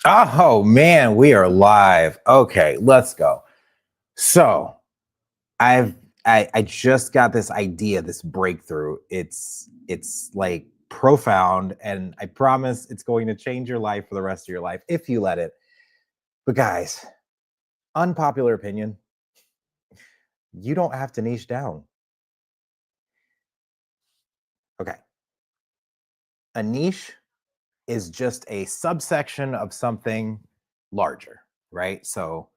Oh man, we are live. Okay, let's go. So I just got this idea, this breakthrough. It's like profound, and I promise it's going to change your life for the rest of your life if you let it. But guys, unpopular opinion, you don't have to niche down. Okay. A niche is just a subsection of something larger, right? So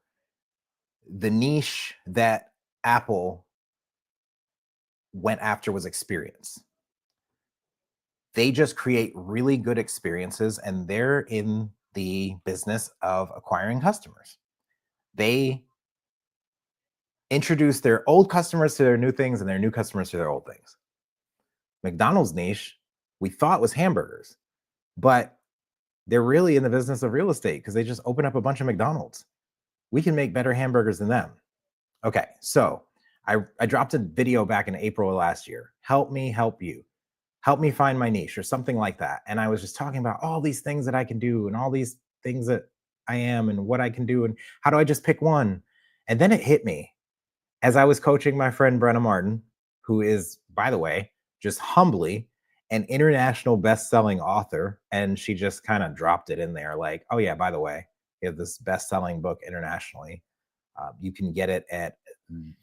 the niche that Apple went after was experience. They just create really good experiences, and they're in the business of acquiring customers. They introduce their old customers to their new things and their new customers to their old things. McDonald's niche, we thought was hamburgers, but they're really in the business of real estate because they just open up a bunch of McDonald's. We can make better hamburgers than them. Okay, so I dropped a video back in April of last year. Help me help you. Help me find my niche or something like that. And I was just talking about all these things that I can do and all these things that I am and what I can do and how do I just pick one? And then it hit me as I was coaching my friend Brenna Martin, who is, by the way, just humbly an international best-selling author. And she just kind of dropped it in there like, oh yeah, by the way, we have this best-selling book internationally. You can get it at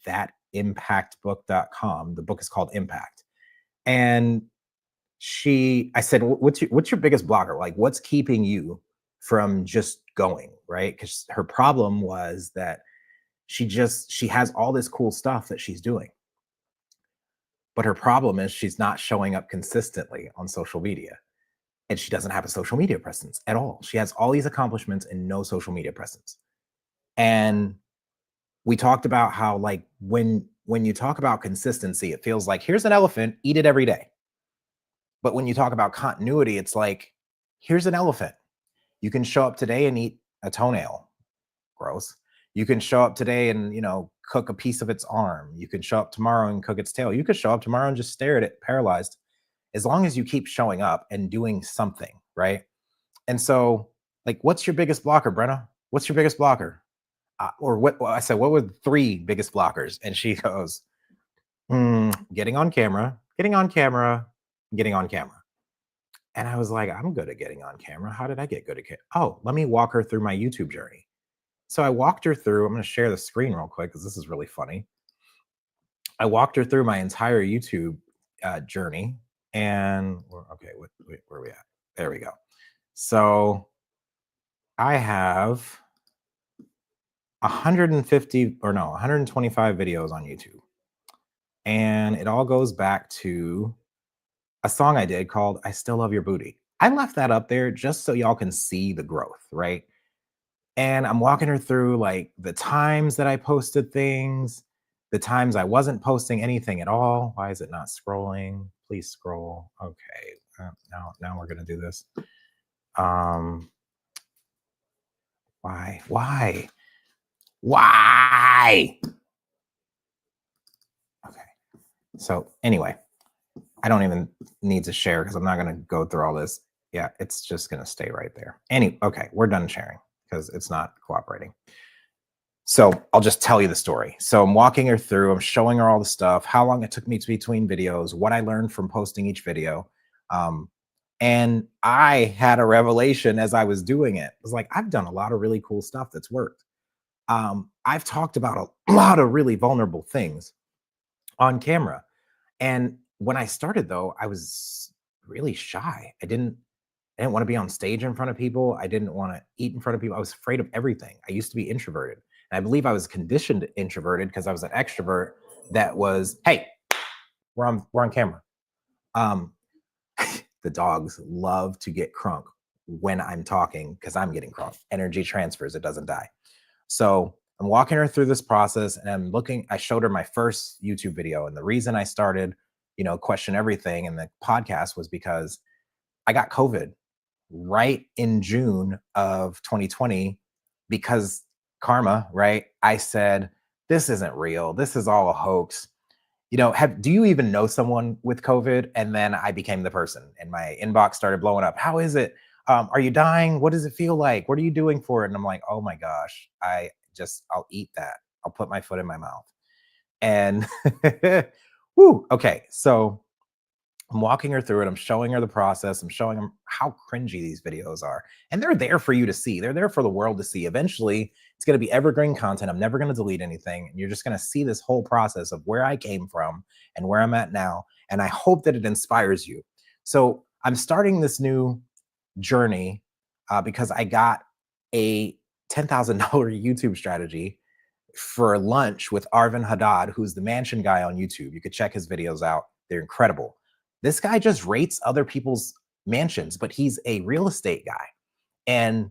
thatimpactbook.com. The book is called Impact. And I said, what's your biggest blocker? Like, what's keeping you from just going, right? Because her problem was that she has all this cool stuff that she's doing. But her problem is she's not showing up consistently on social media. And she doesn't have a social media presence at all. She has all these accomplishments and no social media presence. And we talked about how, like, when you talk about consistency, it feels like here's an elephant, eat it every day. But when you talk about continuity, it's like, here's an elephant. You can show up today and eat a toenail. Gross. You can show up today and, cook a piece of its arm. You can show up tomorrow and cook its tail. You could show up tomorrow and just stare at it paralyzed, as long as you keep showing up and doing something, right? And so, like, what's your biggest blocker, Brenna? What's your biggest blocker? I said, what were the 3 biggest blockers? And she goes, getting on camera. And I was like, I'm good at getting on camera. How did I get good at it? Oh, let me walk her through my YouTube journey. So I walked her through, I'm going to share the screen real quick because this is really funny. I walked her through my entire YouTube journey. And okay, where are we at? There we go. So I have 125 videos on YouTube. And it all goes back to a song I did called I Still Love Your Booty. I left that up there just so y'all can see the growth, right? And I'm walking her through like the times that I posted things, the times I wasn't posting anything at all. Why is it not scrolling? Please scroll. Okay, now we're gonna do this. Why? Okay. So anyway, I don't even need to share because I'm not going to go through all this. Yeah, it's just going to stay right there. Okay, we're done sharing because it's not cooperating. So I'll just tell you the story. So I'm walking her through, I'm showing her all the stuff, how long it took me between videos, what I learned from posting each video. And I had a revelation as I was doing it. It was like, I've done a lot of really cool stuff that's worked. I've talked about a lot of really vulnerable things on camera. And when I started, though, I was really shy. I didn't want to be on stage in front of people. I didn't want to eat in front of people. I was afraid of everything. I used to be introverted. And I believe I was conditioned introverted because I was an extrovert that was, hey, we're on camera. The dogs love to get crunk when I'm talking because I'm getting crunk. Energy transfers, it doesn't die. So I'm walking her through this process and I showed her my first YouTube video. And the reason I started, Question Everything and the podcast was because I got COVID right in June of 2020 because karma, right? I said, this isn't real. This is all a hoax. Do you even know someone with COVID? And then I became the person and my inbox started blowing up. How is it? Are you dying? What does it feel like? What are you doing for it? And I'm like, oh my gosh, I'll eat that. I'll put my foot in my mouth. And whoo, okay. So I'm walking her through it. I'm showing her the process. I'm showing them how cringy these videos are. And they're there for you to see. They're there for the world to see. Eventually, it's going to be evergreen content. I'm never going to delete anything. And you're just going to see this whole process of where I came from and where I'm at now. And I hope that it inspires you. So I'm starting this new journey because I got a $10,000 YouTube strategy for lunch with Arvin Haddad, who's the mansion guy on YouTube. You could check his videos out. They're incredible. This guy just rates other people's mansions, but he's a real estate guy. And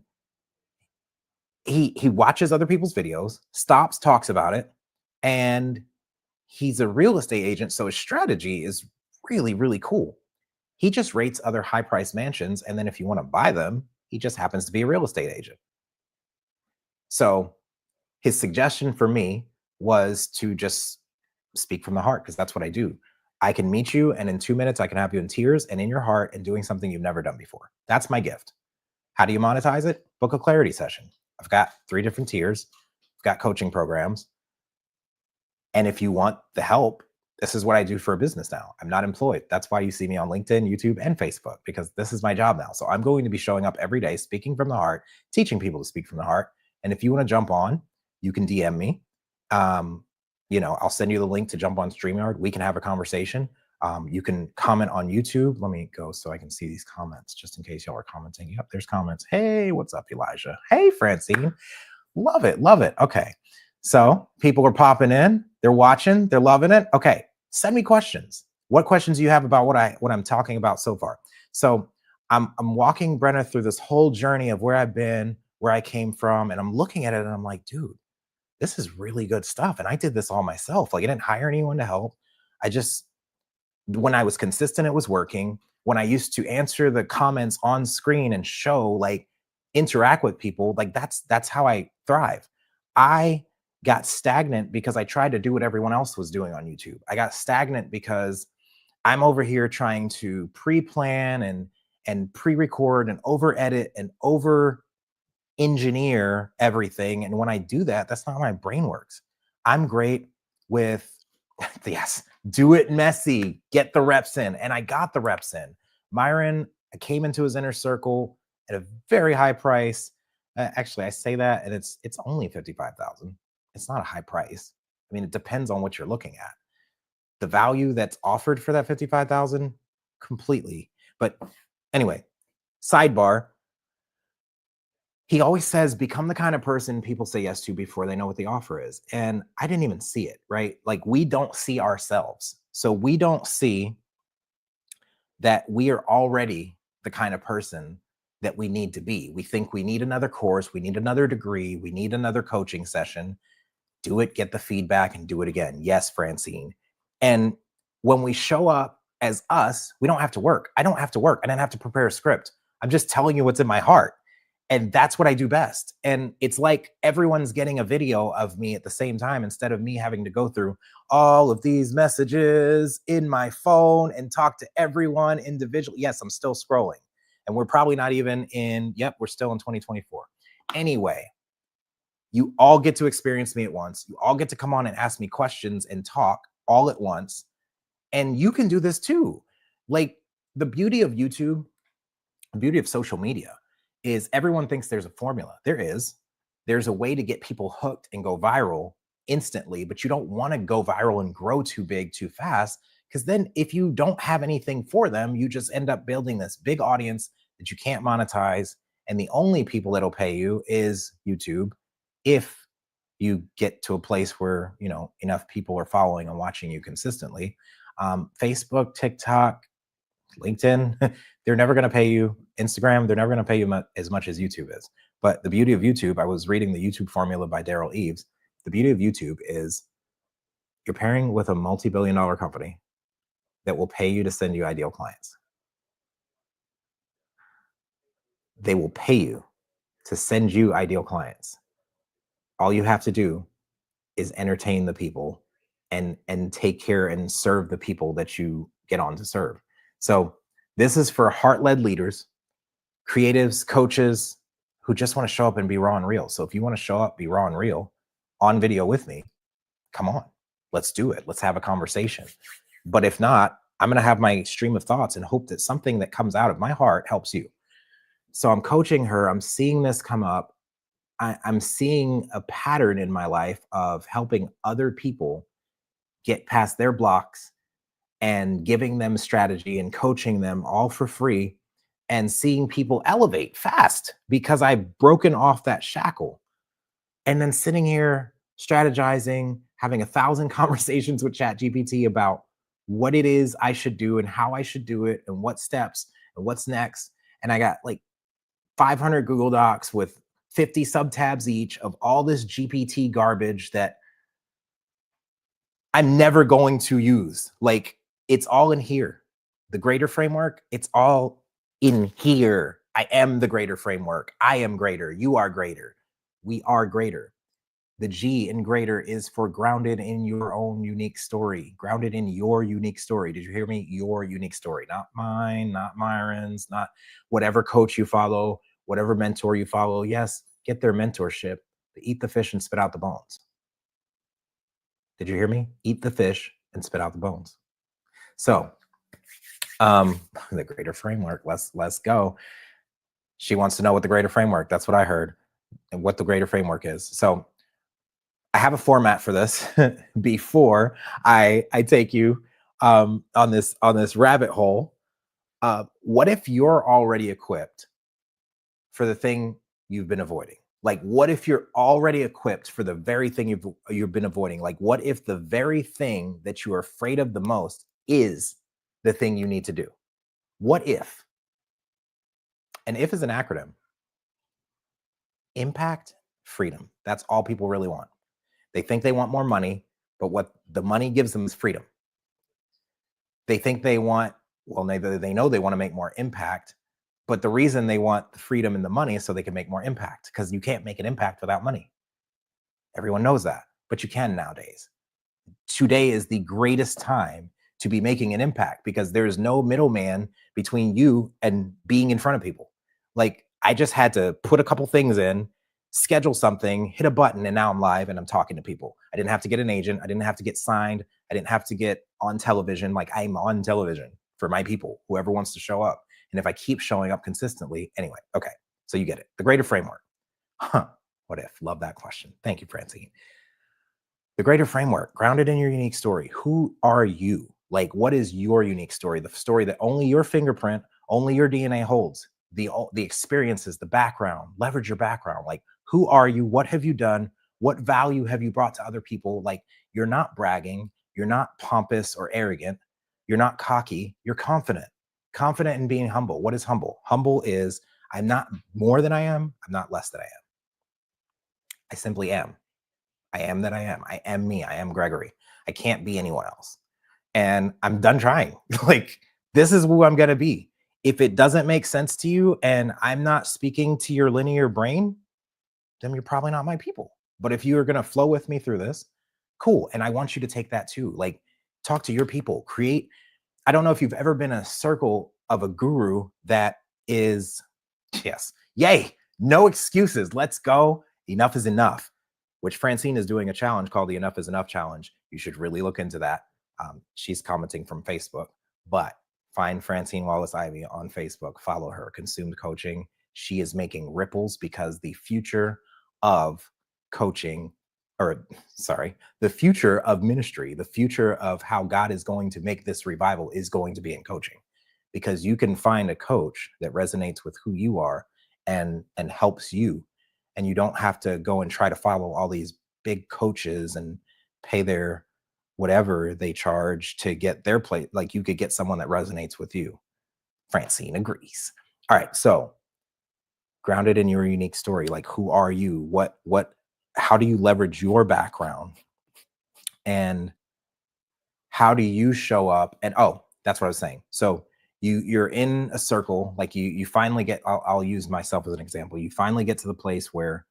he watches other people's videos, stops, talks about it, and he's a real estate agent, so his strategy is really, really cool. He just rates other high-priced mansions, and then if you want to buy them, he just happens to be a real estate agent. So his suggestion for me was to just speak from the heart, because that's what I do. I can meet you, and in 2 minutes, I can have you in tears and in your heart and doing something you've never done before. That's my gift. How do you monetize it? Book a clarity session. I've got 3 different tiers. I've got coaching programs. And if you want the help, this is what I do for a business now. I'm not employed. That's why you see me on LinkedIn, YouTube, and Facebook, because this is my job now. So I'm going to be showing up every day, speaking from the heart, teaching people to speak from the heart. And if you want to jump on, you can DM me. I'll send you the link to jump on StreamYard. We can have a conversation. You can comment on YouTube. Let me go so I can see these comments, just in case y'all are commenting. Yep, there's comments. Hey, what's up, Elijah? Hey, Francine. Love it. Love it. Okay. So people are popping in. They're watching. They're loving it. Okay. Send me questions. What questions do you have about what I'm talking about so far? So I'm walking Brenna through this whole journey of where I've been, where I came from, and I'm looking at it and I'm like, dude, this is really good stuff. And I did this all myself. Like, I didn't hire anyone to help. When I was consistent, it was working. When I used to answer the comments on screen and interact with people, that's how I thrive. I got stagnant because I tried to do what everyone else was doing on YouTube. I got stagnant because I'm over here trying to pre-plan and pre-record and over-edit and over-engineer everything. And when I do that, that's not how my brain works. I'm great with, yes, do it messy, get the reps in. And I got the reps in. Myron, I came into his inner circle at a very high price. Actually, I say that, and it's only $55,000. It's not a high price. I mean, it depends on what you're looking at. The value that's offered for that $55,000, completely. But anyway, sidebar. He always says, become the kind of person people say yes to before they know what the offer is. And I didn't even see it, right? Like, we don't see ourselves. So we don't see that we are already the kind of person that we need to be. We think we need another course, we need another degree, we need another coaching session. Do it, get the feedback, and do it again. Yes, Francine. And when we show up as us, we don't have to work. I don't have to work. I didn't have to prepare a script. I'm just telling you what's in my heart. And that's what I do best. And it's like everyone's getting a video of me at the same time, instead of me having to go through all of these messages in my phone and talk to everyone individually. Yes, I'm still scrolling. And we're probably not even we're still in 2024. Anyway, you all get to experience me at once. You all get to come on and ask me questions and talk all at once. And you can do this too. Like, the beauty of YouTube, the beauty of social media, is everyone thinks there's a formula. There's a way to get people hooked and go viral instantly, but you don't want to go viral and grow too big too fast, because then if you don't have anything for them, you just end up building this big audience that you can't monetize. And the only people that'll pay you is YouTube, if you get to a place where, enough people are following and watching you consistently. Facebook, TikTok, LinkedIn, they're never going to pay you. Instagram, they're never going to pay you as much as YouTube is. But the beauty of YouTube, I was reading the YouTube formula by DAREU. The beauty of YouTube is you're pairing with a multi-billion-dollar company that will pay you to send you ideal clients. They will pay you to send you ideal clients. All you have to do is entertain the people and take care and serve the people that you get on to serve. So this is for heart-led leaders, creatives, coaches who just want to show up and be raw and real. So if you want to show up, be raw and real on video with me, come on, let's do it. Let's have a conversation. But if not, I'm going to have my stream of thoughts and hope that something that comes out of my heart helps you. So I'm coaching her. I'm seeing this come up. I'm seeing a pattern in my life of helping other people get past their blocks and giving them strategy and coaching them all for free and seeing people elevate fast because I've broken off that shackle. And then sitting here strategizing, having 1,000 conversations with ChatGPT about what it is I should do and how I should do it and what steps and what's next. And I got like 500 Google Docs with 50 subtabs each of all this GPT garbage that I'm never going to use. Like, it's all in here. The greater framework, it's all in here. I am the greater framework. I am greater. You are greater. We are greater. The G in greater is for grounded in your own unique story. Grounded in your unique story. Did you hear me? Your unique story. Not mine, not Myron's, not whatever coach you follow, whatever mentor you follow. Yes, get their mentorship, but eat the fish and spit out the bones. Did you hear me? Eat the fish and spit out the bones. So, the greater framework, let's go. She wants to know what the greater framework, that's what I heard, and what the greater framework is. So I have a format for this before I take you on this rabbit hole. What if you're already equipped for the thing you've been avoiding? Like, what if you're already equipped for the very thing you've been avoiding? Like, what if the very thing that you are afraid of the most is the thing you need to do? What if? And if is an acronym. Impact, freedom. That's all people really want. They think they want more money, but what the money gives them is freedom. They think they want, well, they know they want to make more impact, but the reason they want the freedom and the money is so they can make more impact, because you can't make an impact without money. Everyone knows that, but you can nowadays. Today is the greatest time to be making an impact because there's no middleman between you and being in front of people. Like, I just had to put a couple things in, schedule something, hit a button, and now I'm live and I'm talking to people. I didn't have to get an agent. I didn't have to get signed. I didn't have to get on television. Like, I'm on television for my people, whoever wants to show up. And if I keep showing up consistently, anyway, okay. So you get it. The greater framework. What if? Love that question. Thank you, Francine. The greater framework, grounded in your unique story. Who are you? Like, what is your unique story? The story that only your fingerprint, only your DNA holds. The experiences, the background, leverage your background. Like, who are you? What have you done? What value have you brought to other people? Like, you're not bragging. You're not pompous or arrogant. You're not cocky. You're confident. Confident in being humble. What is humble? Humble is, I'm not more than I am. I'm not less than I am. I simply am. I am that I am. I am me. I am Gregory. I can't be anyone else. And I'm done trying. Like, this is who I'm going to be. If it doesn't make sense to you and I'm not speaking to your linear brain, then you're probably not my people. But if you're going to flow with me through this, cool. And I want you to take that too. Like, talk to your people, create. I don't know if you've ever been in a circle of a guru that is, yes, yay, no excuses. Let's go. Enough is enough, which Francine is doing a challenge called the Enough is Enough Challenge. You should really look into that. She's commenting from Facebook, but find Francine Wallace-Ivy on Facebook, follow her, Consumed Coaching. She is making ripples because the future of coaching, the future of ministry, the future of how God is going to make this revival is going to be in coaching, because you can find a coach that resonates with who you are and helps you. And you don't have to go and try to follow all these big coaches and pay their whatever they charge to get their place. Like, you could get someone that resonates with you. Francine agrees. All right. So, grounded in your unique story. Like, who are you? How do you leverage your background? And how do you show up? And that's what I was saying. So you're in a circle, like you finally get, I'll use myself as an example. You finally get to the place where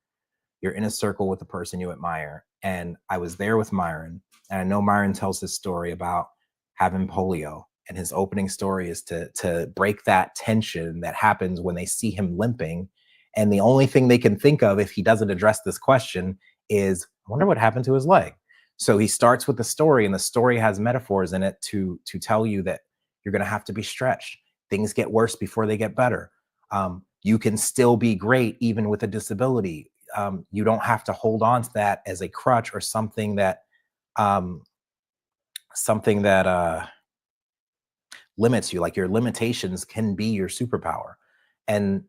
you're in a circle with the person you admire. And I was there with Myron, and I know Myron tells his story about having polio And his opening story is to break that tension that happens when they see him limping. And the only thing they can think of if he doesn't address this question is, I wonder what happened to his leg. So he starts with the story, and the story has metaphors in it to tell you that you're going to have to be stretched. Things get worse before they get better. You can still be great even with a disability. You don't have to hold on to that as a crutch or something that um, something that limits you. Like, your limitations can be your superpower. And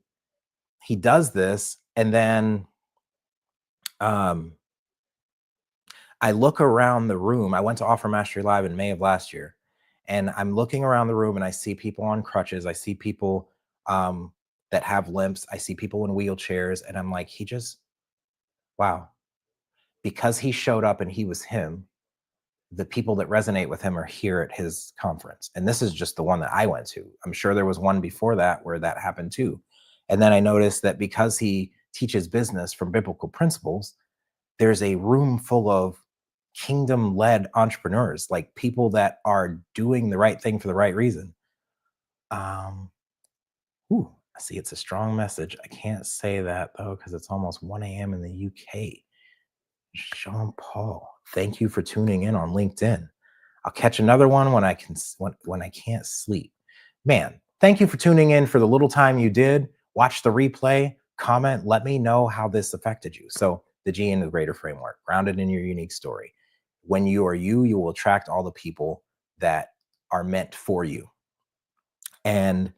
he does this, and then um, I look around the room. I went to Offer Mastery Live in May of last year, and I'm looking around the room, and I see people on crutches. I see people that have limps. I see people in wheelchairs, and I'm like, wow, because he showed up and he was him, the people that resonate with him are here at his conference. And this is just the one that I went to. I'm sure there was one before that where that happened too. And then I noticed that because he teaches business from biblical principles, there's a room full of kingdom-led entrepreneurs, like people that are doing the right thing for the right reason. Um, I see it's a strong message. I can't say that though, because it's almost 1 a.m. in the UK. Jean Paul, thank you for tuning in on LinkedIn. I'll catch another one when I can when I can't sleep. Man, thank you for tuning in for the little time you did. Watch the replay, comment, let me know how this affected you. So the G Integrator framework, grounded in your unique story. When you are you, you will attract all the people that are meant for you. And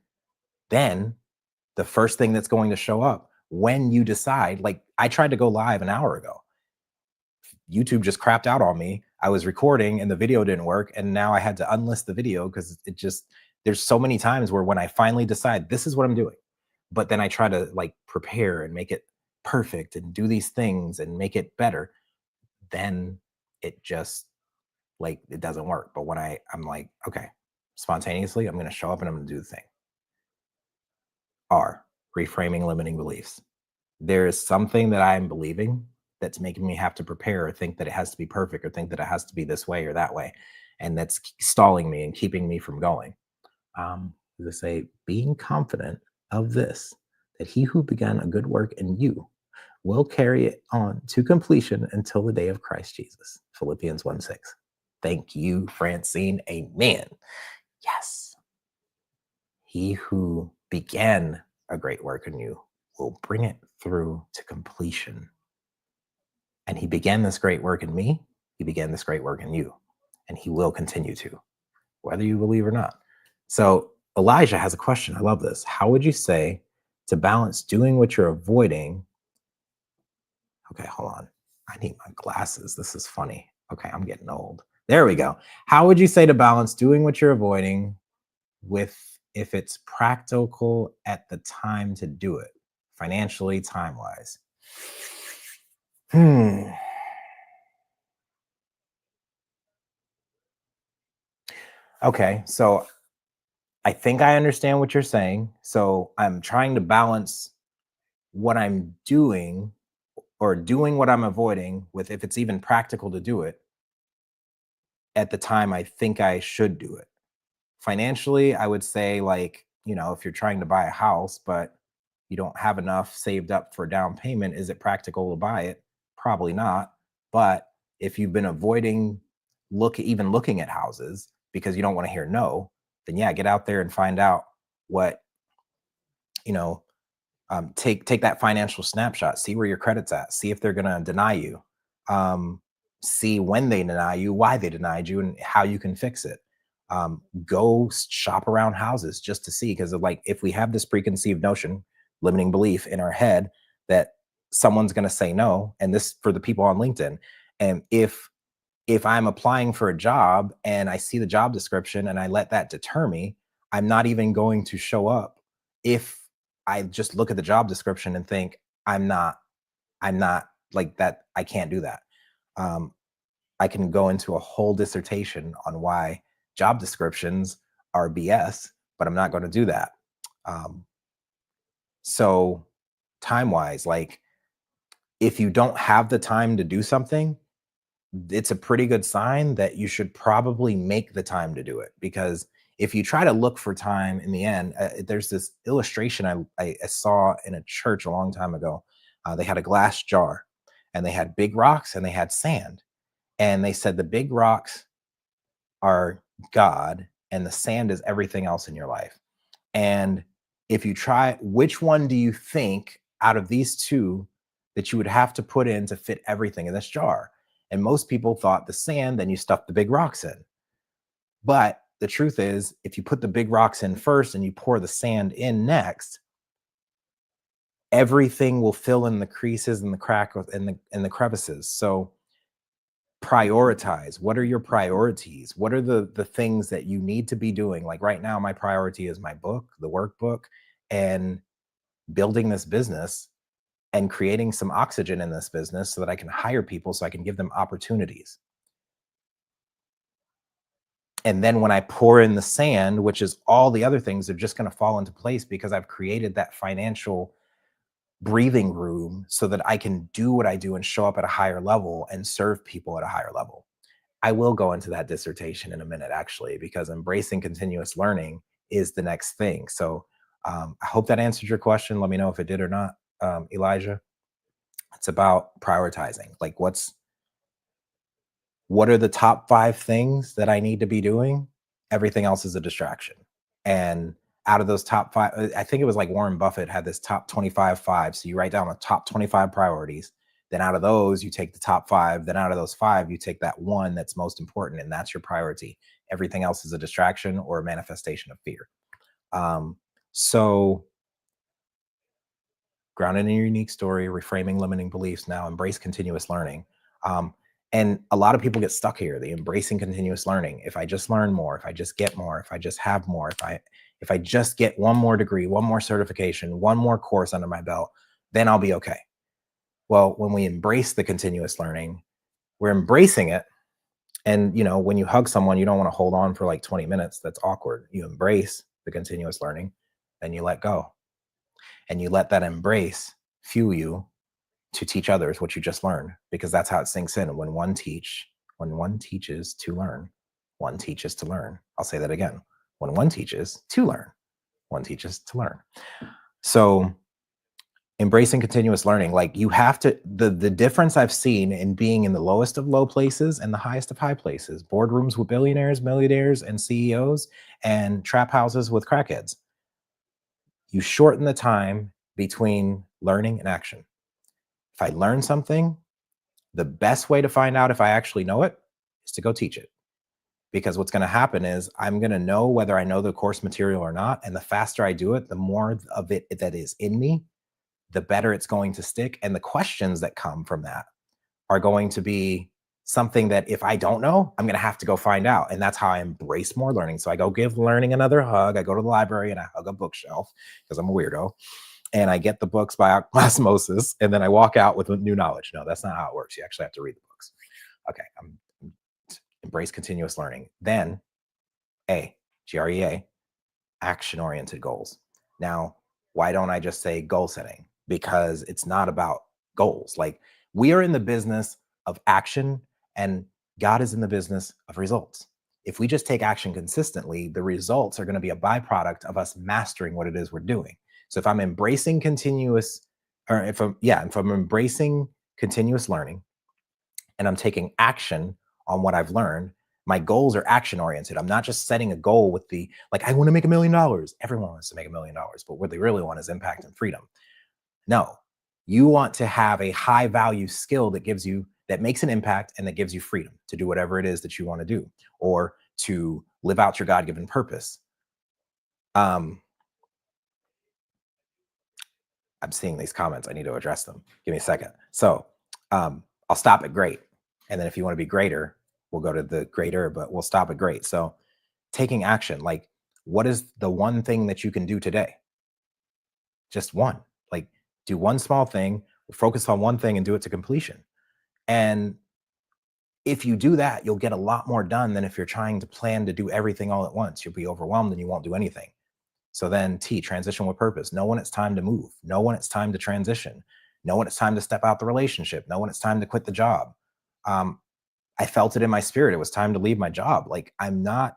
then the first thing that's going to show up when you decide, like, I tried to go live an hour ago. YouTube just crapped out on me. I was recording and the video didn't work. And now I had to unlist the video because there's so many times where when I finally decide this is what I'm doing, but then I try to like prepare and make it perfect and do these things and make it better, then it just, like, it doesn't work. But when I'm like, okay, spontaneously, I'm going to show up and I'm going to do the thing. Reframing limiting beliefs. There is something that I'm believing that's making me have to prepare or think that it has to be perfect or think that it has to be this way or that way. And that's stalling me and keeping me from going. They say, being confident of this, that he who began a good work in you will carry it on to completion until the day of Christ Jesus. Philippians 1:6. Thank you, Francine. Amen. Yes. He who began a great work in you will bring it through to completion. And he began this great work in me. He began this great work in you. And he will continue to, whether you believe or not. So Elijah has a question. I love this. How would you say to balance doing what you're avoiding? Okay, hold on. I need my glasses. This is funny. Okay, I'm getting old. There we go. How would you say to balance doing what you're avoiding with, if it's practical at the time to do it, financially, time-wise? Okay, so I think I understand what you're saying. So I'm trying to balance what I'm doing or doing what I'm avoiding with, if it's even practical to do it at the time I think I should do it. Financially, I would say, like, if you're trying to buy a house, but you don't have enough saved up for down payment, is it practical to buy it? Probably not. But if you've been avoiding even looking at houses because you don't want to hear no, then yeah, get out there and find out what, you know, take that financial snapshot, see where your credit's at, see if they're going to deny you, see when they deny you, why they denied you, and how you can fix it. Go shop around houses just to see, because like, if we have this preconceived notion, limiting belief in our head that someone's going to say no, and this for the people on LinkedIn, and if I'm applying for a job and I see the job description and I let that deter me, I'm not even going to show up. If I just look at the job description and think I'm not like that, I can't do that. I can go into a whole dissertation on why job descriptions are BS, but I'm not going to do that. So time-wise, like, if you don't have the time to do something, it's a pretty good sign that you should probably make the time to do it. Because if you try to look for time in the end, there's this illustration I saw in a church a long time ago. They had a glass jar and they had big rocks and they had sand. And they said the big rocks are God and the sand is everything else in your life. And if you try, which one do you think out of these two that you would have to put in to fit everything in this jar? And most people thought the sand, then you stuff the big rocks in. But the truth is, if you put the big rocks in first and you pour the sand in next, everything will fill in the creases and the crack and the crevices. So prioritize. What are your priorities? What are the things that you need to be doing? Like right now, my priority is my book, the workbook, and building this business and creating some oxygen in this business so that I can hire people so I can give them opportunities. And then when I pour in the sand, which is all the other things, are just going to fall into place because I've created that financial breathing room so that I can do what I do and show up at a higher level and serve people at a higher level. I will go into that dissertation in a minute, actually, because embracing continuous learning is the next thing. So I hope that answered your question. Let me know if it did or not, Elijah. It's about prioritizing. Like, what are the top 5 things that I need to be doing? Everything else is a distraction. And out of those top 5, I think it was like Warren Buffett had this top 25 5. So you write down the top 25 priorities. Then out of those, you take the top 5. Then out of those 5, you take that one that's most important, and that's your priority. Everything else is a distraction or a manifestation of fear. So grounded in your unique story, reframing limiting beliefs, now embrace continuous learning. And a lot of people get stuck here. They embracing continuous learning. If I just learn more, if I just get more, if I just have more, if I just get one more degree, one more certification, one more course under my belt, then I'll be okay. Well, when we embrace the continuous learning, we're embracing it. And when you hug someone, you don't want to hold on for like 20 minutes. That's awkward. You embrace the continuous learning, then you let go. And you let that embrace fuel you to teach others what you just learned, because that's how it sinks in. When one teaches to learn, one teaches to learn. I'll say that again. When one teaches to learn, one teaches to learn. So embracing continuous learning, like you have to, the difference I've seen in being in the lowest of low places and the highest of high places, boardrooms with billionaires, millionaires, and CEOs, and trap houses with crackheads. You shorten the time between learning and action. If I learn something, the best way to find out if I actually know it is to go teach it. Because what's going to happen is I'm going to know whether I know the course material or not. And the faster I do it, the more of it that is in me, the better it's going to stick. And the questions that come from that are going to be something that if I don't know, I'm going to have to go find out. And that's how I embrace more learning. So I go give learning another hug. I go to the library and I hug a bookshelf because I'm a weirdo. And I get the books by osmosis, and then I walk out with new knowledge. No, that's not how it works. You actually have to read the books. Okay, embrace continuous learning. Then GREA, action-oriented goals. Now, why don't I just say goal setting? Because it's not about goals. Like, we are in the business of action, and God is in the business of results. If we just take action consistently, the results are going to be a byproduct of us mastering what it is we're doing. So if I'm embracing if I'm embracing continuous learning and I'm taking action on what I've learned, my goals are action oriented. I'm not just setting a goal with I want to make $1 million. Everyone wants to make $1 million, but what they really want is impact and freedom. No, you want to have a high value skill that makes an impact and that gives you freedom to do whatever it is that you want to do, or to live out your God-given purpose. I'm seeing these comments. I need to address them. Give me a second. So I'll stop at great. And then if you want to be greater, we'll go to the greater, but we'll stop at great. So taking action, like, what is the one thing that you can do today? Just one. Like, do one small thing, focus on one thing and do it to completion. And if you do that, you'll get a lot more done than if you're trying to plan to do everything all at once. You'll be overwhelmed and you won't do anything. So then transition with purpose. Know when it's time to move. Know when it's time to transition. Know when it's time to step out the relationship. Know when it's time to quit the job. I felt it in my spirit. It was time to leave my job. Like, I'm not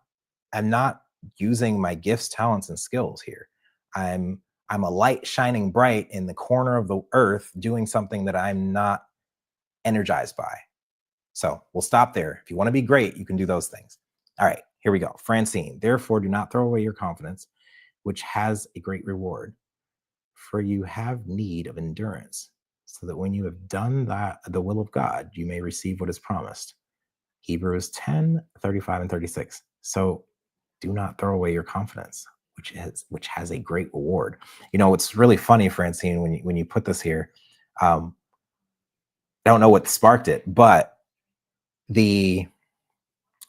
using my gifts, talents, and skills here. I'm I'm a light shining bright in the corner of the earth doing something that I'm not energized by. So we'll stop there. If you want to be great, you can do those things. All right, here we go. Francine, therefore, do not throw away your confidence, which has a great reward, for you have need of endurance, so that when you have done that, the will of God, you may receive what is promised. Hebrews 10:35 and 36. So do not throw away your confidence, which has a great reward. It's really funny, Francine, when you put this here. Um, I don't know what sparked it, but the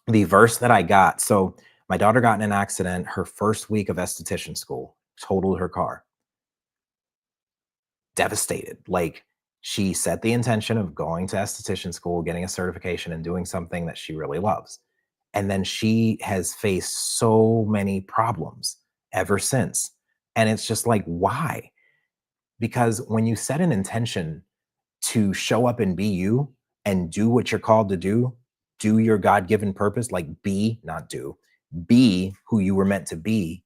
the verse that I got. So my daughter got in an accident her first week of esthetician school, totaled her car, devastated. Like, she set the intention of going to esthetician school, getting a certification, and doing something that she really loves. And then she has faced so many problems ever since. And it's just like, why? Because when you set an intention to show up and be you and do what you're called to do your God given purpose, like be, not do, be who you were meant to be,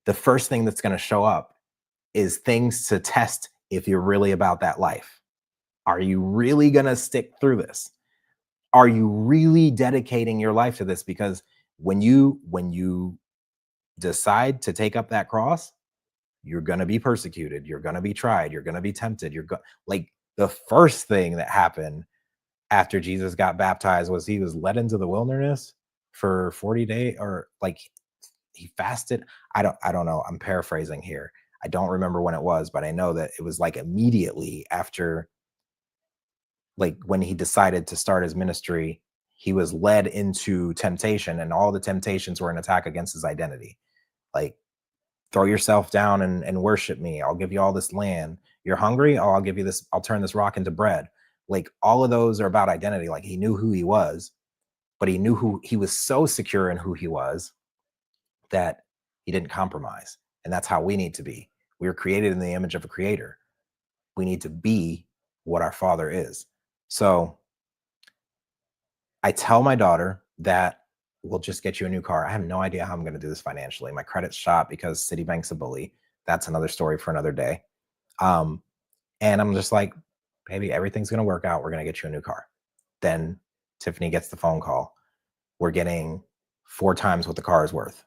the first thing that's going to show up is things to test if you're really about that life. Are you really going to stick through this? Are you really dedicating your life to this? Because when you decide to take up that cross, you're going to be persecuted, you're going to be tried, you're going to be tempted, like the first thing that happened after Jesus got baptized was he was led into the wilderness for 40 days, or like he fasted. I don't know. I'm paraphrasing here. I don't remember when it was, but I know that it was like immediately after, like when he decided to start his ministry, he was led into temptation, and all the temptations were an attack against his identity. Like, throw yourself down and worship me. I'll give you all this land. You're hungry? Oh, I'll give you this. I'll turn this rock into bread. Like, all of those are about identity. Like, he knew who he was, but he knew who he was, so secure in who he was that he didn't compromise. And that's how we need to be. We were created in the image of a creator. We need to be what our father is. So I tell my daughter that we'll just get you a new car. I have no idea how I'm going to do this financially. My credit's shot because Citibank's a bully. That's another story for another day. Um, and I'm just like, baby, everything's going to work out. We're going to get you a new car. Then Tiffany gets the phone call. We're getting 4 times what the car is worth.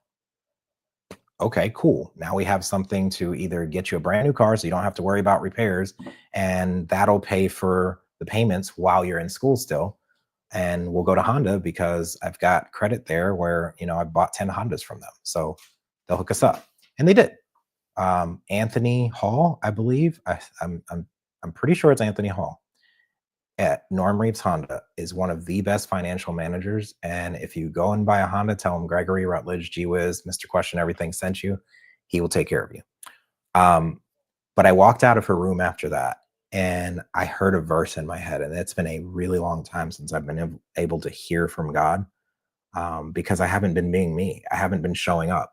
Okay, cool. Now we have something to either get you a brand new car so you don't have to worry about repairs, and that'll pay for the payments while you're in school still. And we'll go to Honda because I've got credit there where, I bought 10 Hondas from them. So they'll hook us up. And they did. Anthony Hall, I believe. I'm pretty sure it's Anthony Hall at Norm Reeves Honda, is one of the best financial managers. And if you go and buy a Honda, tell him Gregory Rutledge, G-Wiz, Mr. Question Everything sent you. He will take care of you. But I walked out of her room after that, and I heard a verse in my head. And it's been a really long time since I've been able to hear from God, because I haven't been being me. I haven't been showing up.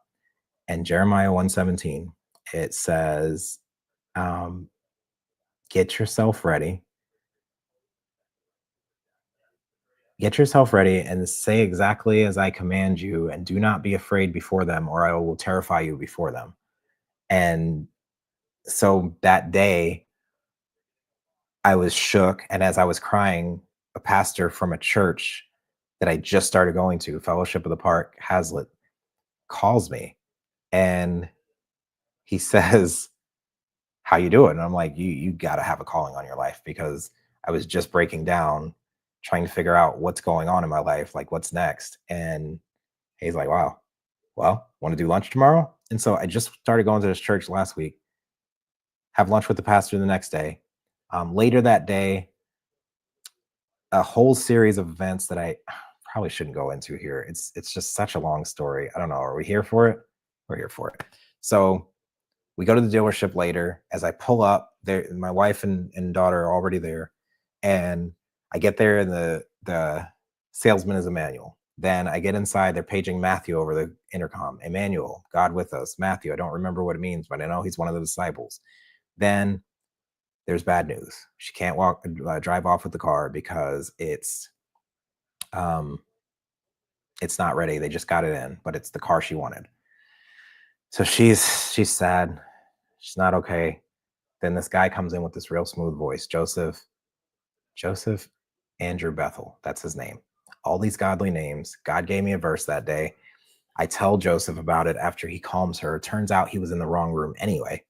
And Jeremiah 1:17, it says, get yourself ready. Get yourself ready and say exactly as I command you, and do not be afraid before them, or I will terrify you before them. And so that day, I was shook. And as I was crying, a pastor from a church that I just started going to, Fellowship of the Park, Hazlitt, calls me, and he says, how you doing? And I'm like, you got to have a calling on your life, because I was just breaking down, trying to figure out what's going on in my life, like what's next. And he's like, wow, well, want to do lunch tomorrow? And so I just started going to this church last week, have lunch with the pastor the next day. Later that day, a whole series of events that I probably shouldn't go into here. It's just such a long story. I don't know. Are we here for it? We're here for it. So we go to the dealership later. As I pull up, there, my wife and daughter are already there. And I get there, and the salesman is Emmanuel. Then I get inside, they're paging Matthew over the intercom. Emmanuel, God with us. Matthew, I don't remember what it means, but I know he's one of the disciples. Then there's bad news. She can't drive off with the car because it's It's not ready. They just got it in, but it's the car she wanted. So she's sad. She's not okay. Then this guy comes in with this real smooth voice, Joseph Andrew Bethel. That's his name. All these godly names. God gave me a verse that day. I tell Joseph about it after he calms her. It turns out he was in the wrong room anyway.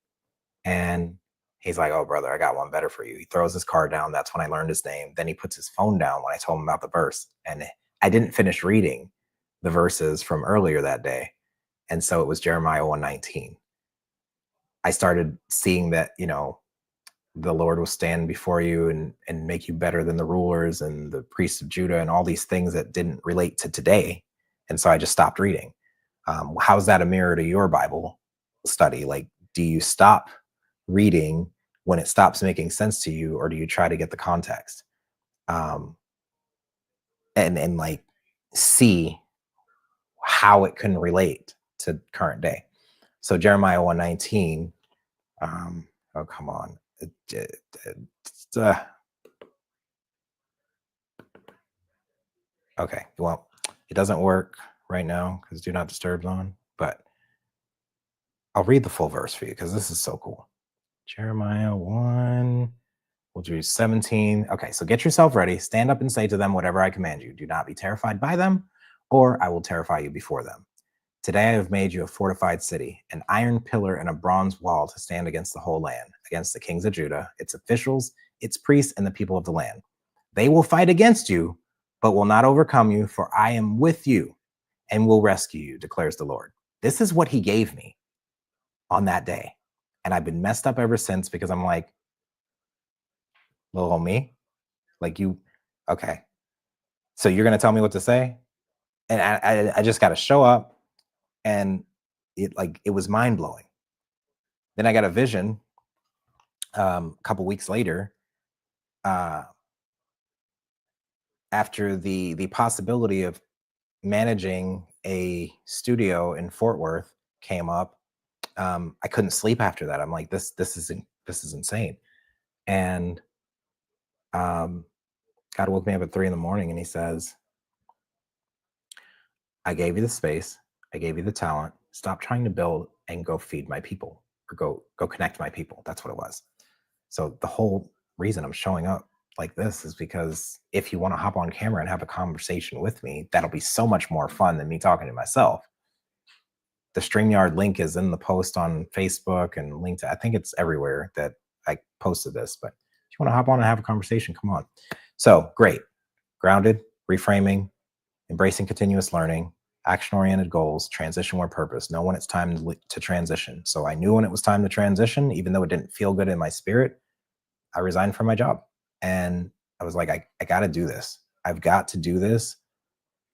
And he's like, oh, brother, I got one better for you. He throws his card down. That's when I learned his name. Then he puts his phone down when I told him about the verse. And I didn't finish reading the verses from earlier that day. And so it was Jeremiah 1:19. I started seeing that, the Lord will stand before you and make you better than the rulers and the priests of Judah and all these things that didn't relate to today. And so I just stopped reading. How's that a mirror to your Bible study? Like, do you stop reading when it stops making sense to you, or do you try to get the context? And like see how it can relate to current day. So Jeremiah 1:19, oh, come on. Okay, well, it doesn't work right now because do not disturb's on, but I'll read the full verse for you because this is so cool. Jeremiah 1, we'll do 17. Okay, so get yourself ready. Stand up and say to them whatever I command you. Do not be terrified by them, or I will terrify you before them. Today I have made you a fortified city, an iron pillar and a bronze wall to stand against the whole land, against the kings of Judah, its officials, its priests, and the people of the land. They will fight against you, but will not overcome you, for I am with you and will rescue you, declares the Lord. This is what he gave me on that day. And I've been messed up ever since because I'm like, little old me, like you, okay. So you're going to tell me what to say? And I just got to show up. And it was mind blowing. Then I got a vision a couple weeks later, after the possibility of managing a studio in Fort Worth came up. I couldn't sleep after that. I'm like, this is insane. And God woke me up at 3 a.m. and he says, I gave you the space. I gave you the talent. Stop trying to build and go feed my people, or go connect my people. That's what it was. So the whole reason I'm showing up like this is because if you want to hop on camera and have a conversation with me, that'll be so much more fun than me talking to myself. The StreamYard link is in the post on Facebook and linked to, I think it's everywhere that I posted this, but if you want to hop on and have a conversation, come on. So great. Grounded, reframing, embracing continuous learning, action-oriented goals, transition where purpose, know when it's time to transition. So I knew when it was time to transition, even though it didn't feel good in my spirit, I resigned from my job. And I was like, I got to do this. I've got to do this.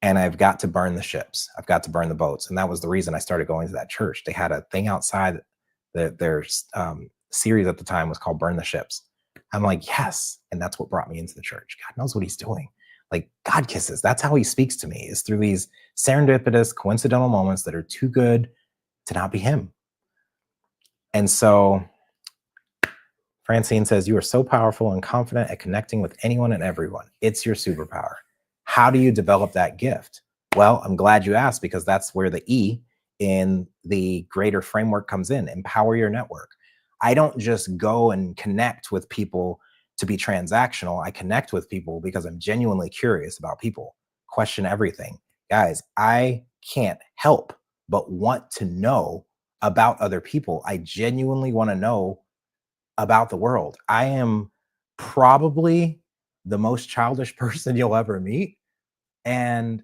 And I've got to burn the ships. I've got to burn the boats. And that was the reason I started going to that church. They had a thing outside. Their series at the time was called Burn the Ships. I'm like, yes. And that's what brought me into the church. God knows what he's doing. Like God kisses. That's how he speaks to me, is through these serendipitous, coincidental moments that are too good to not be him. And so Francine says, you are so powerful and confident at connecting with anyone and everyone. It's your superpower. How do you develop that gift? Well, I'm glad you asked, because that's where the E in the greater framework comes in. Empower your network. I don't just go and connect with people to be transactional. I connect with people because I'm genuinely curious about people. Question everything. Guys, I can't help but want to know about other people. I genuinely want to know about the world. I am probably the most childish person you'll ever meet. And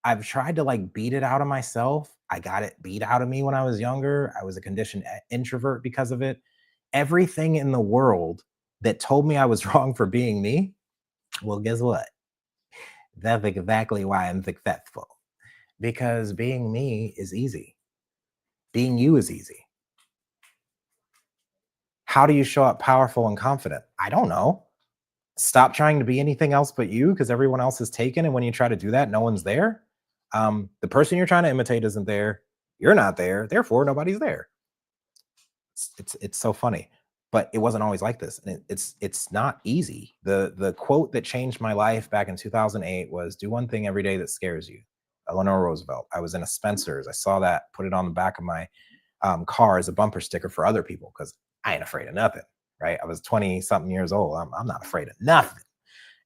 I've tried to like beat it out of myself. I got it beat out of me when I was younger. I was a conditioned introvert because of it. Everything in the world that told me I was wrong for being me, well, guess what? That's exactly why I'm successful. Because being me is easy. Being you is easy. How do you show up powerful and confident? I don't know. Stop trying to be anything else but you, because everyone else is taken. And when you try to do that, no one's there. The person you're trying to imitate isn't there. You're not there. Therefore, nobody's there. It's so funny, but it wasn't always like this. And it's not easy. The quote that changed my life back in 2008 was, do one thing every day that scares you. Eleanor Roosevelt. I was in a Spencer's. I saw that, put it on the back of my car as a bumper sticker for other people because I ain't afraid of nothing, right? I was 20 something years old. I'm not afraid of nothing.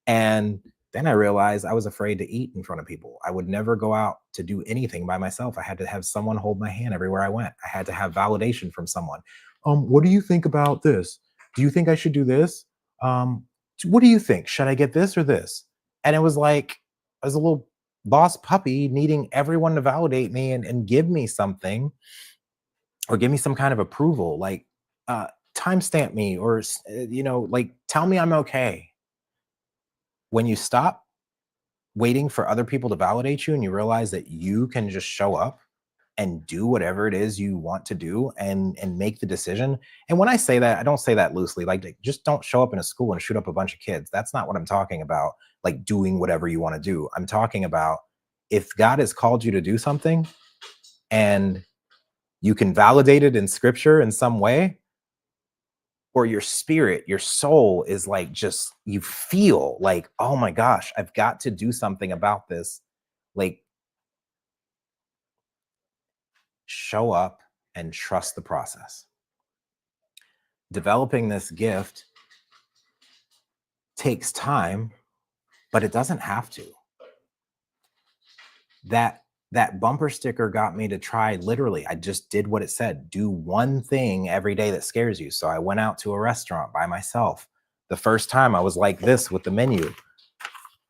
And then I realized I was afraid to eat in front of people. I would never go out to do anything by myself. I had to have someone hold my hand everywhere I went. I had to have validation from someone. What do you think about this? Do you think I should do this? What do you think? Should I get this or this? And it was like I was a little lost puppy needing everyone to validate me and give me something or give me some kind of approval, like timestamp me or like tell me I'm okay. When you stop waiting for other people to validate you and you realize that you can just show up and do whatever it is you want to do and make the decision. And when I say that, I don't say that loosely, like just don't show up in a school and shoot up a bunch of kids. That's not what I'm talking about, like doing whatever you want to do. I'm talking about if God has called you to do something and you can validate it in scripture in some way, or your spirit, your soul is like, just, you feel like, oh my gosh, I've got to do something about this. Like, show up and trust the process. Developing this gift takes time, but it doesn't have to. That bumper sticker got me to try, literally, I just did what it said. Do one thing every day that scares you. So I went out to a restaurant by myself. The first time I was like this with the menu.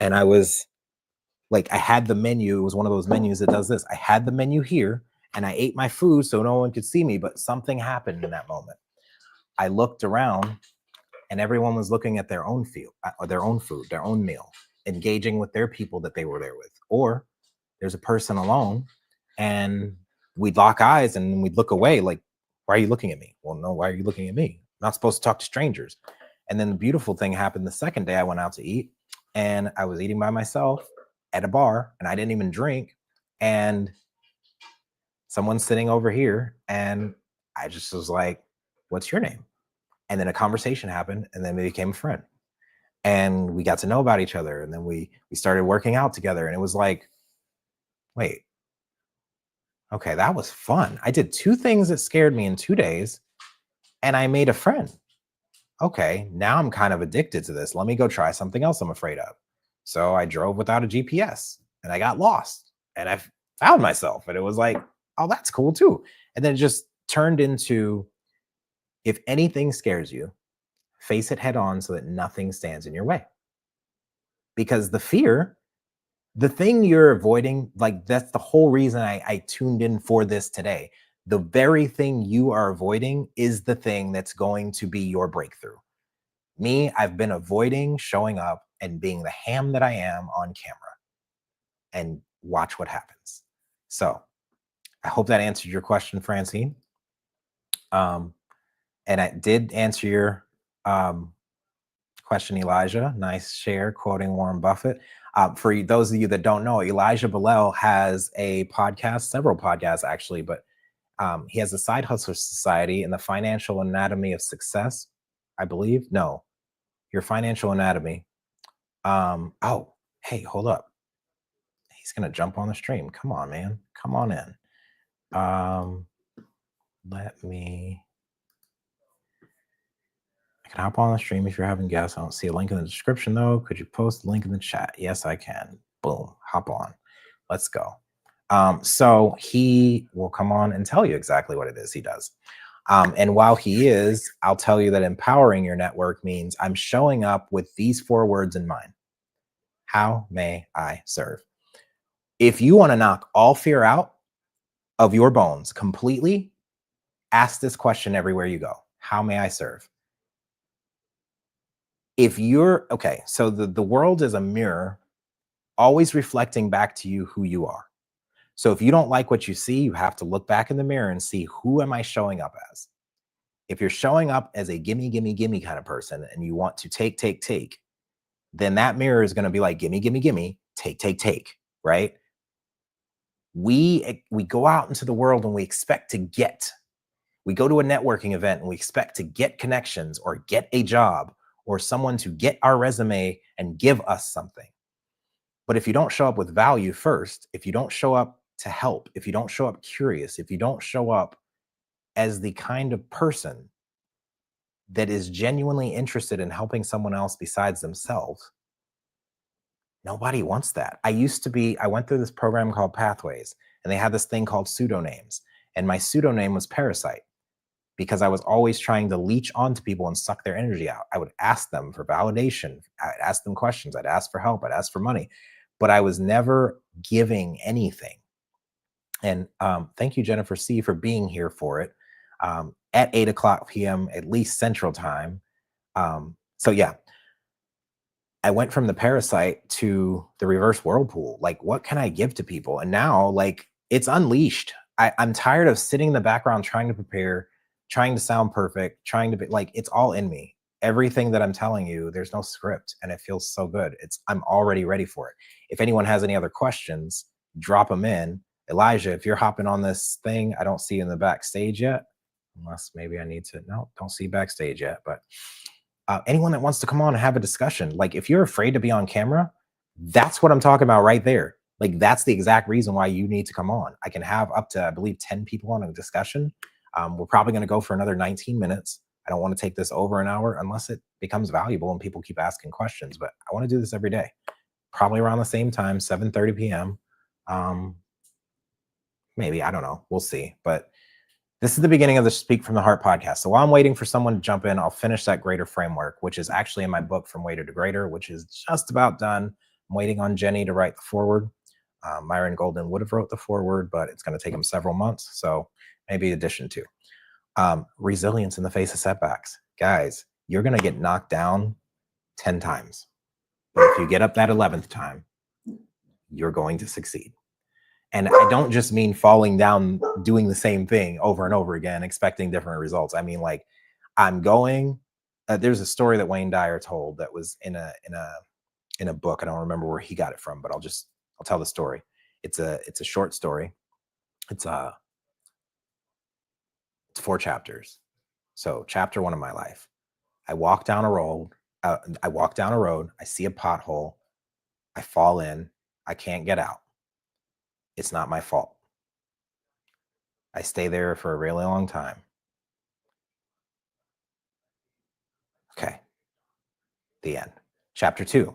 And I was like, I had the menu. It was one of those menus that does this. I had the menu here and I ate my food so no one could see me, but something happened in that moment. I looked around and everyone was looking at their own field, or their own food, their own meal, engaging with their people that they were there with. Or there's a person alone and we'd lock eyes and we'd look away like, why are you looking at me? Well, no, why are you looking at me? I'm not supposed to talk to strangers. And then the beautiful thing happened the second day I went out to eat and I was eating by myself at a bar and I didn't even drink. And someone's sitting over here and I just was like, what's your name? And then a conversation happened and then we became a friend and we got to know about each other. And then we started working out together and it was like, wait, okay, that was fun. I did 2 things that scared me in 2 days and I made a friend. Okay, now I'm kind of addicted to this. Let me go try something else I'm afraid of. So I drove without a GPS and I got lost and I found myself and it was like, oh, that's cool too. And then it just turned into, if anything scares you, face it head on so that nothing stands in your way. Because the fear, the thing you're avoiding, like that's the whole reason I tuned in for this today. The very thing you are avoiding is the thing that's going to be your breakthrough. Me, I've been avoiding showing up and being the ham that I am on camera, and watch what happens. So I hope that answered your question, Francine. And I did answer your question, Elijah. Nice share, quoting Warren Buffett. For those of you that don't know, Elijah Bilal has a podcast, several podcasts actually, but he has a Side Hustle Society and the Financial Anatomy of Success, I believe. No, Your Financial Anatomy. Oh, hey, hold up. He's going to jump on the stream. Come on, man. Come on in. Let me... I can hop on the stream if you're having guests. I don't see a link in the description though. Could you post the link in the chat? Yes, I can. Boom, hop on. Let's go. So he will come on and tell you exactly what it is he does. And while he is, I'll tell you that empowering your network means I'm showing up with these 4 words in mind. How may I serve? If you want to knock all fear out of your bones completely, ask this question everywhere you go. How may I serve? If you're, okay, so the world is a mirror, always reflecting back to you who you are. So if you don't like what you see, you have to look back in the mirror and see, who am I showing up as? If you're showing up as a gimme, gimme, gimme kind of person and you want to take, then that mirror is going to be like, gimme, gimme, gimme, take, right? We go out into the world and we expect to get. We go to a networking event and we expect to get connections or get a job or someone to get our resume and give us something. But if you don't show up with value first, if you don't show up to help, if you don't show up curious, if you don't show up as the kind of person that is genuinely interested in helping someone else besides themselves, nobody wants that. I went through this program called Pathways, and they had this thing called pseudonames. And my pseudonym was Parasite, because I was always trying to leech onto people and suck their energy out. I would ask them for validation. I'd ask them questions. I'd ask for help. I'd ask for money, but I was never giving anything. And thank you, Jennifer C., for being here for it at 8:00 p.m., at least Central Time. So yeah, I went from the parasite to the reverse whirlpool. Like, what can I give to people? And now, like, it's unleashed. I'm tired of sitting in the background trying to prepare, trying to sound perfect, trying to be like, it's all in me. Everything that I'm telling you, there's no script, and it feels so good. I'm already ready for it. If anyone has any other questions, drop them in. Elijah, if you're hopping on this thing, I don't see you in the backstage yet, unless maybe I need to. No, don't see backstage yet. But anyone that wants to come on and have a discussion, like if you're afraid to be on camera, that's what I'm talking about right there. Like, that's the exact reason why you need to come on. I can have up to, I believe, 10 people on a discussion. We're probably going to go for another 19 minutes. I don't want to take this over an hour unless it becomes valuable and people keep asking questions. But I want to do this every day, probably around the same time, 7:30 p.m. Maybe, I don't know. We'll see. But this is the beginning of the Speak from the Heart podcast. So while I'm waiting for someone to jump in, I'll finish that greater framework, which is actually in my book, From Waiter to Greater, which is just about done. I'm waiting on Jenny to write the foreword. Myron Golden would have wrote the foreword, but it's going to take him several months. So maybe addition to resilience in the face of setbacks. Guys, you're going to get knocked down 10 times. But if you get up that 11th time, you're going to succeed. And I don't just mean falling down, doing the same thing over and over again, expecting different results. I mean, like, I'm going, there's a story that Wayne Dyer told that was in a book. I don't remember where he got it from, but I'll tell the story. It's a short story. It's 4 chapters. So chapter 1 of my life, I walk down a road. I see a pothole. I fall in. I can't get out. It's not my fault. I stay there for a really long time. Okay. The end. Chapter 2.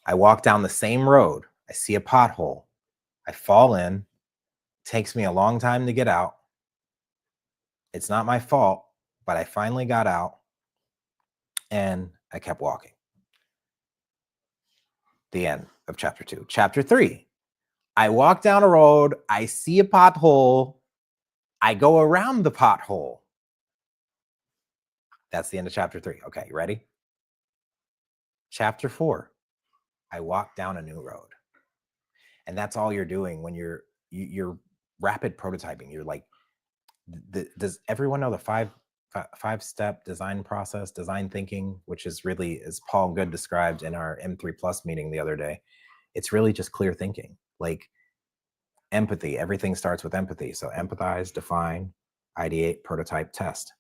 I walk down the same road. I see a pothole. I fall in. Takes me a long time to get out. It's not my fault, but I finally got out and I kept walking. The end of chapter 2. Chapter 3. I walk down a road. I see a pothole. I go around the pothole. That's the end of chapter 3. Okay, you ready? Chapter 4. I walk down a new road. And that's all you're doing when you're rapid prototyping. You're like, does everyone know the five-step design process, design thinking, which is really, as Paul Good described in our M3 Plus meeting the other day, it's really just clear thinking. Like empathy, everything starts with empathy. So empathize, define, ideate, prototype, test.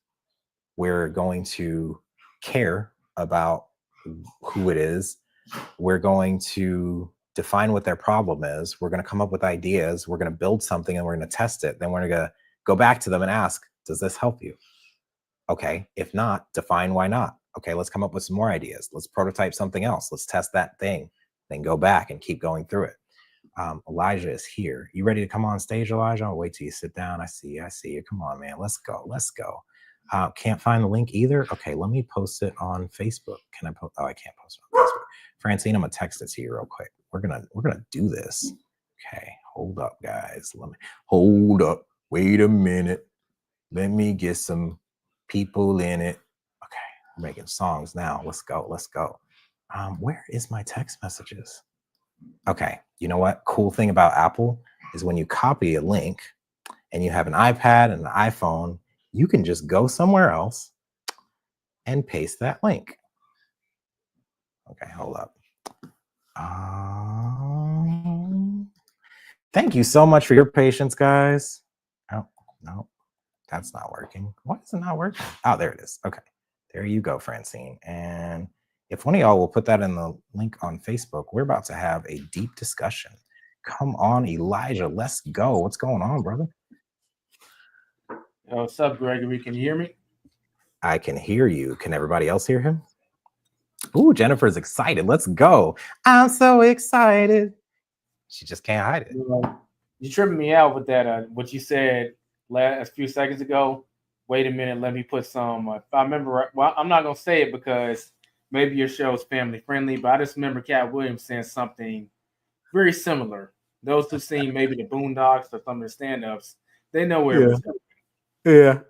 We're going to care about who it is. We're going to define what their problem is. We're going to come up with ideas. We're going to build something and we're going to test it. Then we're going to go back to them and ask, does this help you? Okay. If not, define why not. Okay. Let's come up with some more ideas. Let's prototype something else. Let's test that thing. Then go back and keep going through it. Elijah is here. You ready to come on stage, Elijah? I'll wait till you sit down. I see you. Come on, man. Let's go. Can't find the link either. Okay, let me post it on Facebook. Can I post? Oh, I can't post it on Facebook. Francine, I'm gonna text it to you real quick. We're gonna do this. Okay, hold up, guys. Hold up. Wait a minute. Let me get some people in it. Okay, I'm making songs now. Let's go. Where is my text messages? Okay, you know what? Cool thing about Apple is when you copy a link and you have an iPad and an iPhone, you can just go somewhere else and paste that link. Okay, hold up. Thank you so much for your patience, guys. Oh, no, that's not working. Why is it not working? Oh, there it is. Okay, there you go, Francine. And If one of y'all will put that in the link on Facebook, we're about to have a deep discussion. Come on, Elijah, let's go. What's going on, brother? What's up, Gregory? Can you hear me? I can hear you. Can everybody else hear him? Ooh, Jennifer's excited. Let's go. I'm so excited. She just can't hide it. You tripping me out with that. What you said a few seconds ago. Wait a minute. Let me put some. If I remember right, well, I'm not gonna say it because maybe your show is family friendly, but I just remember Cat Williams saying something very similar. Those who've seen maybe the Boondocks or some of the stand-ups, they know where it was going. Yeah.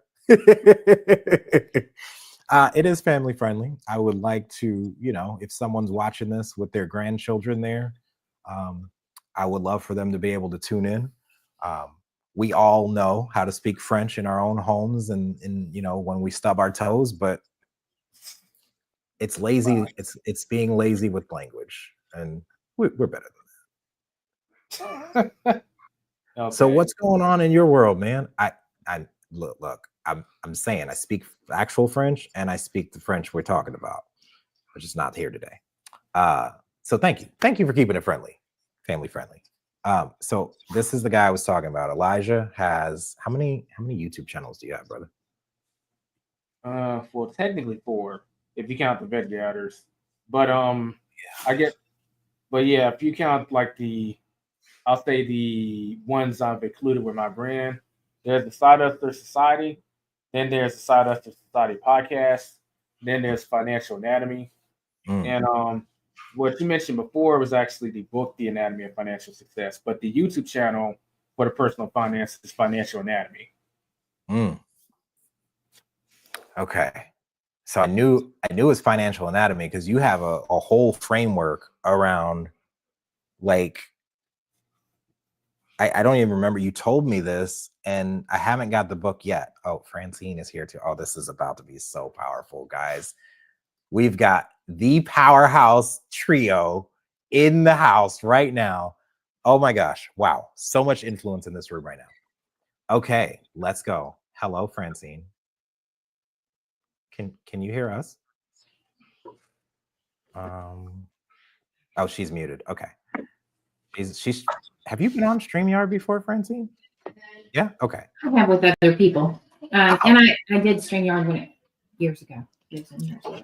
It is family friendly. I would like to, if someone's watching this with their grandchildren there, I would love for them to be able to tune in. We all know how to speak French in our own homes and when we stub our toes, but it's lazy. Wow. It's being lazy with language, and we're better than that. Okay. So what's going on in your world, man? I look, I'm saying I speak actual French and I speak the French we're talking about, which is not here today. So thank you for keeping it friendly, family friendly. So this is the guy I was talking about. Elijah has how many YouTube channels do you have, brother? Well, technically 4 if you count the vet gathers, but I get, but yeah, if you count like I'll say the ones I've included with my brand. There's the Side Hustler Society, then there's the Side Hustler Society podcast, then there's Financial Anatomy, and what you mentioned before was actually the book, The Anatomy of Financial Success, but the YouTube channel for the personal finance is Financial Anatomy. Okay. So I knew it's Financial Anatomy because you have a whole framework around, like, I don't even remember. You told me this and I haven't got the book yet. Oh, Francine is here too. Oh, this is about to be so powerful, guys. We've got the powerhouse trio in the house right now. Oh my gosh. Wow. So much influence in this room right now. Okay, let's go. Hello, Francine. Can you hear us? Oh, she's muted. Okay. She's have you been on StreamYard before, Francine? Yeah. Okay. I have with other people. And I did StreamYard years ago. Years and years ago.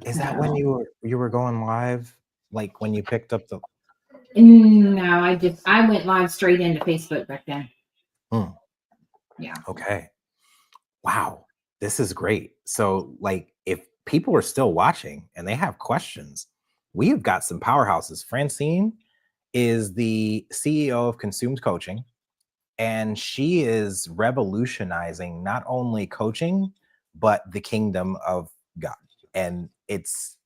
Is that when you were going live? Like when you picked up the No, I went live straight into Facebook back then. Yeah. Okay. Wow. This is great. So, like, if people are still watching and they have questions, we've got some powerhouses. Francine is the CEO of Consumed Coaching, and she is revolutionizing not only coaching, but the kingdom of God. And it's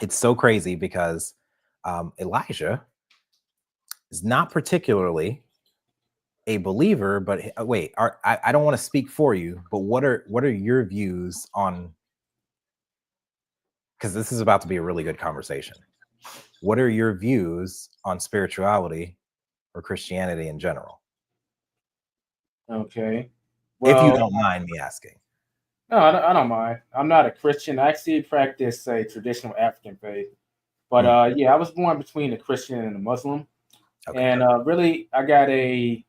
so crazy because Elijah is not particularly a believer, but wait, I don't want to speak for you, but what are your views on, because this is about to be a really good conversation. What are your views on spirituality or Christianity in general? Okay. Well, if you don't mind me asking. No, I don't mind. I'm not a Christian. I actually practice a traditional African faith. But yeah, I was born between a Christian and a Muslim. Okay. And really, I got a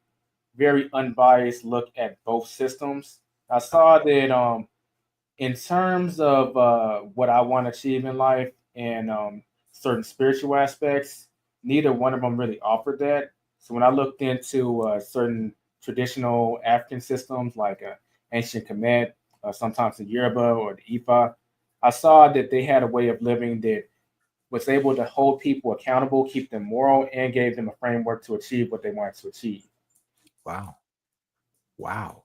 very unbiased look at both systems. I saw that in terms of what I want to achieve in life and certain spiritual aspects, neither one of them really offered that. So when I looked into certain traditional African systems like ancient Kemet, sometimes the Yoruba or the Ifa, I saw that they had a way of living that was able to hold people accountable, keep them moral, and gave them a framework to achieve what they wanted to achieve. Wow.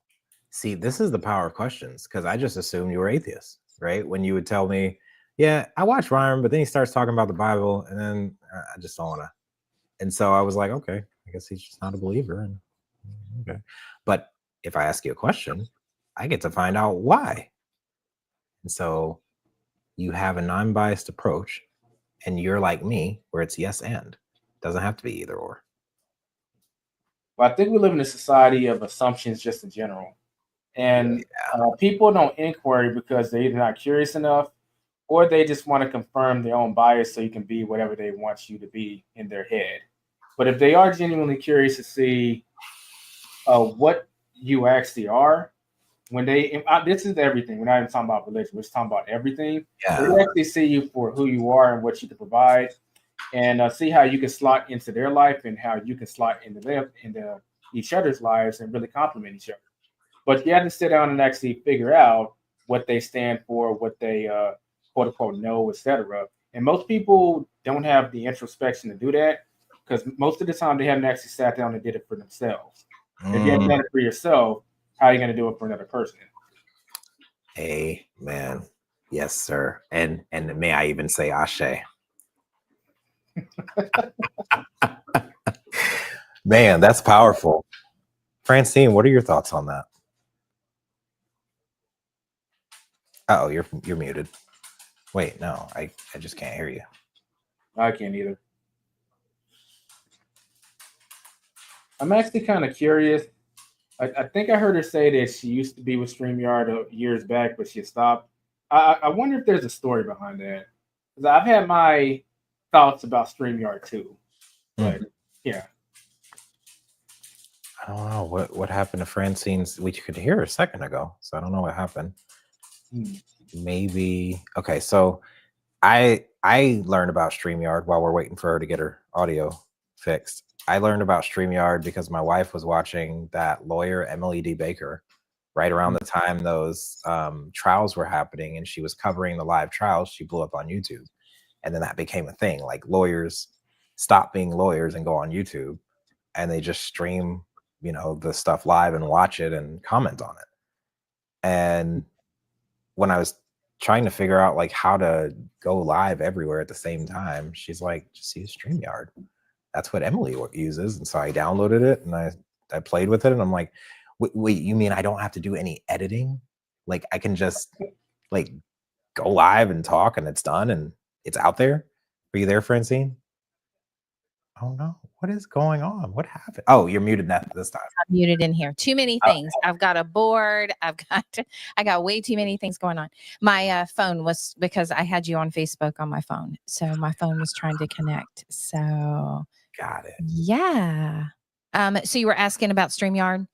See, this is the power of questions, because I just assumed you were atheist, right? When you would tell me, yeah, I watch Ryan, but then he starts talking about the Bible, and then I just don't want to. And so I was like, okay, I guess he's just not a believer. And okay. But if I ask you a question, I get to find out why. And so you have a non-biased approach, and you're like me, where it's yes and. Doesn't have to be either or. Well, I think we live in a society of assumptions just in general. And people don't inquiry because they're either not curious enough or they just want to confirm their own bias so you can be whatever they want you to be in their head. But if they are genuinely curious to see what you actually are, when they this is everything. We're not even talking about religion. We're just talking about everything. Yeah. They actually see you for who you are and what you can provide, and see how you can slot into their life and how you can slot into each other's lives and really complement each other. But you have to sit down and actually figure out what they stand for, what they quote unquote know, etc. And most people don't have the introspection to do that because most of the time they haven't actually sat down and did it for themselves. If you haven't done it for yourself, how are you going to do it for another person? Amen. Yes, sir. And may I even say Ashe? Man, that's powerful. Francine, what are your thoughts on that? Oh, you're muted. Wait, no, I just can't hear you. I can't either. I'm actually kind of curious. I think I heard her say that she used to be with StreamYard years back, but she stopped. I wonder if there's a story behind that. Because I've had my thoughts about StreamYard too. But yeah. I don't know what happened to Francine's. We could hear her a second ago, so I don't know what happened. Maybe okay. So I learned about StreamYard while we're waiting for her to get her audio fixed. I learned about StreamYard because my wife was watching that lawyer Emily D. Baker right around the time those trials were happening, and she was covering the live trials. She blew up on YouTube, and then that became a thing. Like lawyers stop being lawyers and go on YouTube, and they just stream, you know, the stuff live and watch it and comment on it. And when I was trying to figure out like how to go live everywhere at the same time, she's like, just use StreamYard. That's what Emily uses. And so I downloaded it and I played with it, and I'm like, wait, you mean I don't have to do any editing? Like I can just like go live and talk and it's done and it's out there? Are you there, Francine? Oh no, what is going on? What happened? Oh, you're muted this time. I'm muted in here. Too many things. I've got a board. I got way too many things going on. My phone was, because I had you on Facebook on my phone. So my phone was trying to connect. So got it. Yeah. So you were asking about StreamYard.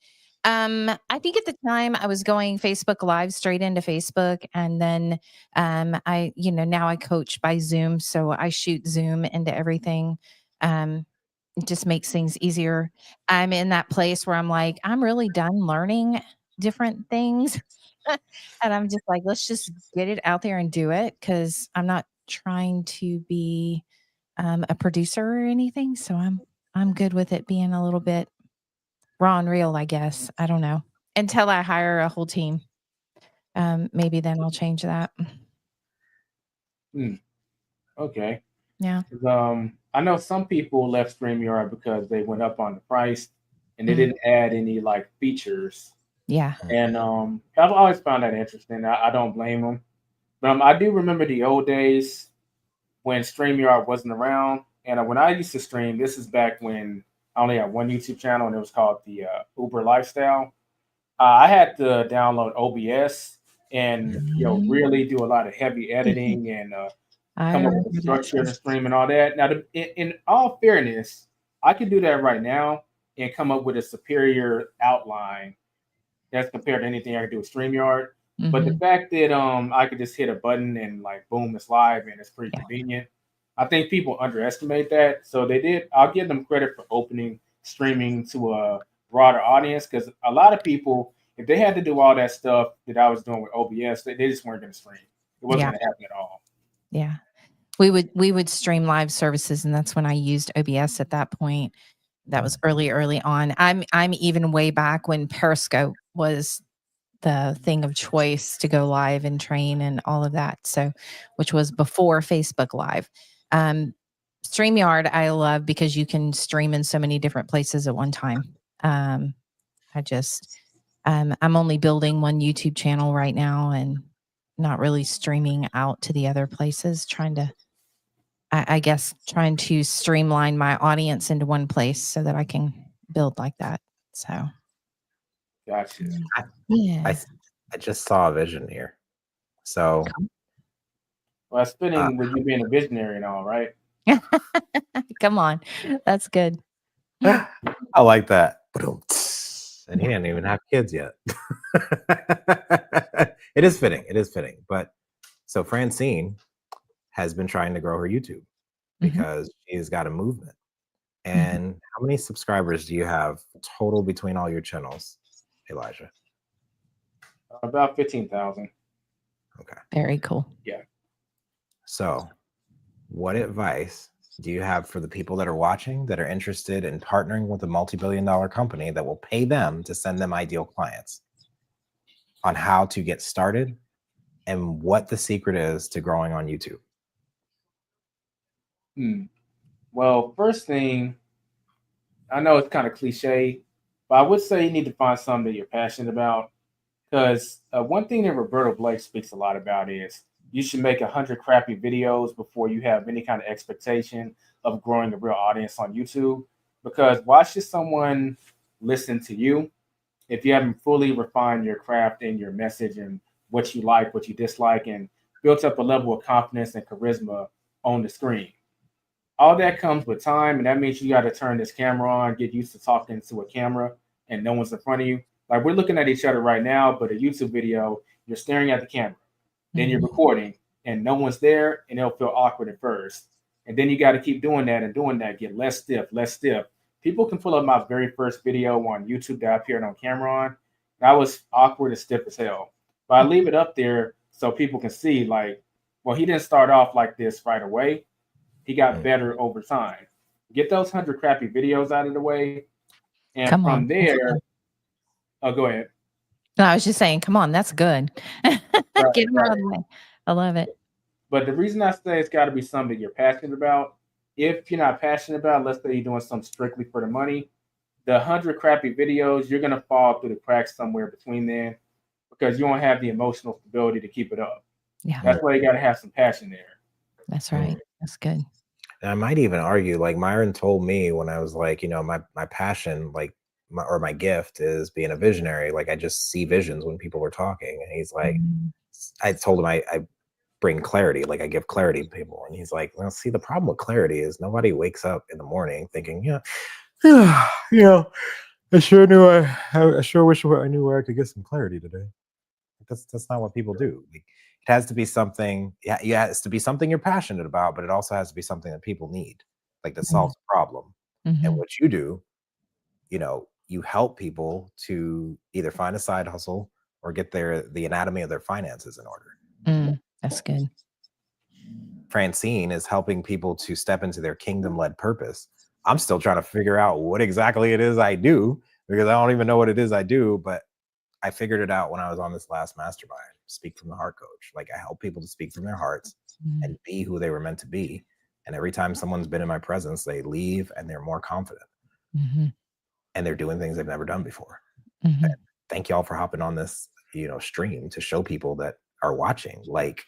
I think at the time I was going Facebook Live straight into Facebook, and then I, now I coach by Zoom, so I shoot Zoom into everything. It just makes things easier. I'm in that place where I'm like, I'm really done learning different things. And I'm just like, let's just get it out there and do it, because I'm not trying to be a producer or anything. So I'm good with it being a little bit raw and real, I guess. I don't know. Until I hire a whole team. Maybe then I'll change that. Okay. Yeah. I know some people left StreamYard because they went up on the price and they didn't add any like features. Yeah. And I've always found that interesting. I don't blame them. But I do remember the old days when StreamYard wasn't around. And when I used to stream, this is back when I only had one YouTube channel, and it was called the Uber Lifestyle. I had to download OBS and really do a lot of heavy editing and come up with a structure to stream and all that. Now, in all fairness, I could do that right now and come up with a superior outline that's compared to anything I could do with StreamYard. But the fact that I could just hit a button and like boom, it's live and it's pretty convenient. I think people underestimate that. So they did. I'll give them credit for opening streaming to a broader audience, because a lot of people, if they had to do all that stuff that I was doing with OBS, they just weren't going to stream. It wasn't going to happen at all. Yeah. We would stream live services, and that's when I used OBS at that point. That was early on. I'm even way back when Periscope was the thing of choice to go live and train and all of that. So, which was before Facebook Live. StreamYard I love because you can stream in so many different places at one time. I'm only building one YouTube channel right now and not really streaming out to the other places, trying to streamline my audience into one place so that I can build like that. So, gotcha. Yeah. I just saw a vision here. So Well, that's fitting with you being a visionary and all, right? Come on. That's good. I like that. And he didn't even have kids yet. It is fitting. It is fitting. But so Francine has been trying to grow her YouTube because she's got a movement. And how many subscribers do you have total between all your channels, Elijah? About 15,000. Okay. Very cool. Yeah. So what advice do you have for the people that are watching that are interested in partnering with a multi-billion-dollar company that will pay them to send them ideal clients on how to get started and what the secret is to growing on YouTube? Well, first thing, I know it's kind of cliche, but I would say you need to find something that you're passionate about. Because one thing that Roberto Blake speaks a lot about is you should make 100 crappy videos before you have any kind of expectation of growing a real audience on YouTube. Because why should someone listen to you if you haven't fully refined your craft and your message and what you like, what you dislike, and built up a level of confidence and charisma on the screen? All that comes with time, and that means you got to turn this camera on, get used to talking to a camera, and no one's in front of you. Like we're looking at each other right now, but a YouTube video, you're staring at the camera, then you're recording, and no one's there, and it'll feel awkward at first. And then you got to keep doing that and doing that, get less stiff, less stiff. People can pull up my very first video on YouTube that I appeared on camera on. That was awkward and stiff as hell. But I leave it up there so people can see, like, well, he didn't start off like this right away. He got better over time. Get those 100 crappy videos out of the way. And from there, oh, go ahead. No, I was just saying, come on, that's good. Get them out of the way. I love it. But the reason I say it's got to be something you're passionate about. If you're not passionate about, let's say you're doing something strictly for the money, the 100 crappy videos, you're going to fall through the cracks somewhere between then because you don't have the emotional stability to keep it up. Yeah. That's why you got to have some passion there. That's right. That's good. And I might even argue, like Myron told me when I was like, you know, my passion, like, my gift is being a visionary. Like I just see visions when people were talking. And he's like, I told him I bring clarity, like I give clarity to people. And he's like, well, see, the problem with clarity is nobody wakes up in the morning thinking, yeah, you know, I sure wish I knew where I could get some clarity today. That's not what people do. Like, it has to be something, yeah, it has to be something you're passionate about, but it also has to be something that people need, like that solves a problem. And what you do, you know, you help people to either find a side hustle or get the anatomy of their finances in order. That's good. Francine is helping people to step into their kingdom-led purpose. I'm still trying to figure out what exactly it is I do because I don't even know what it is I do, but I figured it out when I was on this last mastermind, Speak from the Heart Coach. Like I help people to speak from their hearts and be who they were meant to be. And every time someone's been in my presence, they leave and they're more confident. And they're doing things they've never done before. Thank y'all for hopping on this, you know, stream to show people that are watching, like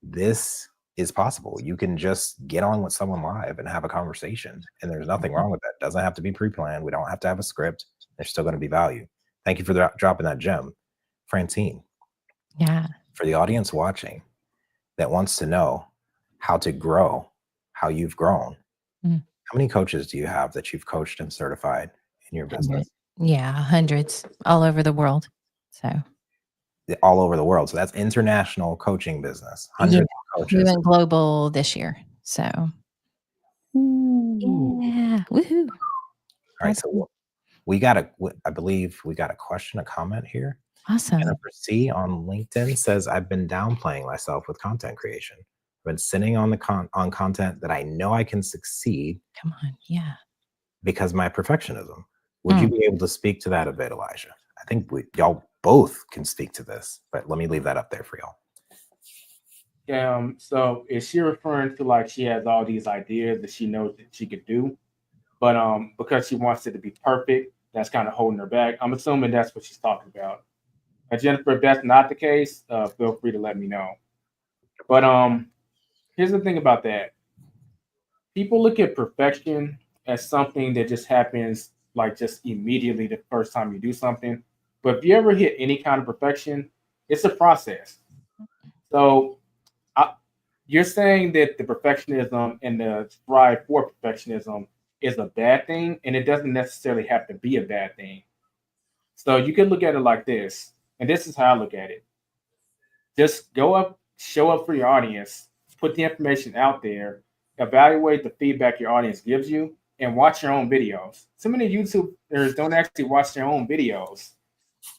this is possible. You can just get on with someone live and have a conversation, and there's nothing wrong with that. It doesn't have to be pre-planned. We don't have to have a script. There's still going to be value. Thank you for dropping that gem, Francine. Yeah. For the audience watching that wants to know how to grow, how you've grown, how many coaches do you have that you've coached and certified in your business? Yeah, hundreds all over the world. So all over the world. So that's international coaching business. Hundreds of coaches. We went global this year. So yeah. Woohoo. All right. So I believe we got a question, a comment here. Awesome. Jennifer C on LinkedIn says, I've been downplaying myself with content creation. I've been sitting on on content that I know I can succeed. Come on. Yeah. Because my perfectionism. Would you be able to speak to that a bit, Elijah? I think y'all both can speak to this, but let me leave that up there for y'all. So is she referring to like she has all these ideas that she knows that she could do, but because she wants it to be perfect, that's kind of holding her back? I'm assuming that's what she's talking about. Jennifer, if that's not the case, feel free to let me know. But here's the thing about that. People look at perfection as something that just happens like just immediately the first time you do something. But if you ever hit any kind of perfection, it's a process. So you're saying that the perfectionism and the strive for perfectionism is a bad thing, and it doesn't necessarily have to be a bad thing. So you can look at it like this, and this is how I look at it. Just go up, show up for your audience, put the information out there, evaluate the feedback your audience gives you, and watch your own videos. So many YouTubers don't actually watch their own videos.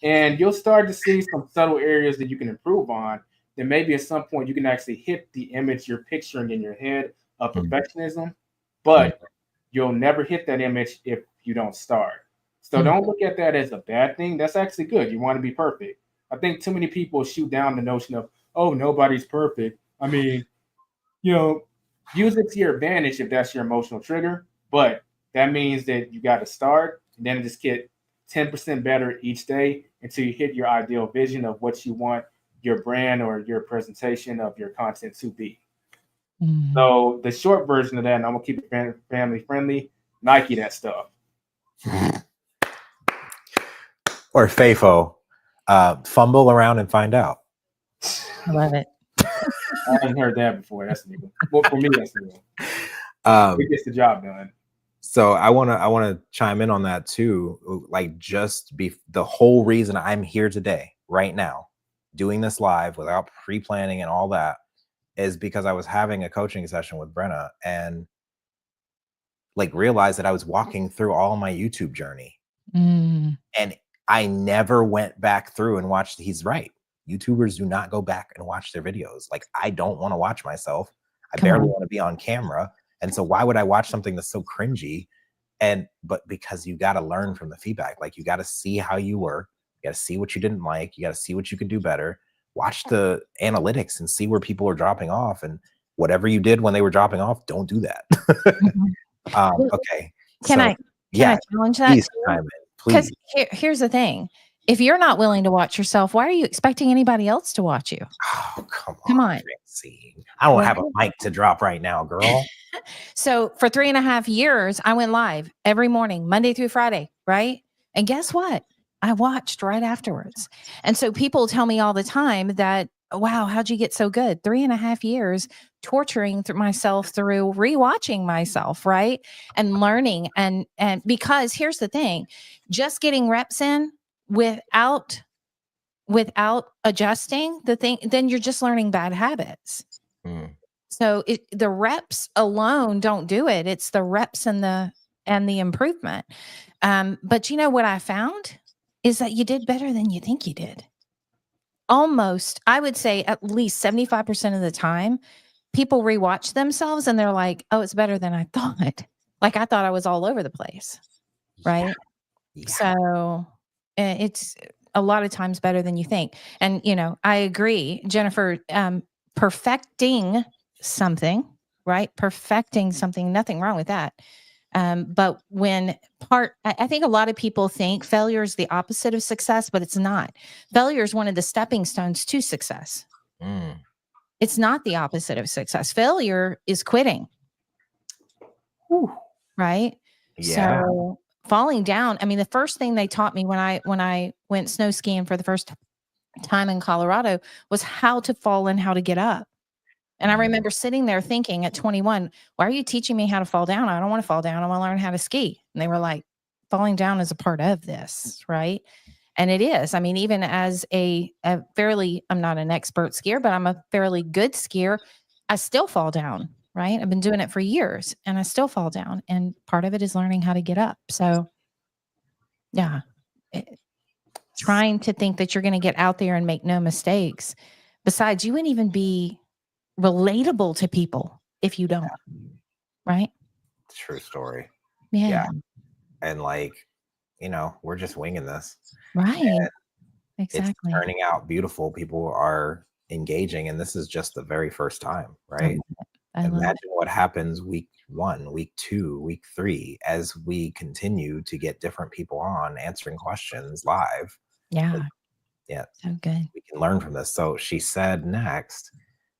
And you'll start to see some subtle areas that you can improve on. Then maybe at some point you can actually hit the image you're picturing in your head of perfectionism, but you'll never hit that image if you don't start. So don't look at that as a bad thing. That's actually good. You want to be perfect. I think too many people shoot down the notion of, oh, nobody's perfect. I mean, use it to your advantage if that's your emotional trigger, but that means that you got to start and then just get 10% better each day until you hit your ideal vision of what you want your brand or your presentation of your content to be. So the short version of that, and I'm gonna keep it family friendly, Nike that stuff. Or FAFO, fumble around and find out. I love it. I haven't heard that before. That's new. Well, for me, that's new. It gets the job done. So I wanna chime in on that too. Like, the whole reason I'm here today, right now, doing this live without pre-planning and all that, is because I was having a coaching session with Brenna and like realized that I was walking through all my YouTube journey, and I never went back through and watched. He's right. YouTubers do not go back and watch their videos. Like, I don't want to watch myself. I barely want to be on camera. And so why would I watch something that's so cringy? But because you got to learn from the feedback, like you got to see how you were, you got to see what you didn't like, you got to see what you could do better, watch the analytics and see where people are dropping off, and whatever you did when they were dropping off, don't do that. Okay. Can I challenge that? Please. Because here's the thing. If you're not willing to watch yourself, why are you expecting anybody else to watch you? Oh, come on. Francine. I don't have a mic to drop right now, girl. So for 3.5 years, I went live every morning, Monday through Friday, right? And guess what? I watched right afterwards. And so people tell me all the time that, wow, how'd you get so good? 3.5 years torturing myself through rewatching myself, right? And learning. And because here's the thing, just getting reps in without adjusting the thing, then you're just learning bad habits. So the reps alone don't do it. It's the reps and the improvement. But you know what I found is that you did better than you think you did. Almost, I would say at least 75% of the time, people rewatch themselves and they're like, oh, it's better than I thought. Like, I thought I was all over the place. Right. Yeah. So it's a lot of times better than you think. And, I agree, Jennifer, perfecting something, right? Perfecting something, nothing wrong with that. But I think a lot of people think failure is the opposite of success, but it's not. Failure is one of the stepping stones to success. It's not the opposite of success. Failure is quitting. Right? Yeah. So falling down, I mean, the first thing they taught me when I went snow skiing for the first time in Colorado was how to fall and how to get up. And I remember sitting there thinking at 21, why are you teaching me how to fall down? I don't want to fall down. I want to learn how to ski. And they were like, falling down is a part of this, right? And it is. I mean, even as a fairly, I'm not an expert skier, but I'm a fairly good skier, I still fall down, right? I've been doing it for years and I still fall down. And part of it is learning how to get up. So yeah, trying to think that you're going to get out there and make no mistakes. Besides, you wouldn't even be relatable to people if you don't, right? True story. Yeah. And like, we're just winging this. Right. And exactly. It's turning out beautiful. People are engaging, and this is just the very first time, right? Imagine what happens week 1, week 2, week 3, as we continue to get different people on answering questions live. Yeah. So good. We can learn from this. So she said next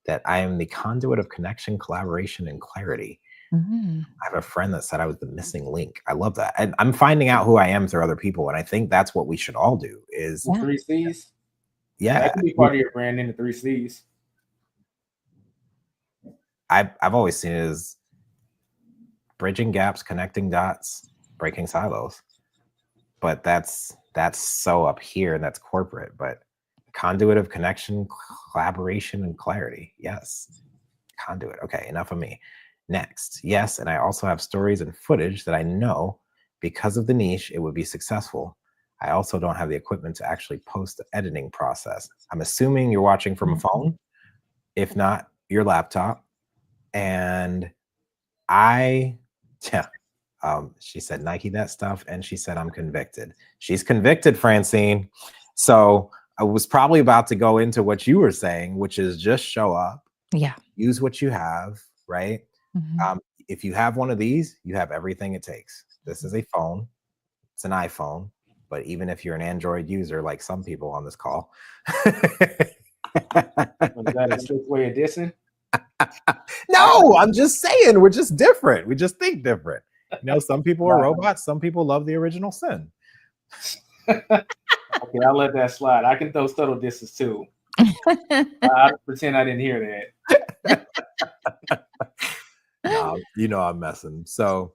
that I am the conduit of connection, collaboration, and clarity. I have a friend that said I was the missing link. I love that. And I'm finding out who I am through other people. And I think that's what we should all do is 3 C's. Yeah. That can be part of your brand in the 3 C's. I've always seen it as bridging gaps, connecting dots, breaking silos. But that's so up here and that's corporate. But conduit of connection, collaboration, and clarity. Yes. Conduit. Okay, enough of me. Next. Yes, and I also have stories and footage that I know because of the niche, it would be successful. I also don't have the equipment to actually post the editing process. I'm assuming you're watching from a phone, if not your laptop. And she said, Nike that stuff. And she said, I'm convicted. She's convicted, Francine. So I was probably about to go into what you were saying, which is just show up. Yeah. Use what you have, right? If you have one of these, you have everything it takes. This is a phone. It's an iPhone. But even if you're an Android user, like some people on this call. Is that a slick way of dissing? No, I'm just saying we're just different. We just think different. You know, some people are robots. Some people love the original sin. Okay, I'll let that slide. I can throw subtle disses too. I'll pretend I didn't hear that. No, you know I'm messing. So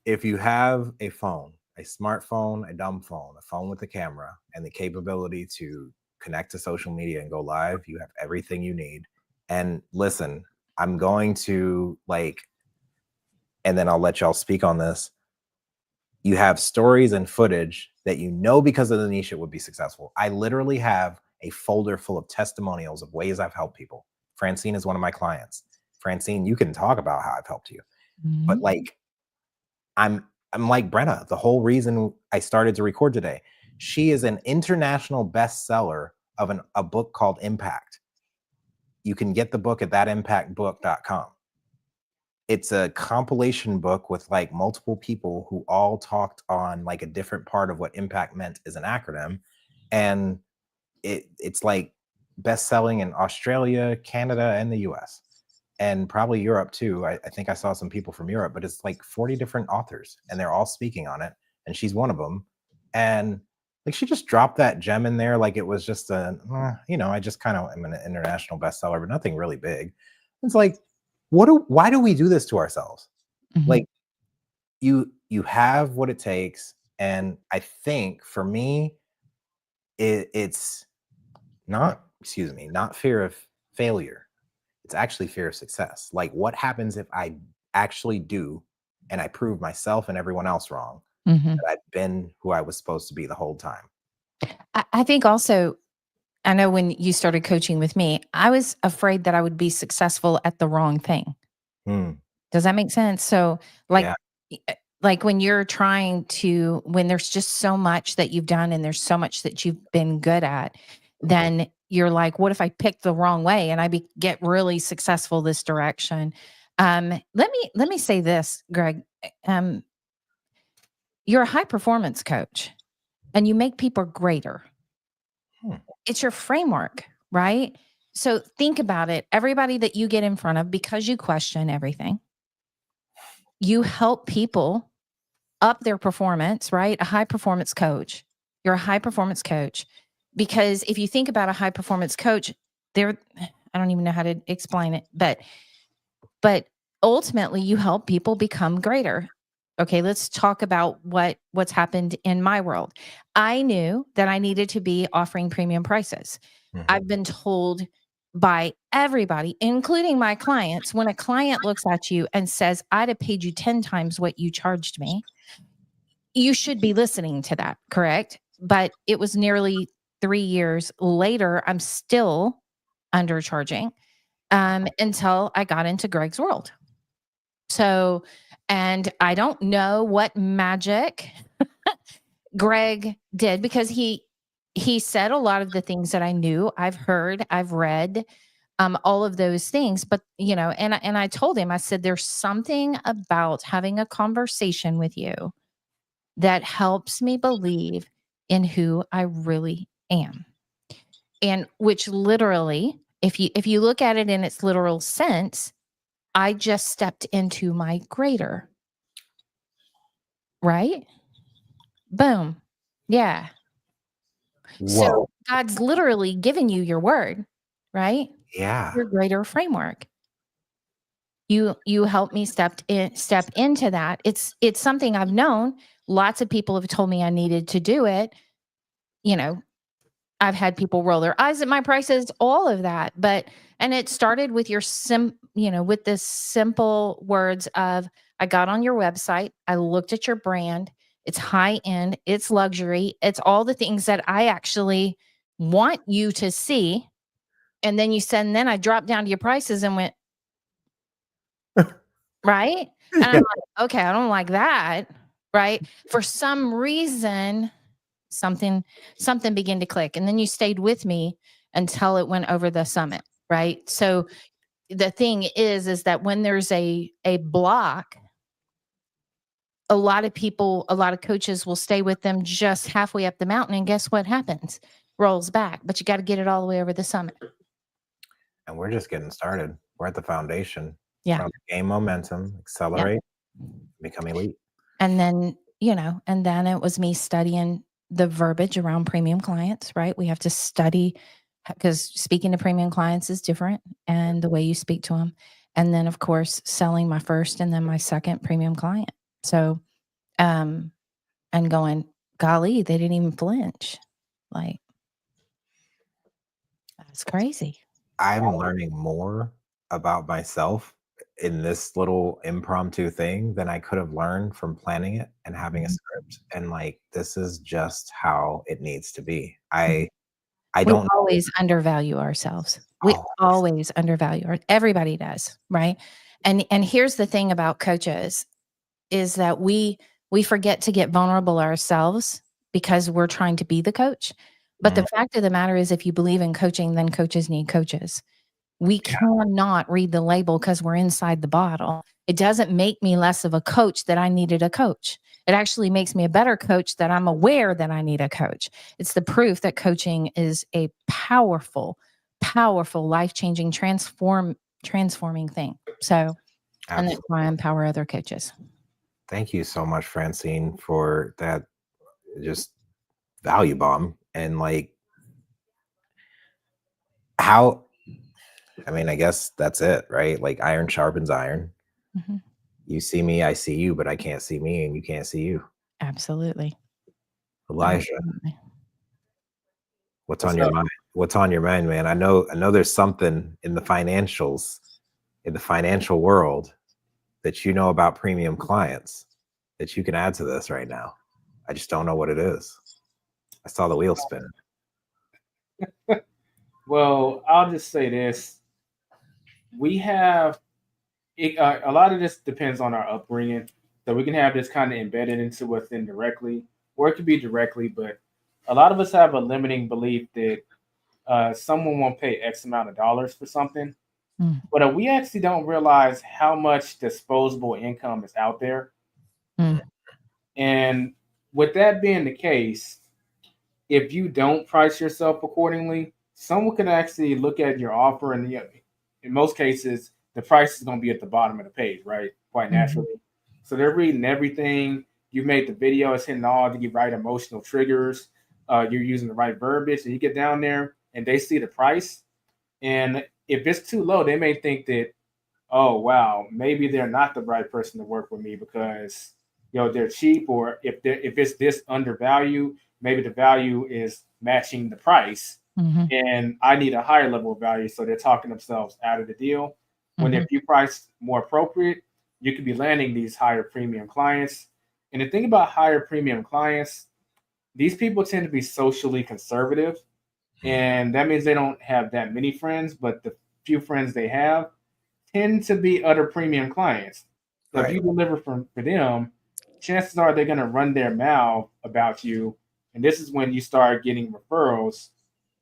if you have a phone, a smartphone, a dumb phone, a phone with a camera, and the capability to connect to social media and go live, you have everything you need. And listen, I'm going to and then I'll let y'all speak on this. You have stories and footage that you know because of the niche it would be successful. I literally have a folder full of testimonials of ways I've helped people. Francine is one of my clients. Francine, you can talk about how I've helped you. But I'm like Brenna. The whole reason I started to record today, she is an international bestseller of a book called Impact. You can get the book at thatimpactbook.com. It's a compilation book with multiple people who all talked on a different part of what impact meant as an acronym. And it's best-selling in Australia, Canada, and the US. And probably Europe too. I think I saw some people from Europe, but it's 40 different authors and they're all speaking on it. And she's one of them. And she just dropped that gem in there it was just I just kind of am an international bestseller, but nothing really big. It's why do we do this to ourselves? You have what it takes. And I think for me, it's not fear of failure. It's actually fear of success. What happens if I actually do and I prove myself and everyone else wrong, that I've been who I was supposed to be the whole time? I think also, I know when you started coaching with me, I was afraid that I would be successful at the wrong thing. Does that make sense? So when you're when there's just so much that you've done and there's so much that you've been good at, then you're like, what if I pick the wrong way and I get really successful this direction? Let me say this, Greg. You're a high performance coach and you make people greater. It's your framework, right? So think about it. Everybody that you get in front of, because you question everything, you help people up their performance, right? A high performance coach. You're a high performance coach. Because if you think about a high performance coach, I don't even know how to explain it, but ultimately you help people become greater. Okay, let's talk about what's happened in my world. I knew that I needed to be offering premium prices. I've been told by everybody, including my clients, when a client looks at you and says, I'd have paid you 10 times what you charged me, you should be listening to that, correct? But it was nearly 3 years later, I'm still undercharging until I got into Greg's world. So, and I don't know what magic Greg did, because he said a lot of the things that I knew, I've heard, I've read, all of those things. But, and I told him, I said, there's something about having a conversation with you that helps me believe in who I really am. And which literally, if you look at it in its literal sense, I just stepped into my greater. Right? Boom. Yeah. Whoa. So God's literally given you your word, right? Yeah. Your greater framework. You helped me step into that. It's something I've known. Lots of people have told me I needed to do it. You know, I've had people roll their eyes at my prices, all of that. And it started with with the simple words of, I got on your website, I looked at your brand, it's high end, it's luxury, it's all the things that I actually want you to see. And then then I dropped down to your prices and went, right? And I'm like, okay, I don't like that. Right. For some reason, something began to click. And then you stayed with me until it went over the summit. Right. So the thing is that when there's a block, a lot of coaches will stay with them just halfway up the mountain. And guess what happens? Rolls back, but you got to get it all the way over the summit. And we're just getting started. We're at the foundation. Yeah. Gain momentum, accelerate, become elite. And then, and then it was me studying the verbiage around premium clients, right? We have to study, because speaking to premium clients is different, and the way you speak to them. And then, of course, selling my first and then my second premium client. So, and going, golly, they didn't even flinch. Like, that's crazy. I'm learning more about myself in this little impromptu thing than I could have learned from planning it and having a script. And like, this is just how it needs to be. I don't always undervalue ourselves. We always undervalue everybody does, right? And here's the thing about coaches is that we forget to get vulnerable ourselves because we're trying to be the coach. But the fact of the matter is, if you believe in coaching, then coaches need coaches. We cannot read the label because we're inside the bottle. It doesn't make me less of a coach that I needed a coach. It actually makes me a better coach that I'm aware that I need a coach. It's the proof that coaching is a powerful, powerful, life-changing, transforming thing. So, and that's why I empower other coaches. Thank you so much, Francine, for that just value bomb. And like, I guess that's it, right? Like, iron sharpens iron. Mm-hmm. You see me, I see you, but I can't see me and you can't see you. Absolutely. Elijah, what's on your mind? What's on your mind, man? I know there's something in the financials, in the financial world, that you know about premium clients that you can add to this right now. I just don't know what it is. I saw the wheel spinning. Well, I'll just say this. We have a lot of this depends on our upbringing. So we can have this kind of embedded into us indirectly, or it could be directly, but a lot of us have a limiting belief that someone won't pay X amount of dollars for something. But we actually don't realize how much disposable income is out there. And with that being the case, if you don't price yourself accordingly, someone can actually look at your offer, and in most cases, the price is going to be at the bottom of the page, right? Quite naturally. So they're reading everything. You made the video, it's hitting all the right emotional triggers. You're using the right verbiage, and you get down there and they see the price. And if it's too low, they may think that, oh, wow, maybe they're not the right person to work with me because, they're cheap, or if it's this undervalued, maybe the value is matching the price. And I need a higher level of value. So they're talking themselves out of the deal. When if you price more appropriate, you could be landing these higher premium clients. And the thing about higher premium clients, these people tend to be socially conservative. And that means they don't have that many friends, but the few friends they have tend to be other premium clients. So if you deliver for them, chances are they're going to run their mouth about you. And this is when you start getting referrals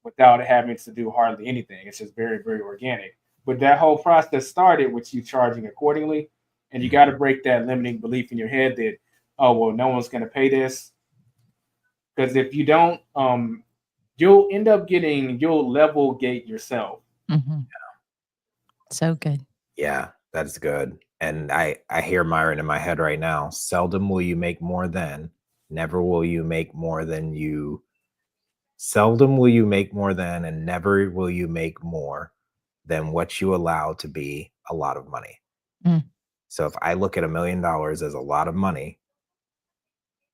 without having to do hardly anything. It's just very, very organic. But that whole process started with you charging accordingly. And you got to break that limiting belief in your head that, oh, well, no one's going to pay this. Because if you don't, you'll end up you'll level gate yourself. So good. Yeah, that's good. And I hear Myron in my head right now. Seldom will you make more than, never will you make more than you. Seldom will you make more than, and never will you make more than what you allow to be a lot of money. Mm. So if I look at $1 million as a lot of money,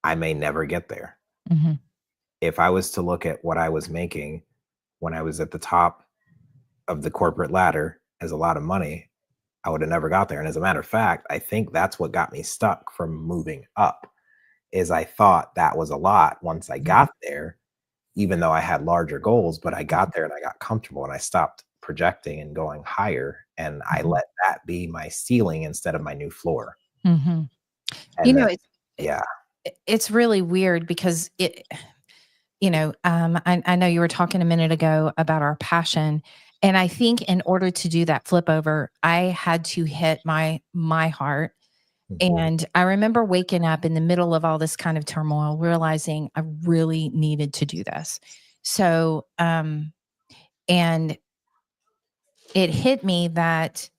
I may never get there. Mm-hmm. If I was to look at what I was making when I was at the top of the corporate ladder as a lot of money, I would have never got there. And as a matter of fact, I think that's what got me stuck from moving up, is I thought that was a lot once I got there, even though I had larger goals, but I got there and I got comfortable and I stopped projecting and going higher. And I let that be my ceiling instead of my new floor. Mm-hmm. And You know, then, yeah. It's really weird because I know you were talking a minute ago about our passion. And I think in order to do that flip over, I had to hit my heart. And I remember waking up in the middle of all this kind of turmoil, realizing I really needed to do this. So, and it hit me that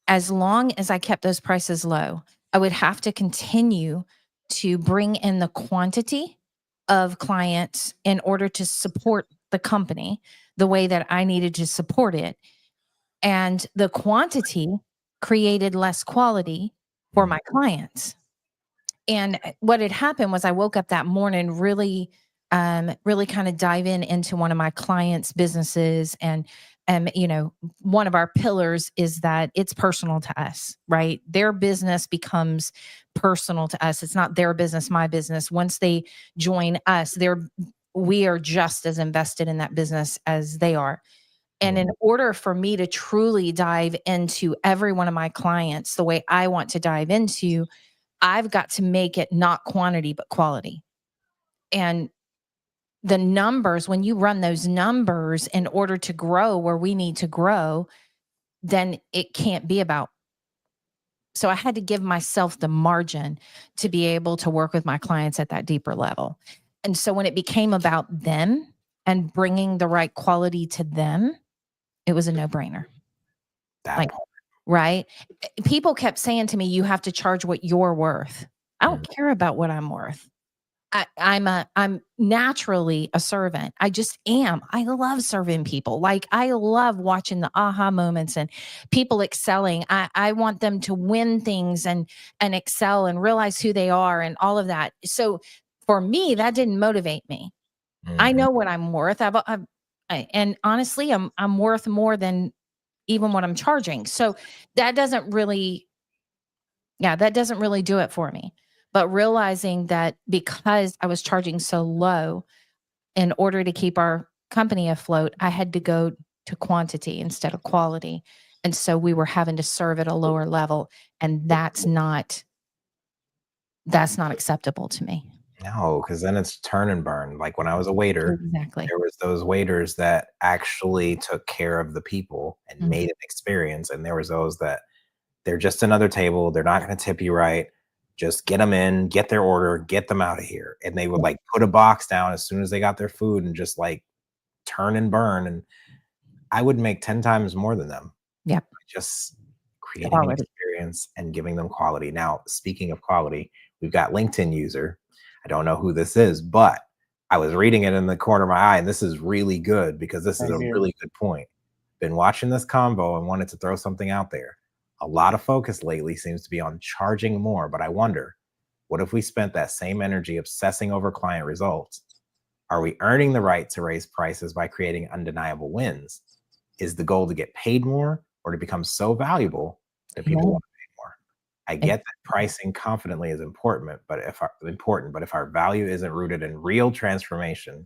as long as I kept those prices low, I would have to continue to bring in the quantity of clients in order to support the company the way that I needed to support it. And the quantity created less quality for my clients. And what had happened was I woke up that morning really kind of dive into one of my clients' businesses. And one of our pillars is that it's personal to us, right? Their business becomes personal to us. It's not their business, my business. Once they join us, we are just as invested in that business as they are. And in order for me to truly dive into every one of my clients the way I want to dive into, I've got to make it not quantity, but quality. And the numbers, when you run those numbers in order to grow where we need to grow, then it can't be about. So I had to give myself the margin to be able to work with my clients at that deeper level. And so when it became about them and bringing the right quality to them, it was a no-brainer. Right? People kept saying to me, you have to charge what you're worth. I don't care about what I'm worth. I'm naturally a servant. I just am. I love serving people. Like, I love watching the aha moments and people excelling. I want them to win things and excel and realize who they are and all of that. So for me, that didn't motivate me. I know what I'm worth. And honestly, I'm worth more than even what I'm charging. So that doesn't really do it for me. But realizing that because I was charging so low in order to keep our company afloat, I had to go to quantity instead of quality. And so we were having to serve at a lower level. And that's not acceptable to me. No, because then it's turn and burn. Like when I was a waiter, Exactly. there was those waiters that actually took care of the people and made an experience. And there was those that they're just another table. They're not going to tip you right. Just get them in, get their order, get them out of here. And they would like put a box down as soon as they got their food and just like turn and burn. And I would make 10 times more than them. Yep. Just creating an experience and giving them quality. Now, speaking of quality, we've got LinkedIn user. I don't know who this is, but I was reading it in the corner of my eye, and this is really good because this is a really good point. Been watching this combo and wanted to throw something out there. A lot of focus lately seems to be on charging more, but I wonder, what if we spent that same energy obsessing over client results? Are we earning the right to raise prices by creating undeniable wins? Is the goal to get paid more or to become so valuable that people want to pay more? I get that pricing confidently is important, but if our value isn't rooted in real transformation,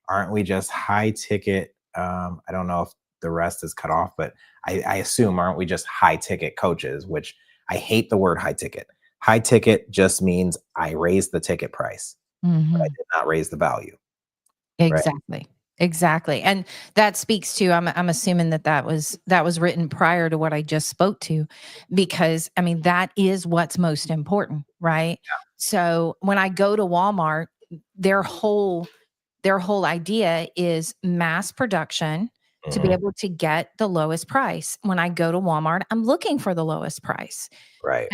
aren't we just high ticket? I don't know if the rest is cut off, but I assume, aren't we just high ticket coaches, which I hate the word high ticket. High ticket just means I raised the ticket price, but I did not raise the value. Exactly. Right? Exactly. And that speaks to, I'm assuming that was written prior to what I just spoke to, because I mean, that is what's most important, right? Yeah. So when I go to Walmart, their whole idea is mass production to be able to get the lowest price. When I go to Walmart, I'm looking for the lowest price. Right.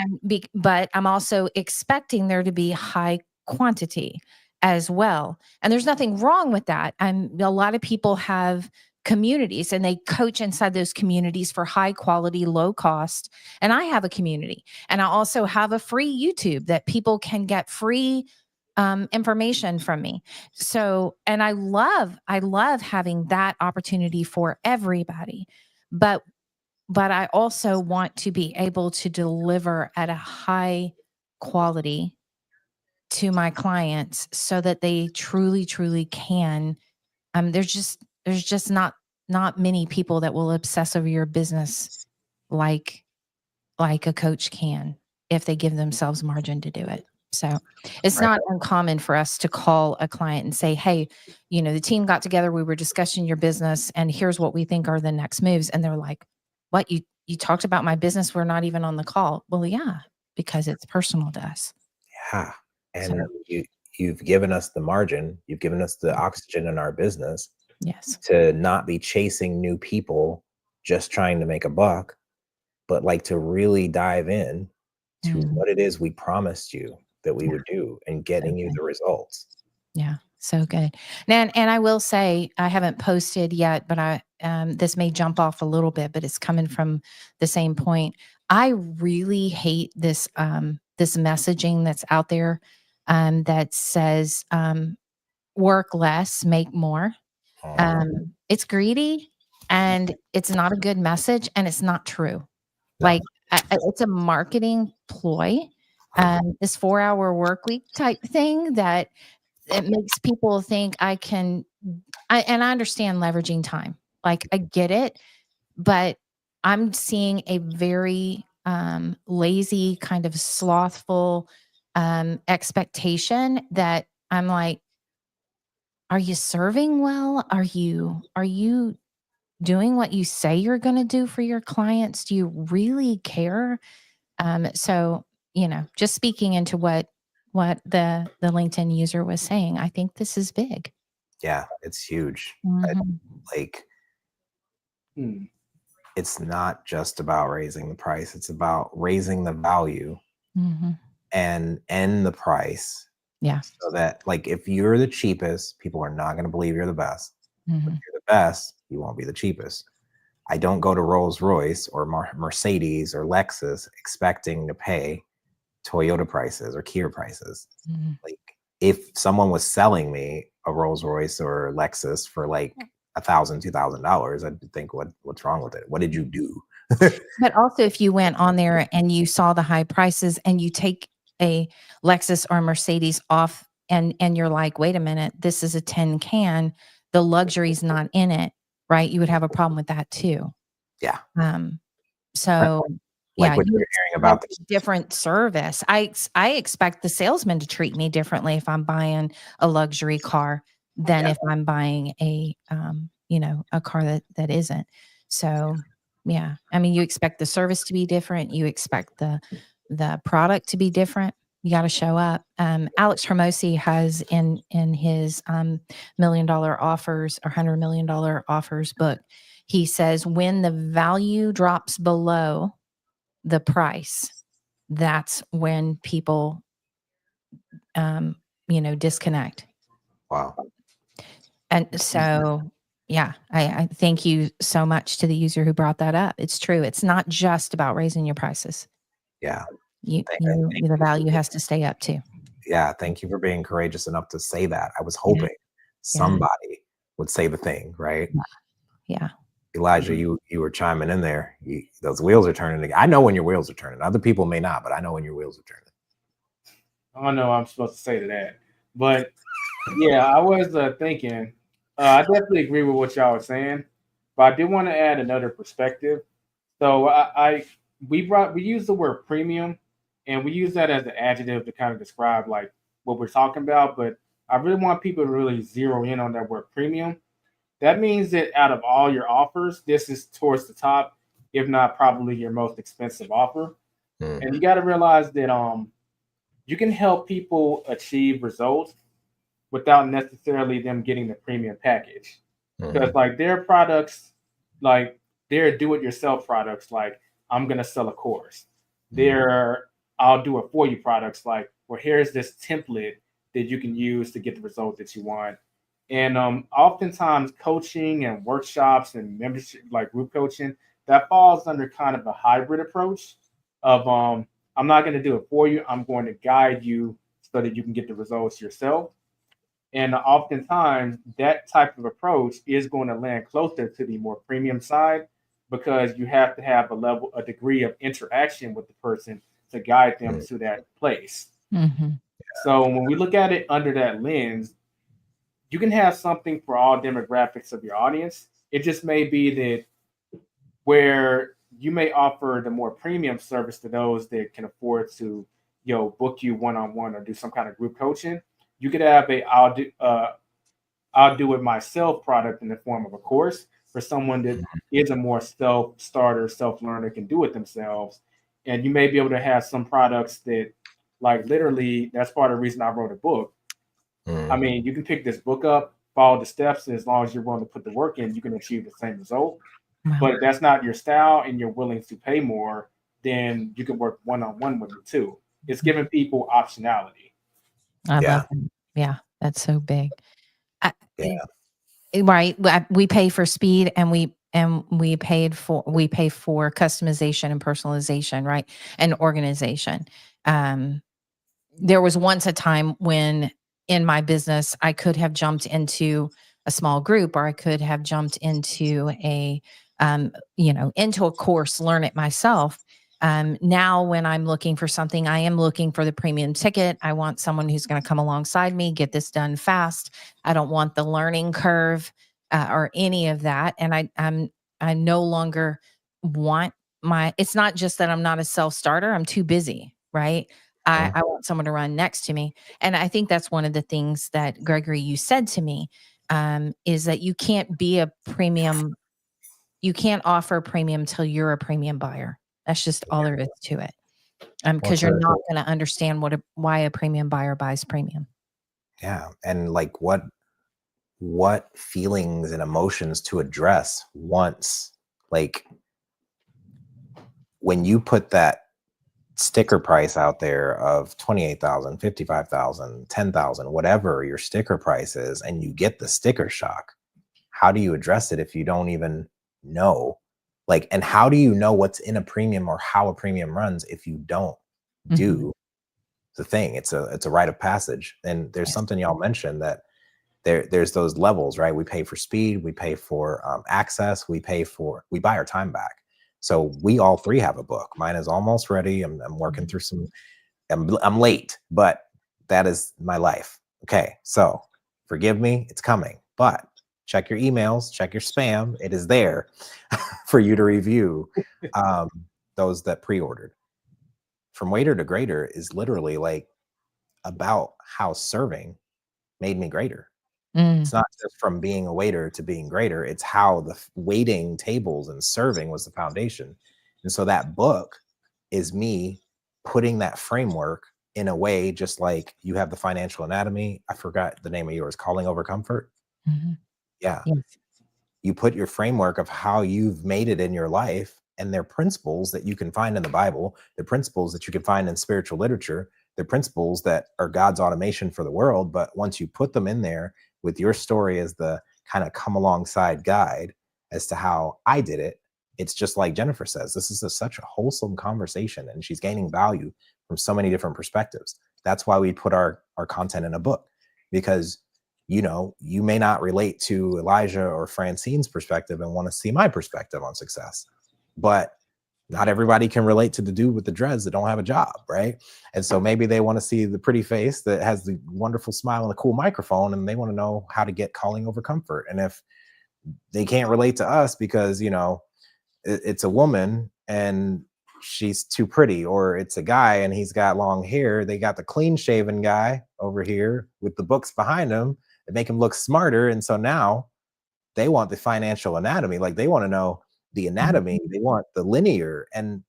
But I'm also expecting there to be high quantity as well. And there's nothing wrong with that. A lot of people have communities, and they coach inside those communities for high quality, low cost. And I have a community, and I also have a free YouTube that people can get free information from me. So, and I love having that opportunity for everybody. But I also want to be able to deliver at a high quality to my clients so that they truly, truly can. There's just not many people that will obsess over your business like a coach can if they give themselves margin to do it. So it's not uncommon for us to call a client and say, hey, the team got together, we were discussing your business, and here's what we think are the next moves. And they're like, what, you talked about my business? We're not even on the call. Well, yeah, because it's personal to us. Yeah. And you've given us the margin, you've given us the oxygen in our business. Yes. To not be chasing new people, just trying to make a buck, but like to really dive in to what it is we promised you that we would do and getting you the results. Yeah. So good. And I will say, I haven't posted yet, but this may jump off a little bit, but it's coming from the same point. I really hate this, this messaging that's out there, that says, work less, make more. It's greedy, and it's not a good message, and it's not true. No. Like, it's a marketing ploy, this 4-hour work week type thing that it makes people think and I understand leveraging time. Like, I get it, but I'm seeing a very lazy, kind of slothful expectation that I'm like, are you serving well? Are you doing what you say you're going to do for your clients? Do you really care? So, just speaking into what the LinkedIn user was saying, I think this is big. Yeah, it's huge. It's not just about raising the price. It's about raising the value and the price. Yeah. So that, like, if you're the cheapest, people are not going to believe you're the best. If you're the best, you won't be the cheapest. I don't go to Rolls Royce or Mercedes or Lexus expecting to pay Toyota prices or Kia prices. Like, if someone was selling me a Rolls Royce or Lexus for like $1,000, $2,000, I'd think, what's wrong with it? What did you do? But also, if you went on there and you saw the high prices and you take a Lexus or Mercedes off and you're like, wait a minute, this is a tin can, the luxury's not in it, right? You would have a problem with that too. Yeah. So like what you're hearing about the different service. I expect the salesman to treat me differently if I'm buying a luxury car than if I'm buying a car that isn't. So yeah, I mean, you expect the service to be different. You expect the product to be different. You got to show up. Alex Hermosi has in his $1 million offers or $100 million offers book, he says, when the value drops below the price, that's when people, disconnect. Wow. And so, yeah, I thank you so much to the user who brought that up. It's true. It's not just about raising your prices. Yeah. The value has to stay up too. Yeah. Thank you for being courageous enough to say that. I was hoping somebody would say the thing, right? Yeah. Elijah, you were chiming in there. Those wheels are turning. I know when your wheels are turning. Other people may not, but I know when your wheels are turning. I don't know what I'm supposed to say to that. But yeah, I was thinking, I definitely agree with what y'all were saying, but I did want to add another perspective. So we use the word premium, and we use that as an adjective to kind of describe like what we're talking about. But I really want people to really zero in on that word premium. That means that out of all your offers, this is towards the top, if not probably your most expensive offer. And you got to realize that you can help people achieve results without necessarily them getting the premium package. Because like their products, like their do-it-yourself products, like I'm gonna sell a course. Their I'll do it for you products, like, well, here's this template that you can use to get the result that you want. And oftentimes coaching and workshops and membership, like group coaching, that falls under kind of a hybrid approach of I'm not going to do it for you. I'm going to guide you so that you can get the results yourself. And oftentimes that type of approach is going to land closer to the more premium side because you have to have a degree of interaction with the person to guide them to that place. Mm-hmm. So when we look at it under that lens, you can have something for all demographics of your audience. It just may be that where you may offer the more premium service to those that can afford to, book you one-on-one or do some kind of group coaching. You could have I'll do it myself product in the form of a course for someone that is a more self-starter, self-learner, can do it themselves. And you may be able to have some products that, like, literally, that's part of the reason I wrote a book. I mean, you can pick this book up, follow the steps, and as long as you're willing to put the work in, you can achieve the same result. Wow. But if that's not your style and you're willing to pay more, then you can work one-on-one with it too. It's giving people optionality. I love it. Yeah, that's so big. Yeah. Right. We pay for speed and we pay for customization and personalization, right? And organization. There was once a time when in my business, I could have jumped into a small group, or I could have jumped into into a course, learn it myself. Now when I'm looking for something, I am looking for the premium ticket. I want someone who's going to come alongside me, get this done fast. I don't want the learning curve or any of that. And I no longer want it's not just that I'm not a self-starter. I'm too busy, right? I want someone to run next to me. And I think that's one of the things that, Gregory, you said to me, is that you can't be a premium. You can't offer a premium till you're a premium buyer. That's just all there is to it. Because you're not going to understand why a premium buyer buys premium. Yeah. And like what feelings and emotions to address once, like when you put that sticker price out there of 28,000, 55,000, 10,000, whatever your sticker price is, and you get the sticker shock, how do you address it if you don't even know? Like, and how do you know what's in a premium or how a premium runs if you don't do the thing? It's a rite of passage. And there's something y'all mentioned that there's those levels, right? We pay for speed, we pay for access, we buy our time back. So we all three have a book. Mine is almost ready. I'm working through I'm late, but that is my life. Okay. So forgive me, it's coming, but check your emails, check your spam. It is there for you to review. Those that pre-ordered. From Waiter to Greater is literally like about how serving made me greater. It's not just from being a waiter to being greater. It's how the waiting tables and serving was the foundation. And so that book is me putting that framework in a way, just like you have the financial anatomy. I forgot the name of yours, Calling Over Comfort. Yeah. Yes. You put your framework of how you've made it in your life, and they're principles that you can find in the Bible, the principles that you can find in spiritual literature, the principles that are God's automation for the world. But once you put them in there with your story as the kind of come alongside guide as to how I did it, it's just like Jennifer says, this is such a wholesome conversation, and she's gaining value from so many different perspectives. That's why we put our content in a book, because you may not relate to Elijah or Francine's perspective and want to see my perspective on success, but not everybody can relate to the dude with the dreads that don't have a job, right? And so maybe they want to see the pretty face that has the wonderful smile and the cool microphone, and they want to know how to get Calling Over Comfort. And if they can't relate to us because, it's a woman and she's too pretty, or it's a guy and he's got long hair, they got the clean shaven guy over here with the books behind him that make him look smarter. And so now they want the financial anatomy. Like, they want to know the anatomy, they want the linear, and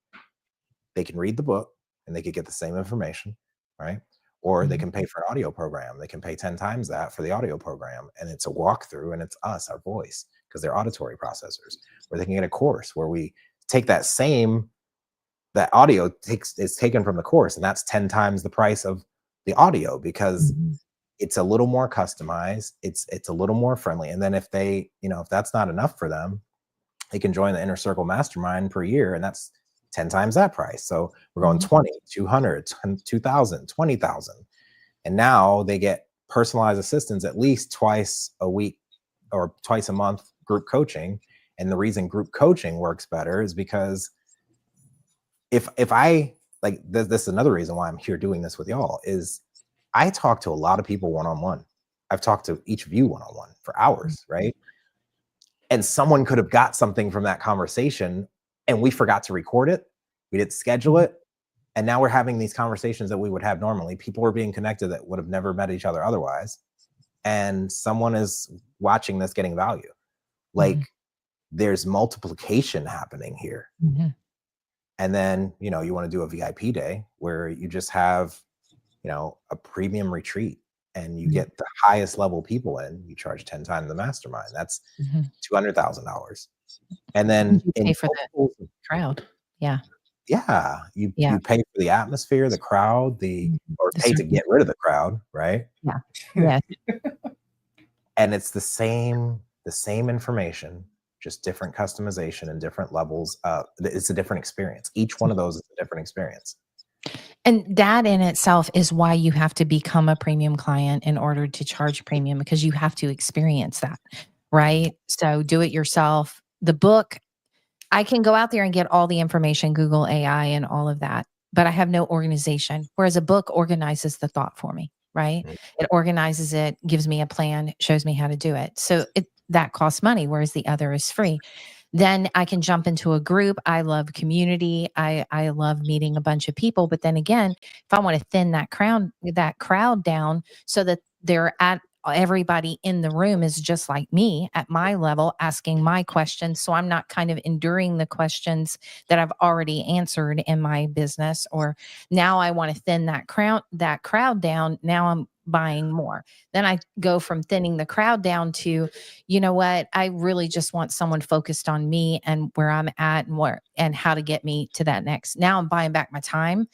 they can read the book and they could get the same information, right? Or they can pay for an audio program. They can pay 10 times that for the audio program, and it's a walkthrough, and it's us, our voice, because they're auditory processors. Or they can get a course where we take that audio is taken from the course, and that's 10 times the price of the audio, because it's a little more customized. It's a little more friendly. And then if they, if that's not enough for them, they can join the Inner Circle Mastermind per year, and that's 10 times that price. So we're going 20, 200, 2,000, 20,000. And now they get personalized assistance at least twice a week or twice a month group coaching. And the reason group coaching works better is because if I, like, this is another reason why I'm here doing this with y'all, is I talk to a lot of people one-on-one. I've talked to each of you one-on-one for hours, right? And someone could have got something from that conversation and we forgot to record it. We didn't schedule it. And now we're having these conversations that we would have normally. People are being connected that would have never met each other otherwise. And someone is watching this, getting value. Like, there's multiplication happening here. And then, you want to do a VIP day where you just have, a premium retreat and you get the highest level people in. You charge 10 times the mastermind. That's $200,000. And then you pay for the crowd. Yeah. Yeah. You pay for the atmosphere, the crowd, or pay to get rid of the crowd, right? Yeah. Yeah. And it's the same information, just different customization and different levels. It's a different experience. Each one of those is a different experience. And that in itself is why you have to become a premium client in order to charge premium, because you have to experience that, right? So do it yourself. The book, I can go out there and get all the information, Google AI and all of that, but I have no organization. Whereas a book organizes the thought for me, right? It organizes it, gives me a plan, shows me how to do it. So that costs money, whereas the other is free. Then I can jump into a group. I love community. I love meeting a bunch of people. But then again, if I want to thin that crowd down so that everybody in the room is just like me at my level, asking my questions, so I'm not kind of enduring the questions that I've already answered in my business. Or now I want to thin that crowd down. Now I'm buying more. Then I go from thinning the crowd down to, you know what, I really just want someone focused on me and where I'm at and how to get me to that next. Now I'm buying back my time,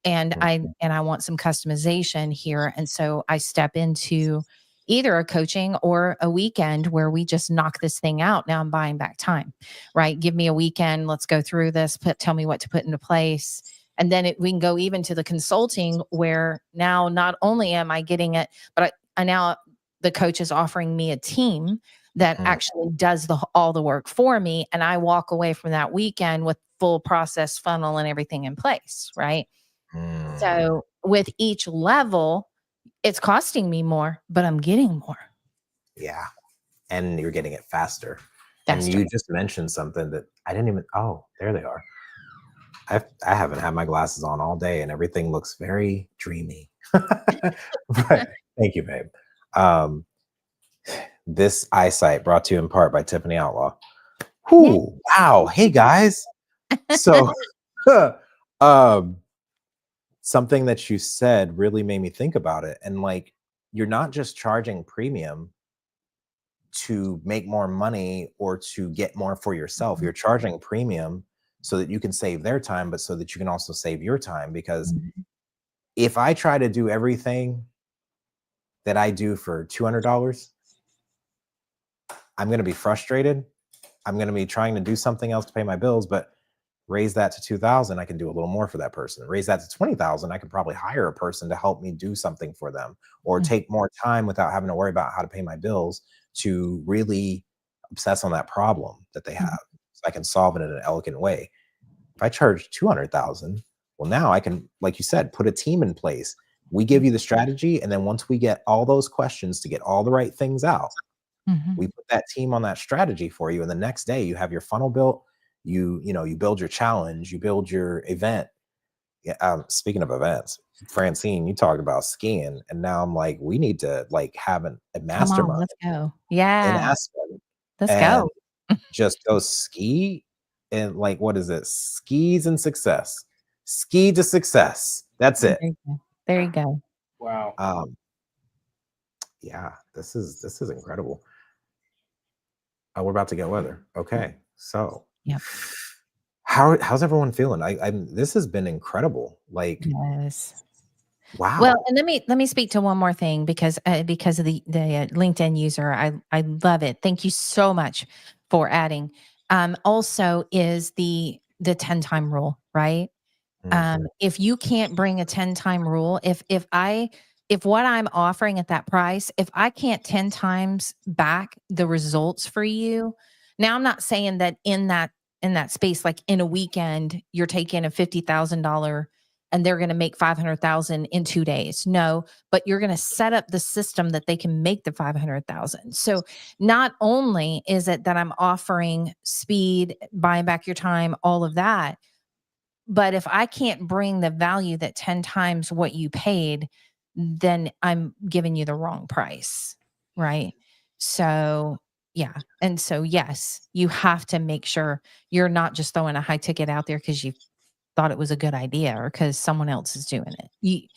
and I want some customization here. And so I step into either a coaching or a weekend where we just knock this thing out. Now I'm buying back time, right? Give me a weekend. Let's go through this, tell me what to put into place. And then we can go even to the consulting, where now not only am I getting it, but I now the coach is offering me a team that actually does all the work for me. And I walk away from that weekend with full process funnel and everything in place, right? So with each level, it's costing me more, but I'm getting more. Yeah. And you're getting it faster. And you just mentioned something that I didn't even, there they are. I haven't had my glasses on all day and everything looks very dreamy. But thank you, babe. This eyesight brought to you in part by Tiffany Outlaw. Whoo, wow. Hey guys. So something that you said really made me think about it. And like, you're not just charging premium to make more money or to get more for yourself. You're charging premium so that you can save their time, but so that you can also save your time. Because if I try to do everything that I do for $200, I'm going to be frustrated. I'm going to be trying to do something else to pay my bills, but raise that to 2,000, I can do a little more for that person. Raise that to 20,000, I could probably hire a person to help me do something for them, or take more time without having to worry about how to pay my bills to really obsess on that problem that they have. So I can solve it in an elegant way. If I charge 200,000, well, now I can, like you said, put a team in place. We give you the strategy. And then once we get all those questions to get all the right things out, we put that team on that strategy for you. And the next day you have your funnel built. You build your challenge, you build your event. Yeah. Speaking of events, Francine, you talked about skiing, and now I'm like, we need to like have a mastermind. Let's go. Yeah. In Aspen. Let's go. Just go ski and like, what is it? Skis and success. Ski to success. That's it. There you go. Wow. Yeah, this is incredible. We're about to get weather. Okay. So yep. How's everyone feeling? This has been incredible. Like, yes. Wow. Well, and let me speak to one more thing because of the LinkedIn user. I love it. Thank you so much for adding. Also is the 10-time rule, right? If you can't bring a 10-time rule, if what I'm offering at that price, if I can't 10 times back the results for you, now I'm not saying that in that space, like in a weekend, you're taking a $50,000 and they're going to make 500,000 in 2 days. No, but you're going to set up the system that they can make the 500,000. So not only is it that I'm offering speed, buying back your time, all of that, but if I can't bring the value that 10 times what you paid, then I'm giving you the wrong price. Right. So, yeah. And so, yes, you have to make sure you're not just throwing a high ticket out there because you thought it was a good idea or because someone else is doing it. You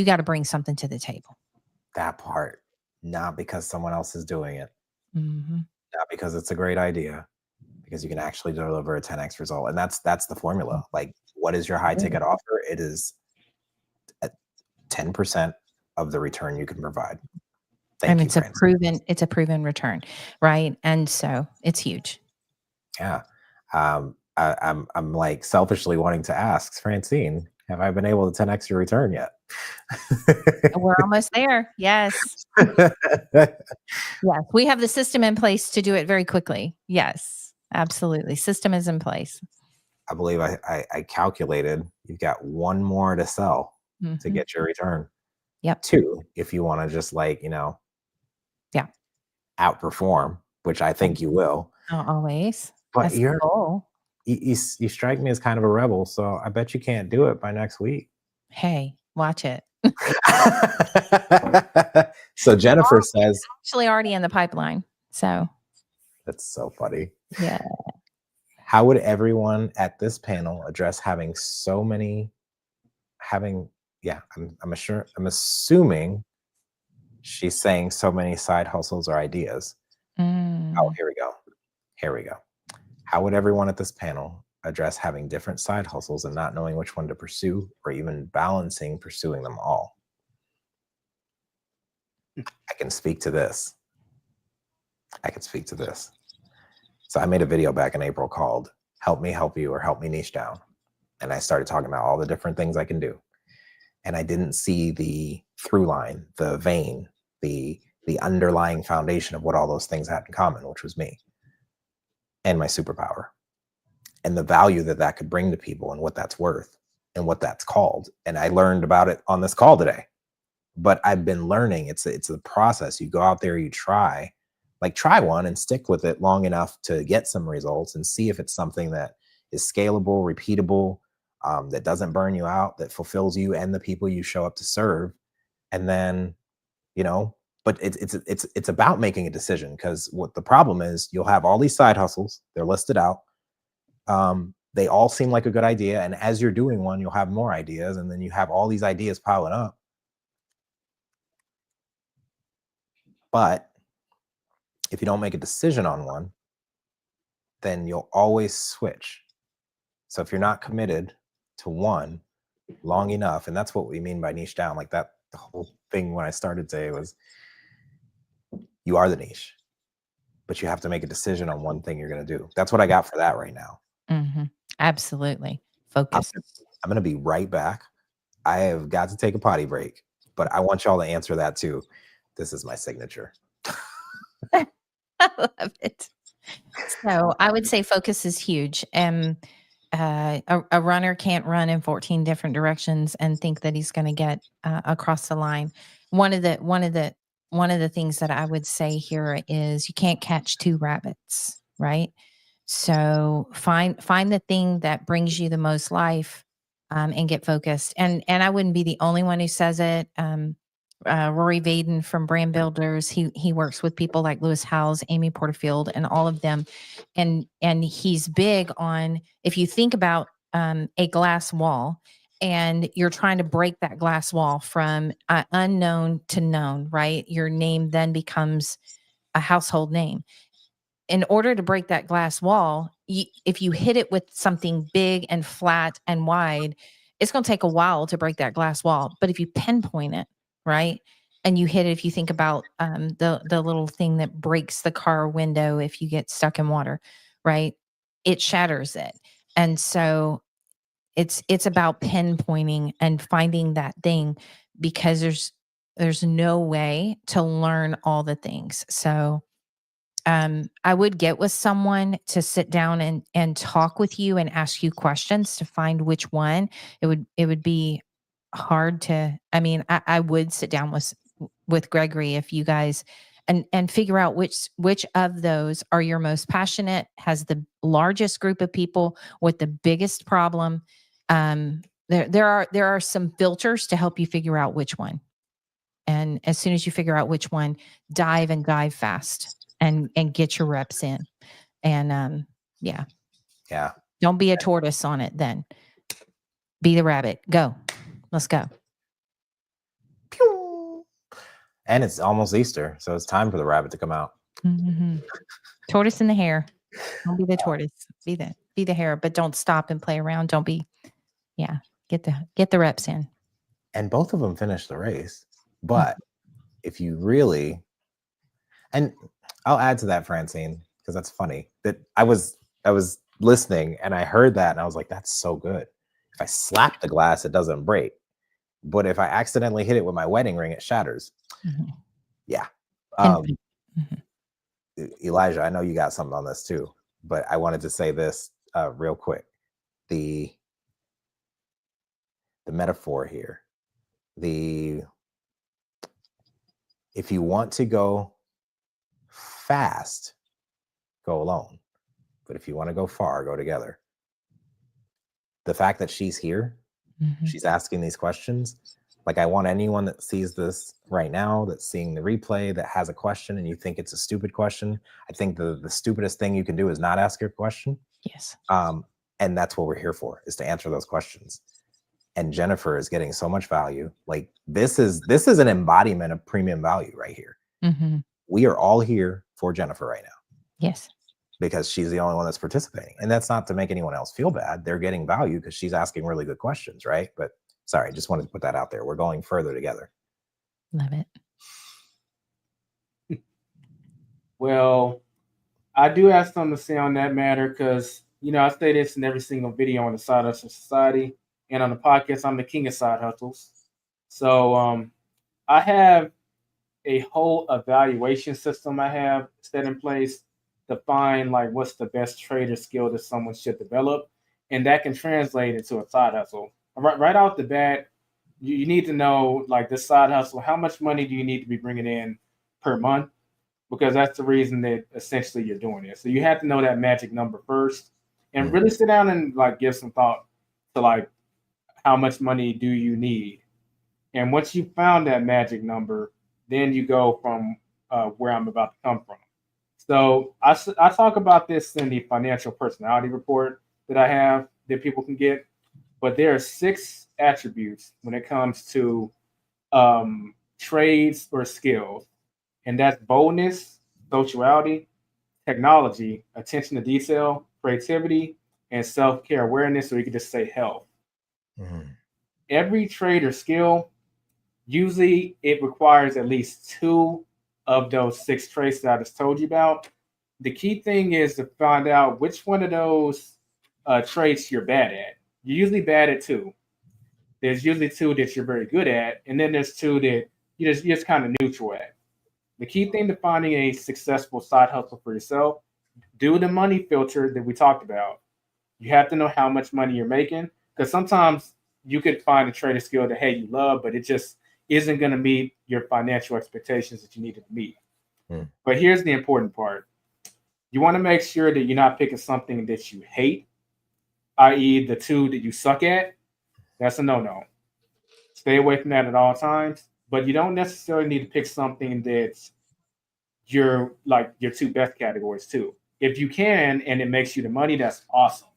got to bring something to the table. That part, not because someone else is doing it, Mm-hmm. not because it's a great idea, because you can actually deliver a 10x result. And that's the formula. Like, what is your high ticket offer? It is 10% of the return you can provide. Thank you, Francine. It's a proven return, right? And so it's huge. Yeah. I'm like selfishly wanting to ask Francine, have I been able to 10x your return yet? We're almost there. Yes. Yes. We have the system in place to do it very quickly. Yes, absolutely. System is in place. I believe I calculated you've got one more to sell to get your return. Yep. 2, if you want to just like, yeah, outperform, which I think you will. Always. But you strike me as kind of a rebel, so I bet you can't do it by next week. Hey, watch it. So Jennifer says, actually already in the pipeline. So that's so funny. Yeah. How would everyone at this panel address I'm assuming she's saying so many side hustles or ideas. Oh, here we go. How would everyone at this panel address having different side hustles and not knowing which one to pursue or even balancing pursuing them all? I can speak to this. So I made a video back in April called Help Me Help You or Help Me Niche Down. And I started talking about all the different things I can do. And I didn't see the through line, the vein, the underlying foundation of what all those things had in common, which was me and my superpower and the value that could bring to people and what that's worth and what that's called. And I learned about it on this call today, but I've been learning. It's a process. You go out there, you try one and stick with it long enough to get some results and see if it's something that is scalable, repeatable, that doesn't burn you out, that fulfills you and the people you show up to serve. And then, but it's about making a decision, because what the problem is, you'll have all these side hustles, they're listed out. They all seem like a good idea. And as you're doing one, you'll have more ideas. And then you have all these ideas piling up. But if you don't make a decision on one, then you'll always switch. So if you're not committed to one long enough, and that's what we mean by niche down, like that, the whole thing when I started today was, you are the niche, but you have to make a decision on one thing you're going to do. That's what I got for that right now. Mm-hmm. Absolutely. Focus. I'm going to be right back. I have got to take a potty break, but I want y'all to answer that too. This is my signature. I love it. So I would say focus is huge. A runner can't run in 14 different directions and think that he's going to get across the line. One of the things that I would say here is you can't catch 2 rabbits, right? So find the thing that brings you the most life, and get focused. And I wouldn't be the only one who says it. Rory Vaden from Brand Builders, he works with people like Lewis Howes, Amy Porterfield, and all of them. And he's big on, if you think about a glass wall and you're trying to break that glass wall from unknown to known, right? Your name then becomes a household name. In order to break that glass wall, if you hit it with something big and flat and wide, it's going to take a while to break that glass wall. But if you pinpoint it, right, and you hit it, if you think about the little thing that breaks the car window if you get stuck in water, right, it shatters it. And so it's about pinpointing and finding that thing, because there's no way to learn all the things. So I would get with someone to sit down and talk with you and ask you questions to find which one. It would be hard to, I mean, I would sit down with Gregory, if you guys, and figure out which of those are your most passionate, has the largest group of people with the biggest problem. There are some filters to help you figure out which one. And as soon as you figure out which one, dive fast and get your reps in. And yeah. Don't be a tortoise on it then. Be the rabbit. Go. Let's go. Pew! And it's almost Easter, so it's time for the rabbit to come out. Mm-hmm. Tortoise in the hare. Don't be the tortoise. Be the hare, but don't stop and play around. Don't be, get the reps in. And both of them finished the race. But if you really, and I'll add to that, Francine, because that's funny, that I was listening and I heard that and I was like, that's so good. If I slap the glass, it doesn't break. But if I accidentally hit it with my wedding ring, it shatters. Mm-hmm. Yeah. Elijah, I know you got something on this too, but I wanted to say this real quick. The metaphor here, if you want to go fast, go alone. But if you want to go far, go together. The fact that she's here, she's asking these questions. Like, I want anyone that sees this right now, that's seeing the replay, that has a question and you think it's a stupid question. I think the stupidest thing you can do is not ask your question. Yes. And that's what we're here for, is to answer those questions. And Jennifer is getting so much value. Like, this is an embodiment of premium value right here. Mm-hmm. We are all here for Jennifer right now. Yes. Because she's the only one that's participating. And that's not to make anyone else feel bad. They're getting value because she's asking really good questions, right? But sorry, just wanted to put that out there. We're going further together. Love it. Well, I do have something to say on that matter because, I say this in every single video on the Side Hustle Society. And on the podcast, I'm the king of side hustles. So I have a whole evaluation system I have set in place to find like what's the best trader skill that someone should develop. And that can translate into a side hustle. Right off the bat, you need to know, like, this side hustle, how much money do you need to be bringing in per month? Because that's the reason that essentially you're doing it. So you have to know that magic number first and really sit down and like give some thought to like, how much money do you need? And once you found that magic number, then you go from where I'm about to come from. So I talk about this in the financial personality report that I have that people can get. But there are 6 attributes when it comes to trades or skills. And that's boldness, sociality, technology, attention to detail, creativity, and self-care awareness, or you could just say health. Mm-hmm. Every trade or skill, usually it requires at least 2 of those 6 traits that I just told you about. The key thing is to find out which one of those traits you're bad at. You're usually bad at 2. There's usually 2 that you're very good at, and then there's 2 that you're just kind of neutral at. The key thing to finding a successful side hustle for yourself, do the money filter that we talked about. You have to know how much money you're making, because sometimes you could find a trader skill that, hey, you love, but it just isn't going to meet your financial expectations that you need to meet. But here's the important part. You want to make sure that you're not picking something that you hate, i.e. the 2 that you suck at. That's a no-no. Stay away from that at all times. But you don't necessarily need to pick something that's your 2 best categories too. If you can and it makes you the money, that's awesome.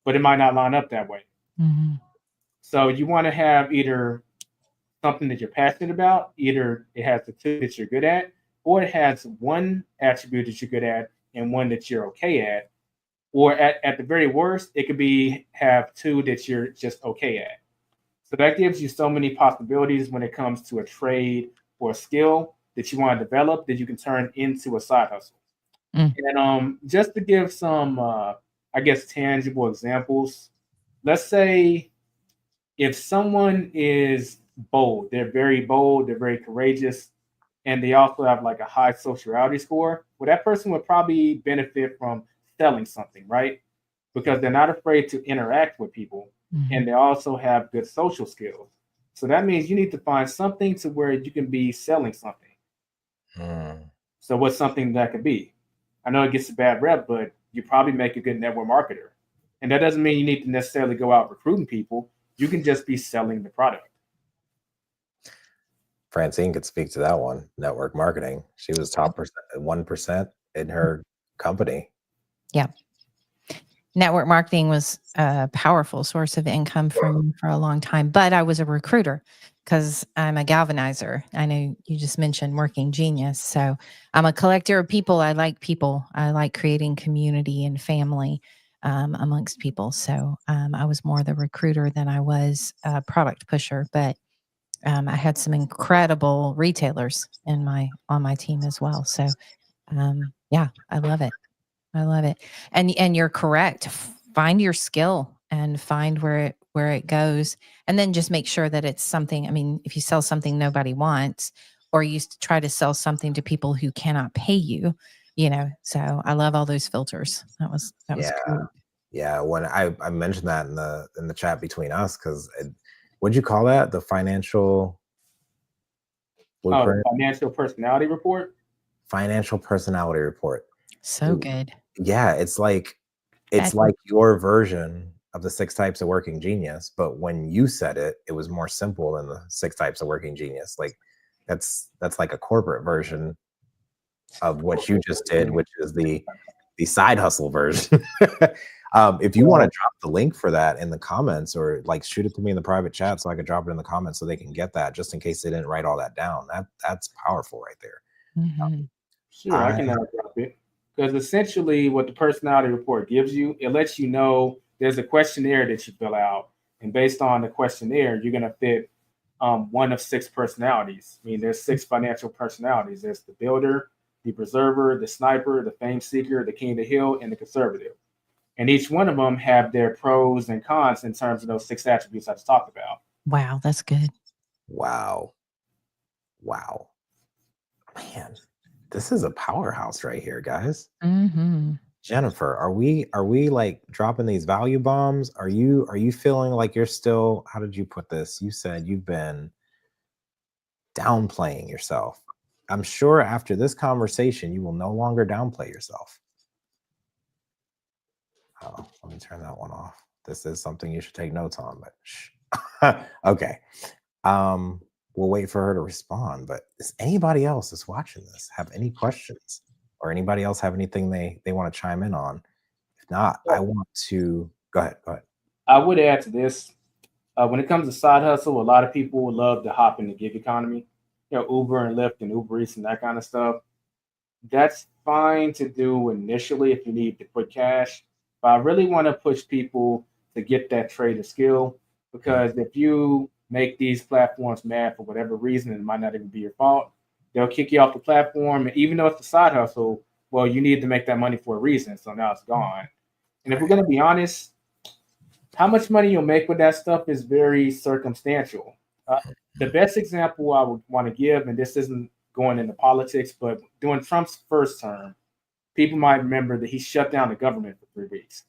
But it might not line up that way. Mm-hmm. So you want to have either something that you're passionate about, either it has the 2 that you're good at, or it has 1 attribute that you're good at and 1 that you're okay at. Or at the very worst, it could have 2 that you're just okay at. So that gives you so many possibilities when it comes to a trade or a skill that you want to develop that you can turn into a side hustle. And just to give some, I guess, tangible examples, let's say if someone is bold, they're very bold, they're very courageous, and they also have like a high sociality score, well, that person would probably benefit from selling something, right? Because they're not afraid to interact with people, and they also have good social skills. So that means you need to find something to where you can be selling something. So what's something that could be? I know it gets a bad rep, but you probably make a good network marketer. And that doesn't mean you need to necessarily go out recruiting people. You can just be selling the product. Francine could speak to that one. Network marketing. She was top 1% in her company. Yeah. Network marketing was a powerful source of income for me for a long time, but I was a recruiter because I'm a galvanizer. I know you just mentioned working genius. So I'm a collector of people. I like people. I like creating community and family amongst people. So I was more the recruiter than I was a product pusher, but I had some incredible retailers on my team as well. So yeah, I love it. I love it. And you're correct. Find your skill and find where it goes. And then just make sure that it's something. I mean, if you sell something nobody wants, or you try to sell something to people who cannot pay you, so I love all those filters. That was cool. Yeah. When I mentioned that in the chat between us, because what'd you call that? The financial blueprint? Financial personality report. Financial personality report. So good. Yeah, it's like your version of the 6 types of working genius, but when you said it, it was more simple than the 6 types of working genius. Like that's like a corporate version of what you just did, which is the side hustle version. If you want to drop the link for that in the comments, or like shoot it to me in the private chat so I could drop it in the comments so they can get that, just in case they didn't write all that down. That's powerful right there. Sure, I can drop it. Because essentially what the personality report gives you, it lets you know there's a questionnaire that you fill out. And based on the questionnaire, you're going to fit one of 6 personalities. I mean, there's 6 financial personalities. There's the builder, the preserver, the sniper, the fame seeker, the king of the hill, and the conservative. And each one of them have their pros and cons in terms of those 6 attributes I just talked about. Wow, that's good. Wow. Man, this is a powerhouse right here, guys. Jennifer, are we like dropping these value bombs? Are you feeling like you're still, how did you put this? You said you've been downplaying yourself. I'm sure after this conversation, you will no longer downplay yourself. Oh, let me turn that one off. This is something you should take notes on, but shh. Okay. We'll wait for her to respond, but does anybody else that's watching this have any questions, or anybody else have anything they want to chime in on? If not, I want to go ahead. I would add to this. When it comes to side hustle, a lot of people would love to hop in the gig economy, Uber and Lyft and Uber Eats and that kind of stuff. That's fine to do initially if you need to put cash, but I really want to push people to get that trader skill, because if you make these platforms mad for whatever reason, it might not even be your fault, they'll kick you off the platform. And even though it's a side hustle, well, you need to make that money for a reason. So now it's gone. And if we're going to be honest, how much money you'll make with that stuff is very circumstantial. The best example I would want to give, and this isn't going into politics, but during Trump's first term, people might remember that he shut down the government for 3 weeks.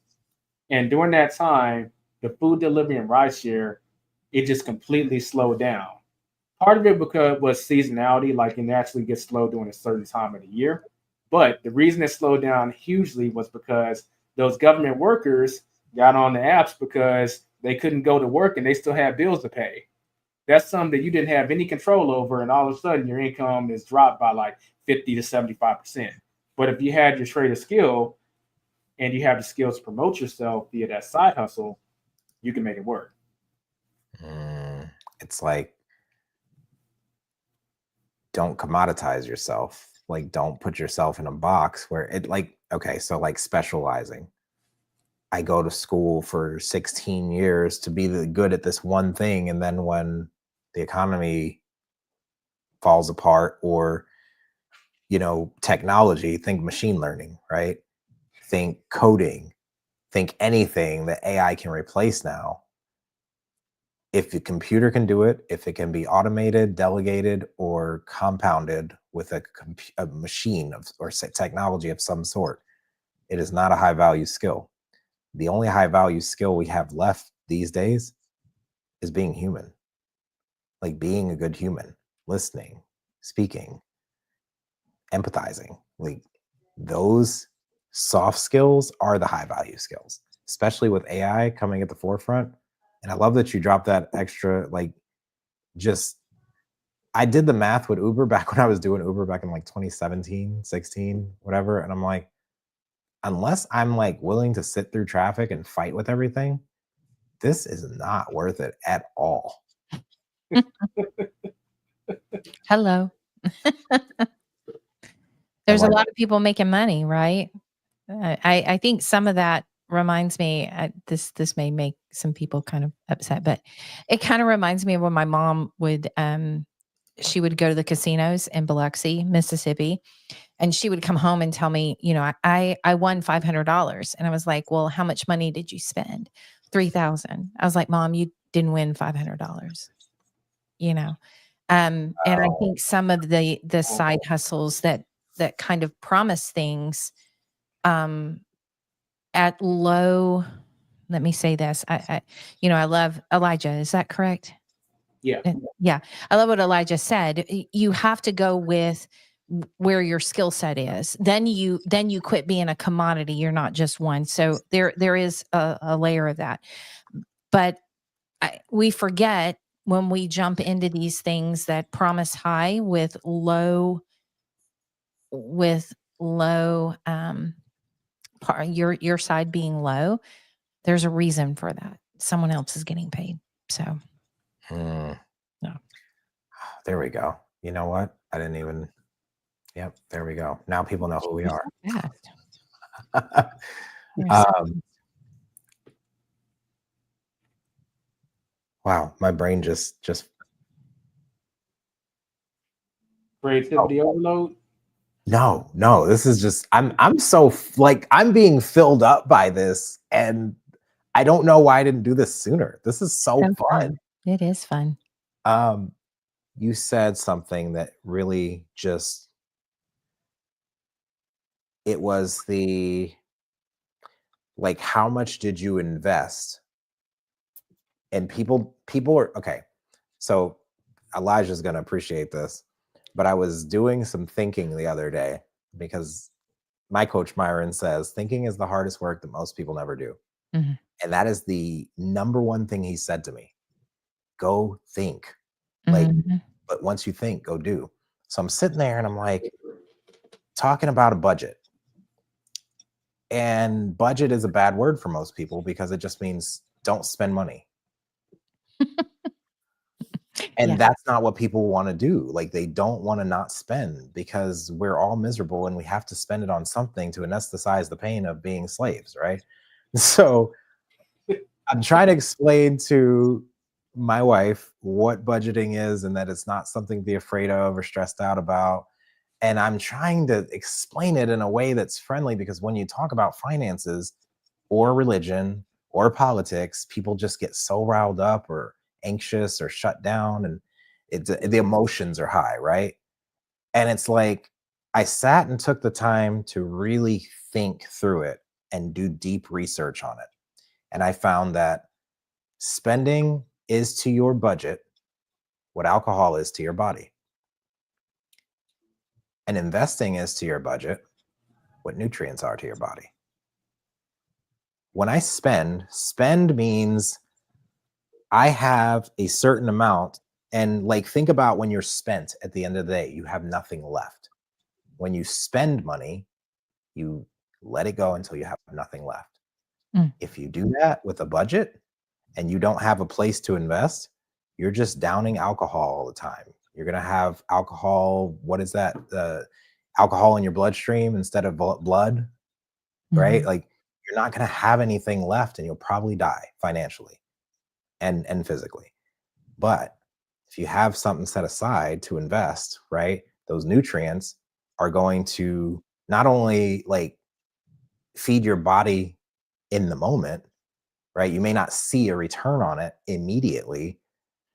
And during that time, the food delivery and rideshare, it just completely slowed down. Part of it because it was seasonality, like it naturally gets slow during a certain time of the year. But the reason it slowed down hugely was because those government workers got on the apps because they couldn't go to work and they still had bills to pay. That's something that you didn't have any control over, and all of a sudden your income is dropped by like 50 to 75%. But if you had your trader skill and you have the skills to promote yourself via that side hustle, you can make it work. It's like, don't commoditize yourself. Like, don't put yourself in a box where it like, okay, so like specializing. I go to school for 16 years to be good at this one thing. And then when the economy falls apart, or, technology, think machine learning, right? Think coding, think anything that AI can replace now. If the computer can do it, if it can be automated, delegated, or compounded with a machine or technology of some sort, it is not a high value skill. The only high value skill we have left these days is being human, like being a good human, listening, speaking, empathizing. Like those soft skills are the high value skills, especially with AI coming at the forefront. And I love that you dropped that extra, I did the math with Uber back when I was doing Uber back in 2017, 16, whatever. And I'm like, unless I'm willing to sit through traffic and fight with everything, this is not worth it at all. Hello. There's a lot of people making money, right? I think some of that reminds me, this may make some people kind of upset, but it kind of reminds me of when my mom would, she would go to the casinos in Biloxi, Mississippi, and she would come home and tell me, I won $500. And I was like, well, how much money did you spend? $3,000. I was like, Mom, you didn't win $500, and I think some of the side hustles that kind of promise things, at low, let me say this. I love Elijah. Is that correct? Yeah. Yeah. I love what Elijah said. You have to go with where your skill set is. Then you quit being a commodity. You're not just one. So there is a layer of that. But we forget when we jump into these things that promise high with low, your side being low, there's a reason for that. Someone else is getting paid. So no. No. There we go. You know what? I didn't even. Yep. There we go. Now people know who we are. Wow. My brain just creativity overload. No, this is just, I'm so I'm being filled up by this, and I don't know why I didn't do this sooner. This is so fun. It is fun. You said something that really just, it was how much did you invest? And people are, okay. So Elijah's going to appreciate this, but I was doing some thinking the other day, because my coach Myron says thinking is the hardest work that most people never do. Mm-hmm. And that is the number one thing he said to me. Go think. But once you think, go do. So I'm sitting there and I'm talking about a budget. And budget is a bad word for most people because it just means don't spend money. And that's not what people want to do. They don't want to not spend, because we're all miserable and we have to spend it on something to anesthetize the pain of being slaves, right? So I'm trying to explain to my wife what budgeting is, and that it's not something to be afraid of or stressed out about. And I'm trying to explain it in a way that's friendly, because when you talk about finances or religion or politics, people just get so riled up or anxious or shut down, and the emotions are high, right? And it's I sat and took the time to really think through it and do deep research on it. And I found that spending is to your budget what alcohol is to your body. And investing is to your budget what nutrients are to your body. When I spend means I have a certain amount, and think about when you're spent at the end of the day, you have nothing left. When you spend money, you let it go until you have nothing left. If you do that with a budget and you don't have a place to invest, you're just downing alcohol all the time. You're going to have alcohol. What is that? Alcohol in your bloodstream instead of blood, right? you're not going to have anything left and you'll probably die financially and physically. But if you have something set aside to invest, right, those nutrients are going to not only like feed your body in the moment, right? You may not see a return on it immediately,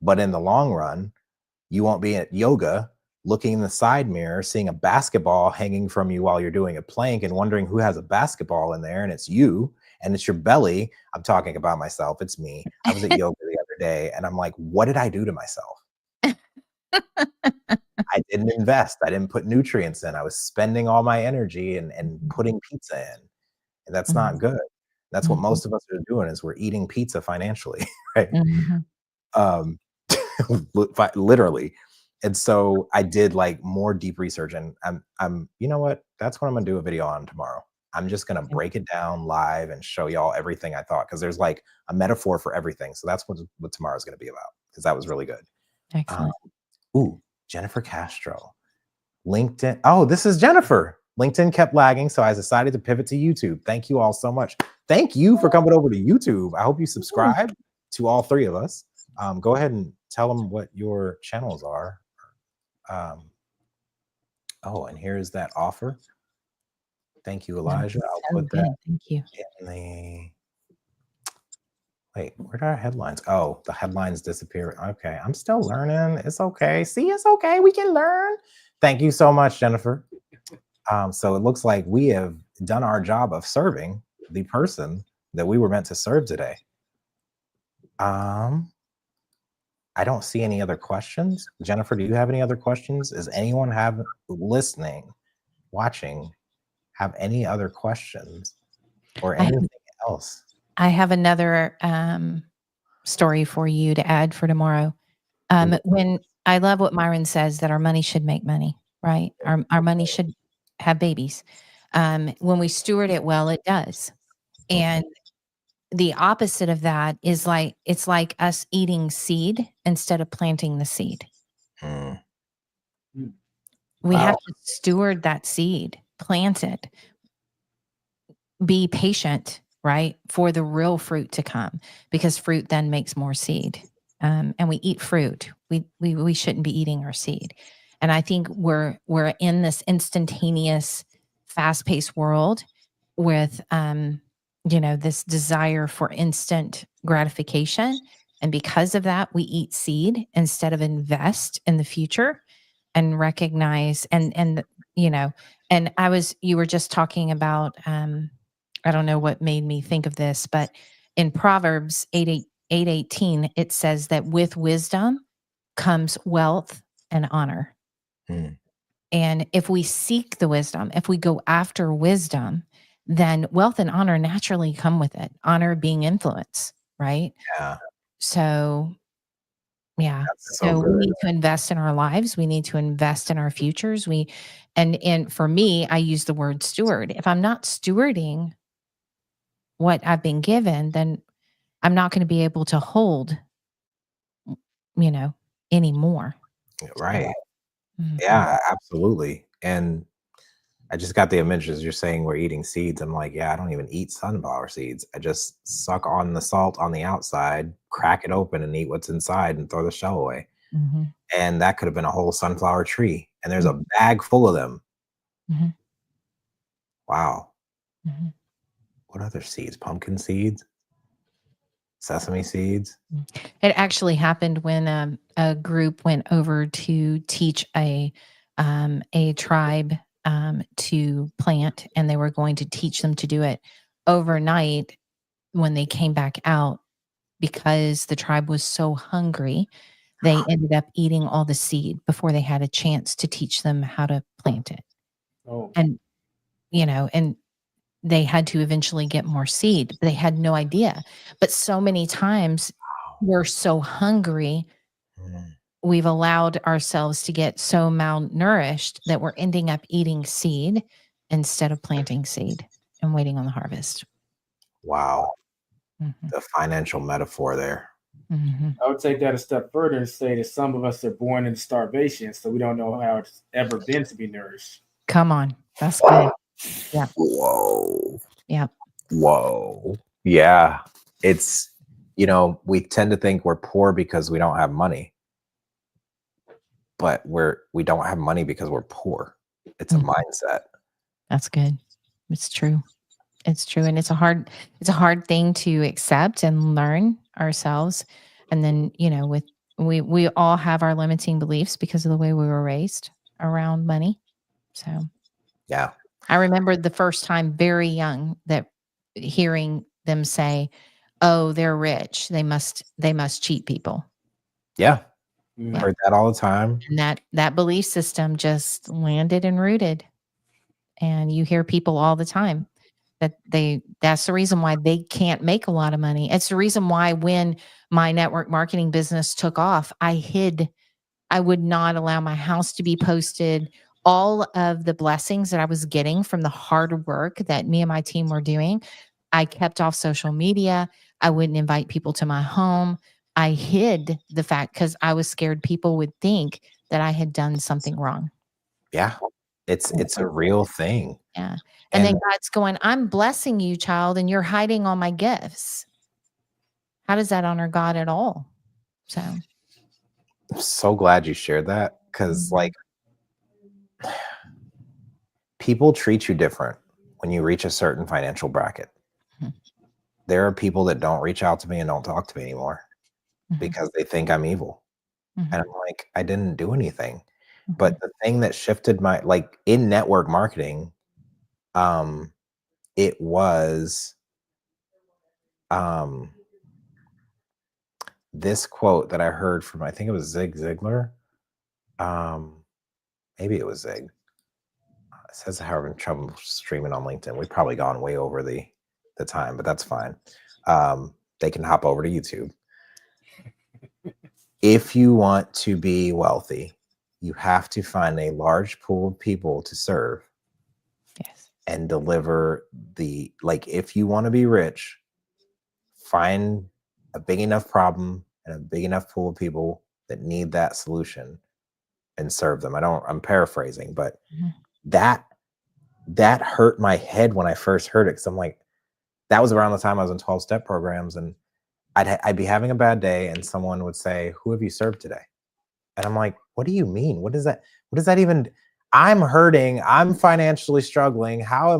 but in the long run, you won't be at yoga looking in the side mirror, seeing a basketball hanging from you while you're doing a plank and wondering who has a basketball in there, and it's you and it's your belly. I'm talking about myself. It's me. I was at yoga the other day and I'm like, what did I do to myself? I didn't invest. I didn't put nutrients in. I was spending all my energy and putting pizza in. And that's not good. That's what most of us are doing, is we're eating pizza financially, right? Literally. And so I did like more deep research, and I'm you know what? That's what I'm gonna do a video on tomorrow. I'm just gonna break it down live and show y'all everything I thought, because there's like a metaphor for everything. So that's what tomorrow's gonna be about, because that was really good. Excellent. Ooh, Jennifer Castro. LinkedIn. Oh, this is Jennifer. LinkedIn kept lagging, so I decided to pivot to YouTube. Thank you all so much. Thank you for coming over to YouTube. I hope you subscribe to all three of us. Go ahead and tell them what your channels are. Oh, and here's that offer. Thank you, Elijah. I'll put that. Thank you. In the. Wait, where did our headlines? Oh, the headlines disappear. Okay, I'm still learning. It's okay. See, it's okay. We can learn. Thank you so much, Jennifer. So it looks like we have done our job of serving the person that we were meant to serve today. I don't see any other questions. Jennifer, do you have any other questions? Does anyone listening, watching, have any other questions or anything else? I have another story for you to add for tomorrow. When I love what Myron says, that our money should make money, right? Our money should have babies. When we steward it well, it does. And the opposite of that is like, it's like us eating seed instead of planting the seed. We have to steward that seed, plant it, be patient, right, for the real fruit to come, because fruit then makes more seed. And we eat fruit. We shouldn't be eating our seed. And I think we're in this instantaneous, fast-paced world with this desire for instant gratification. And because of that, we eat seed instead of invest in the future and recognize and you were just talking about I don't know what made me think of this, but in Proverbs 8:18, it says that with wisdom comes wealth and honor. And if we seek the wisdom, if we go after wisdom, then wealth and honor naturally come with it. Honor being influence, right? Yeah. So, yeah. So we need to invest in our lives. We need to invest in our futures. And for me, I use the word steward. If I'm not stewarding what I've been given, then I'm not going to be able to hold, anymore. Right. Yeah, absolutely. And I just got the images. You're saying we're eating seeds. I'm like, yeah, I don't even eat sunflower seeds. I just suck on the salt on the outside, crack it open and eat what's inside and throw the shell away. And that could have been a whole sunflower tree. And there's a bag full of them. Wow. What other seeds? Pumpkin seeds? Sesame seeds? It actually happened when a group went over to teach a tribe to plant, and they were going to teach them to do it overnight. When they came back out, because the tribe was so hungry, they ended up eating all the seed before they had a chance to teach them how to plant it. And they had to eventually get more seed, but they had no idea. But so many times we're so hungry, we've allowed ourselves to get so malnourished that we're ending up eating seed instead of planting seed and waiting on the harvest. Wow. The financial metaphor there. I would take that a step further and say that some of us are born into starvation, so we don't know how it's ever been to be nourished. Come on. That's good. Yeah. Whoa. Yeah. Whoa. Yeah. It's, we tend to think we're poor because we don't have money, but we don't have money because we're poor. It's a mindset. That's good. It's true. It's true. And it's a hard thing to accept and learn ourselves. And then, we all have our limiting beliefs because of the way we were raised around money. So yeah. I remember the first time very young that hearing them say, "Oh, they're rich. They must cheat people." Yeah. Yeah. Heard that all the time. And that belief system just landed and rooted. And you hear people all the time that's the reason why they can't make a lot of money. It's the reason why when my network marketing business took off, I would not allow my house to be posted. All of the blessings that I was getting from the hard work that me and my team were doing, I kept off social media. I wouldn't invite people to my home. I hid the fact because I was scared people would think that I had done something wrong. Yeah. It's a real thing. Yeah. And then God's going, I'm blessing you, child, and you're hiding all my gifts. How does that honor God at all? So I'm so glad you shared that because people treat you different when you reach a certain financial bracket. There are people that don't reach out to me and don't talk to me anymore because they think I'm evil. And I'm like, I didn't do anything. But the thing that shifted my, in network marketing, it was this quote that I heard from, I think it was Zig Ziglar. Maybe it was Zig. It says how I'm in trouble streaming on LinkedIn. We've probably gone way over the time, but that's fine. They can hop over to YouTube. If you want to be wealthy, you have to find a large pool of people to serve. Yes. And deliver if you want to be rich, find a big enough problem and a big enough pool of people that need that solution and serve them. I'm paraphrasing, but that hurt my head when I first heard it. Cause I'm like, that was around the time I was in 12-step programs, and I'd be having a bad day and someone would say, "Who have you served today?" And I'm like, what do you mean? What does that even, I'm hurting. I'm financially struggling. How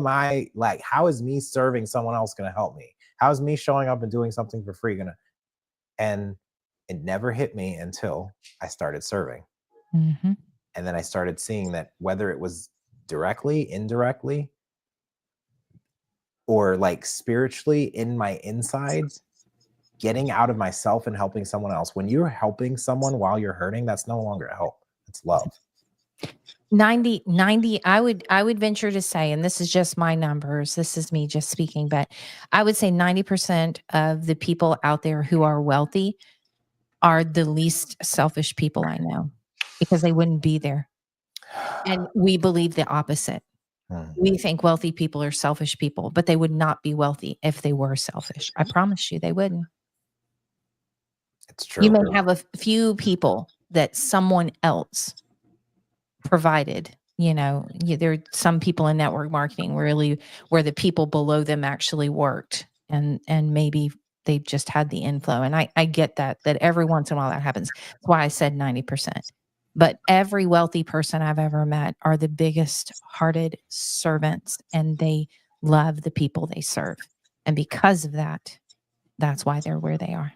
is me serving someone else going to help me? How is me showing up and doing something for free and it never hit me until I started serving. And then I started seeing that whether it was directly, indirectly, or spiritually in my insides, getting out of myself and helping someone else. When you're helping someone while you're hurting, that's no longer help. It's love. 90, I would venture to say, and this is just my numbers, this is me just speaking, but I would say 90% of the people out there who are wealthy are the least selfish people I know, because they wouldn't be there. And we believe the opposite. We think wealthy people are selfish people, but they would not be wealthy if they were selfish. I promise you they wouldn't. It's true. You may have a few people that someone else provided. There are some people in network marketing really where the people below them actually worked, and maybe they just had the inflow. And I get that every once in a while that happens. That's why I said 90%. But every wealthy person I've ever met are the biggest hearted servants, and they love the people they serve. And because of that, that's why they're where they are.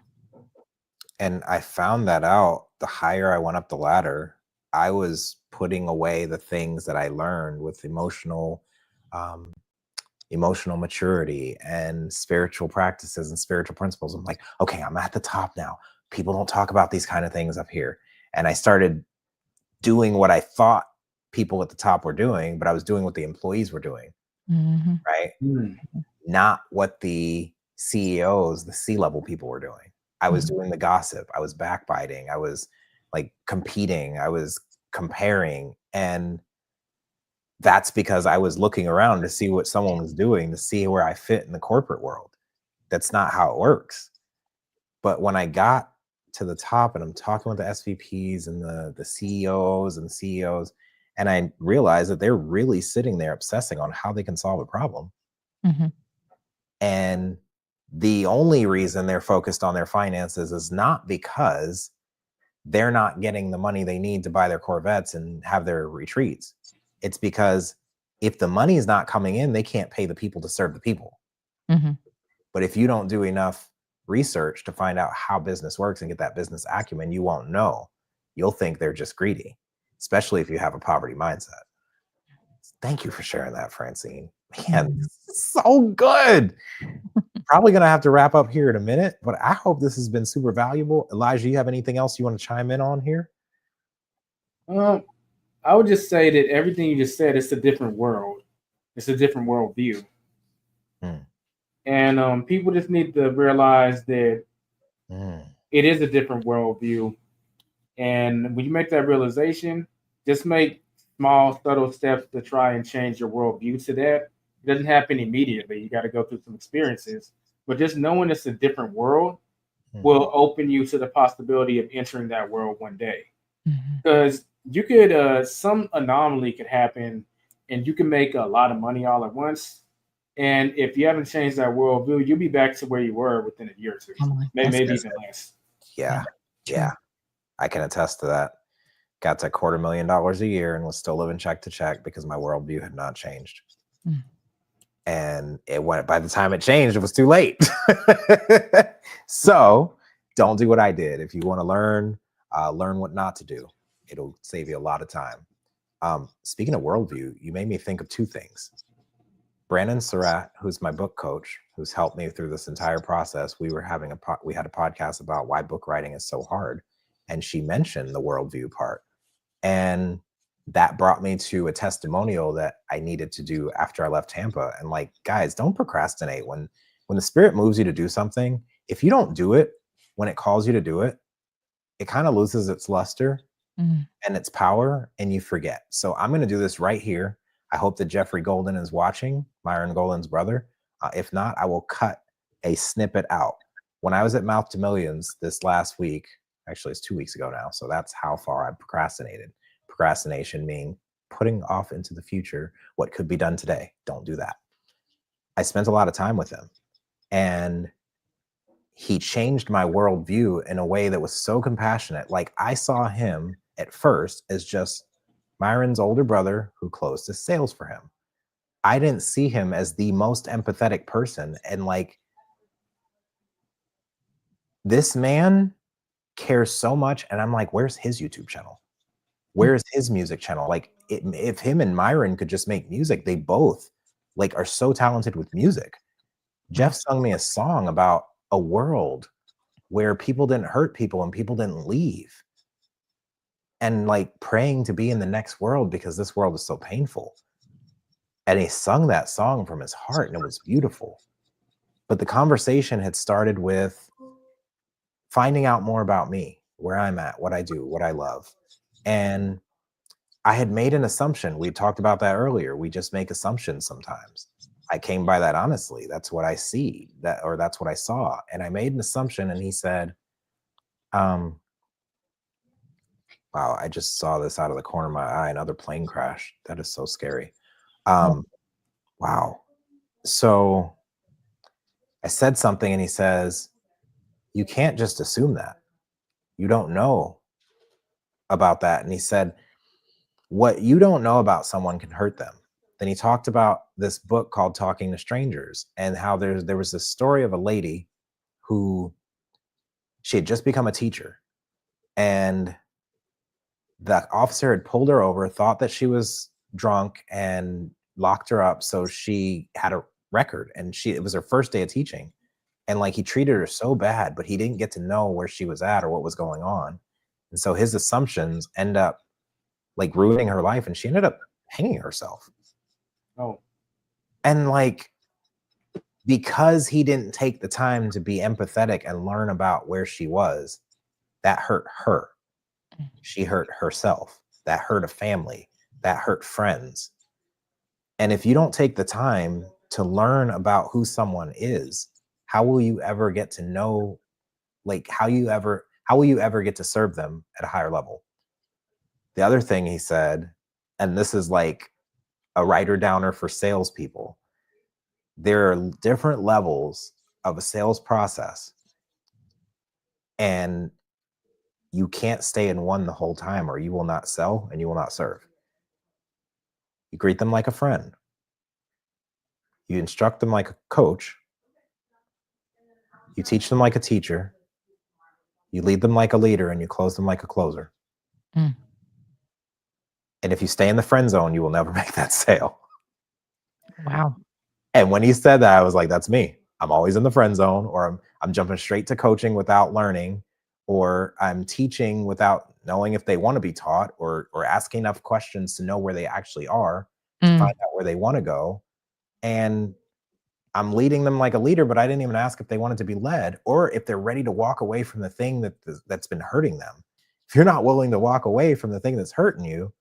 And I found that out the higher I went up the ladder. I was putting away the things that I learned with emotional maturity and spiritual practices and spiritual principles. I'm like, okay, I'm at the top now. People don't talk about these kind of things up here. And I started doing what I thought people at the top were doing, but I was doing what the employees were doing, right? Not what the CEOs, the C-level people were doing. I was doing the gossip. I was backbiting. I was competing. I was comparing. And that's because I was looking around to see what someone was doing, to see where I fit in the corporate world. That's not how it works. But when I got to the top and I'm talking with the SVPs and the CEOs and CEOs, and I realized that they're really sitting there obsessing on how they can solve a problem. And the only reason they're focused on their finances is not because they're not getting the money they need to buy their Corvettes and have their retreats. It's because if the money is not coming in, they can't pay the people to serve the people. Mm-hmm. But if you don't do enough research to find out how business works and get that business acumen, you won't know. You'll think they're just greedy, especially if you have a poverty mindset. Thank you for sharing that, Francine. Man, this is so good. Probably going to have to wrap up here in a minute, but I hope this has been super valuable. Elijah, you have anything else you want to chime in on here? I would just say that everything you just said, it's a different world. It's a different worldview. And people just need to realize that it is a different worldview. And when you make that realization, just make small, subtle steps to try and change your worldview to that. It doesn't happen immediately. You got to go through some experiences. But just knowing it's a different world will open you to the possibility of entering that world one day. Because you could, some anomaly could happen and you can make a lot of money all at once. And if you haven't changed that worldview, you'll be back to where you were within a year or two, maybe even less. Yeah. I can attest to that. Got to $250,000 a year and was still living check to check because my worldview had not changed. And it went, by the time it changed, it was too late. So don't do what I did. If you want to learn what not to do. It'll save you a lot of time. Speaking of worldview, you made me think of two things. Brandon Surratt, who's my book coach, who's helped me through this entire process, we had a podcast about why book writing is so hard. And she mentioned the worldview part. And that brought me to a testimonial that I needed to do after I left Tampa. And like, guys, don't procrastinate. When the spirit moves you to do something, if you don't do it, when it calls you to do it, it kind of loses its luster and its power, and you forget. So I'm going to do this right here. I hope that Jeffrey Golden is watching, Myron Golden's brother. If not, I will cut a snippet out. When I was at Mouth to Millions this last week, actually it's 2 weeks ago now, so that's how far I procrastinated. Procrastination meaning putting off into the future what could be done today. Don't do that. I spent a lot of time with him, and he changed my worldview in a way that was so compassionate. Like, I saw him at first as just Myron's older brother who closed his sales for him. I didn't see him as the most empathetic person. And like, this man cares so much. And I'm like, where's his YouTube channel? Where's his music channel? Like, if him and Myron could just make music, they both like are so talented with music. Jeff sung me a song about a world where people didn't hurt people and people didn't leave. And like praying to be in the next world because this world is so painful. And he sung that song from his heart, and it was beautiful. But the conversation had started with finding out more about me, where I'm at, what I do, what I love. And I had made an assumption. We talked about that earlier. We just make assumptions sometimes. I came by that honestly. That's what I see, or that's what I saw. And I made an assumption, and he said, wow, I just saw this out of the corner of my eye, another plane crash. That is so scary. Wow. So I said something, and he says, you can't just assume that. You don't know about that. And he said, what you don't know about someone can hurt them. Then he talked about this book called Talking to Strangers, and how there was this story of a lady who, she had just become a teacher, and the officer had pulled her over, thought that she was drunk, and locked her up. So she had a record, and it was her first day of teaching. And like, he treated her so bad, but he didn't get to know where she was at or what was going on. And so his assumptions end up like ruining her life, and she ended up hanging herself. Oh. And like, because he didn't take the time to be empathetic and learn about where she was, that hurt her. She hurt herself. That hurt a family. That hurt friends. And if you don't take the time to learn about who someone is, how will you ever get to know, like, how will you ever get to serve them at a higher level? The other thing he said, and this is like a writer downer for salespeople, there are different levels of a sales process, and you can't stay in one the whole time, or you will not sell and you will not serve. You greet them like a friend. You instruct them like a coach. You teach them like a teacher. You lead them like a leader, and you close them like a closer. Mm. And if you stay in the friend zone, you will never make that sale. Wow. And when he said that, I was like, that's me. I'm always in the friend zone, or I'm jumping straight to coaching without learning, or I'm teaching without knowing if they want to be taught, or asking enough questions to know where they actually are, to find out where they want to go. And I'm leading them like a leader, but I didn't even ask if they wanted to be led, or if they're ready to walk away from the thing that's been hurting them. If you're not willing to walk away from the thing that's hurting you,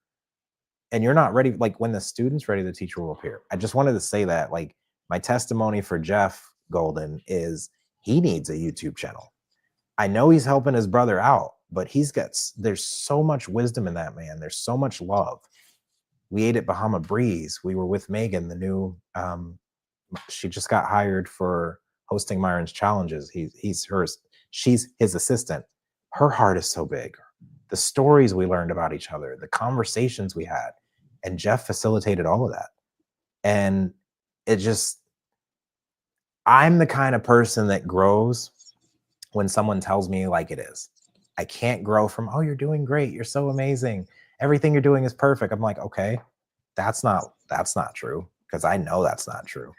and you're not ready, like when the student's ready, the teacher will appear. I just wanted to say that, like, my testimony for Jeff Golden is he needs a YouTube channel. I know he's helping his brother out, but there's so much wisdom in that man. There's so much love. We ate at Bahama Breeze. We were with Megan, the new, she just got hired for hosting Myron's challenges. She's his assistant. Her heart is so big. The stories we learned about each other, the conversations we had, and Jeff facilitated all of that. And I'm the kind of person that grows when someone tells me like it is. I can't grow from, oh, you're doing great, you're so amazing, everything you're doing is perfect. I'm like, okay, that's not true, because I know that's not true.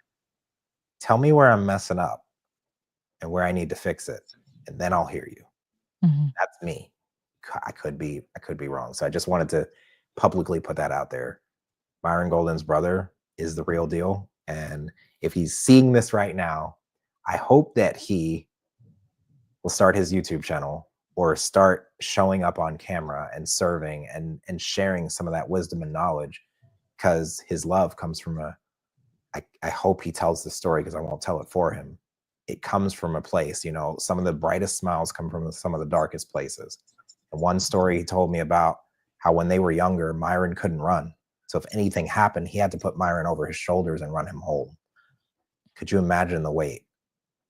Tell me where I'm messing up and where I need to fix it, and then I'll hear you. Mm-hmm. That's me. I could be wrong. So I just wanted to publicly put that out there. Myron Golden's brother is the real deal. And if he's seeing this right now, I hope that he will start his YouTube channel, or start showing up on camera and serving and sharing some of that wisdom and knowledge, because his love comes from I hope he tells the story, because I won't tell it for him. It comes from a place, some of the brightest smiles come from some of the darkest places. And one story he told me about how when they were younger, Myron couldn't run. So if anything happened, he had to put Myron over his shoulders and run him home. Could you imagine the weight,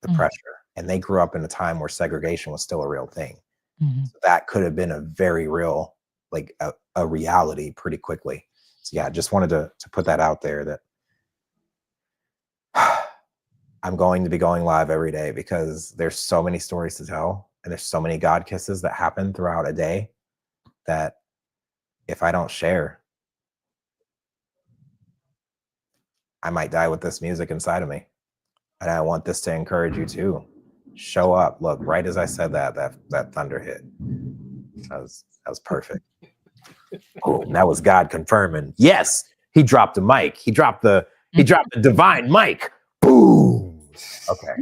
the pressure? And they grew up in a time where segregation was still a real thing. Mm-hmm. So that could have been a very real, like a reality pretty quickly. So yeah, I just wanted to put that out there, that I'm going to be going live every day, because there's so many stories to tell, and there's so many God kisses that happen throughout a day, that if I don't share, I might die with this music inside of me. And I want this to encourage you too. Show up. Look, right as I said that thunder hit. That was perfect. Oh, that was God confirming. Yes, he dropped the mic. He dropped the divine mic. Boom. Okay.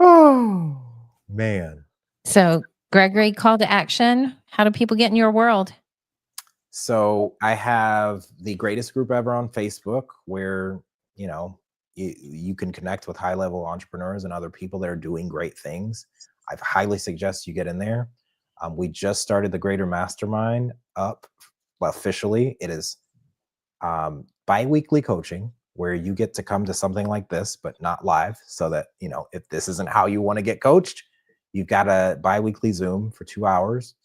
Oh man. So Gregory, call to action. How do people get in your world? So I have the greatest group ever on Facebook, where you can connect with high-level entrepreneurs and other people that are doing great things. I highly suggest you get in there. We just started the Greater Mastermind up officially. It is bi-weekly coaching, where you get to come to something like this, but not live, so that, if this isn't how you want to get coached, you've got a bi-weekly Zoom for 2 hours.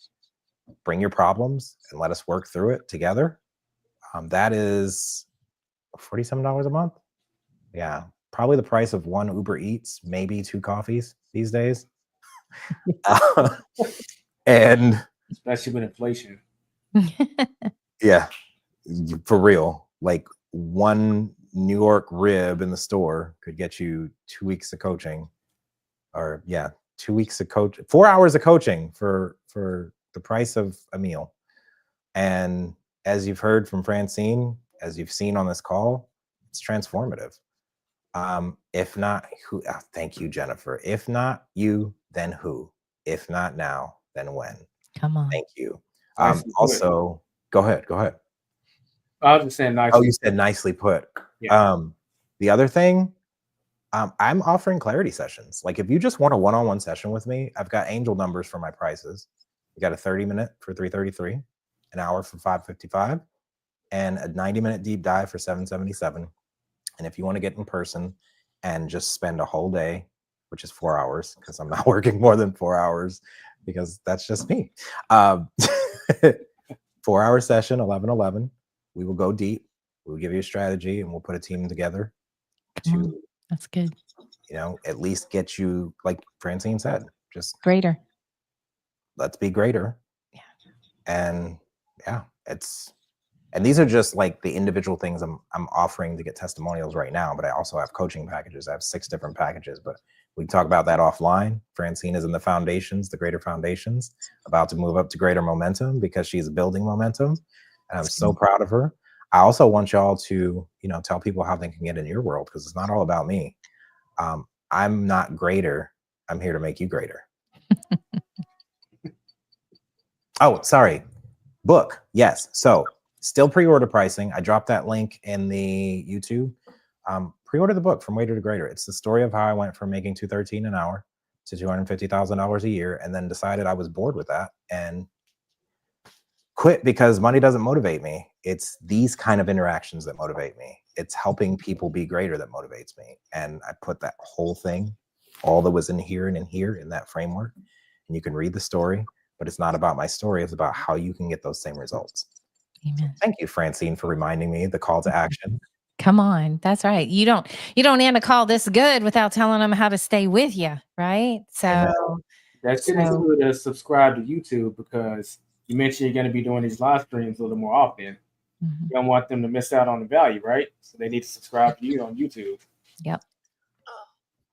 Bring your problems and let us work through it together. That is $47 a month. Yeah, probably the price of one Uber Eats, maybe 2 coffees these days. And especially with inflation. Yeah, for real. Like, one New York rib in the store could get you 2 weeks of coaching, or 2 weeks of 4 hours of coaching for the price of a meal. And as you've heard from Francine, as you've seen on this call, it's transformative. If not who, thank you, Jennifer. If not you, then who? If not now, then when? Come on. Thank you. Also, go ahead. I was just saying nicely. Oh, you said nicely put. Yeah. The other thing, I'm offering clarity sessions. Like, if you just want a one-on-one session with me, I've got angel numbers for my prices. We got a 30-minute for $333, an hour for $555, and a 90-minute deep dive for $777. And if you want to get in person and just spend a whole day, which is 4 hours, because I'm not working more than 4 hours, because that's just me. 4-hour session, 11-11. We will go deep. We'll give you a strategy, and we'll put a team together to, that's good. At least get you, like Francine said, just greater. Let's be greater. Yeah. And and these are just like the individual things I'm offering to get testimonials right now, but I also have coaching packages. I have 6 different packages, but we can talk about that offline. Francine is in the foundations, the greater foundations, about to move up to greater momentum because she's building momentum. And I'm so proud of her. I also want y'all to, tell people how they can get in your world, because it's not all about me. I'm not greater. I'm here to make you greater. Oh, sorry. Book. Yes. So still pre-order pricing. I dropped that link in the YouTube. Pre-order the book, From Waiter to Greater. It's the story of how I went from making $213 an hour to $250,000 a year, and then decided I was bored with that and quit, because money doesn't motivate me. It's these kind of interactions that motivate me. It's helping people be greater that motivates me. And I put that whole thing, all that was in here and in here, in that framework. And you can read the story, but it's not about my story. It's about how you can get those same results. Amen. So thank you, Francine, for reminding me the call to action. Come on. That's right. You don't end a call this good without telling them how to stay with you. Right. So that should include a subscribe to YouTube, because you mentioned you're going to be doing these live streams a little more often. You don't want them to miss out on the value, right? So they need to subscribe to you on YouTube. Yep.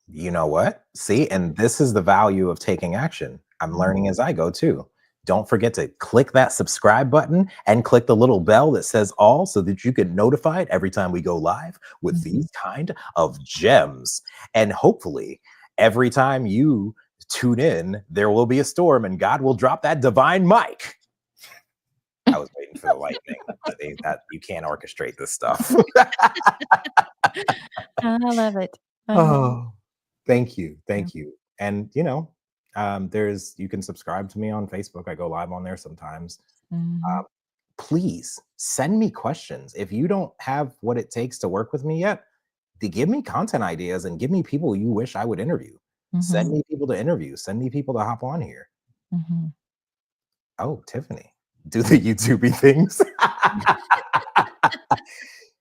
You know what? See, and this is the value of taking action. I'm learning as I go too. Don't forget to click that subscribe button and click the little bell that says all, so that you get notified every time we go live with these kind of gems. And hopefully every time you tune in, there will be a storm and God will drop that divine mic. I was waiting for the lightning. That you can't orchestrate this stuff. I love it. Oh, thank you. And you can subscribe to me on Facebook. I go live on there sometimes. Please send me questions. If you don't have what it takes to work with me yet, give me content ideas and give me people you wish I would interview. Send me people to interview. Send me people to hop on here. Oh, Tiffany, do the YouTube things.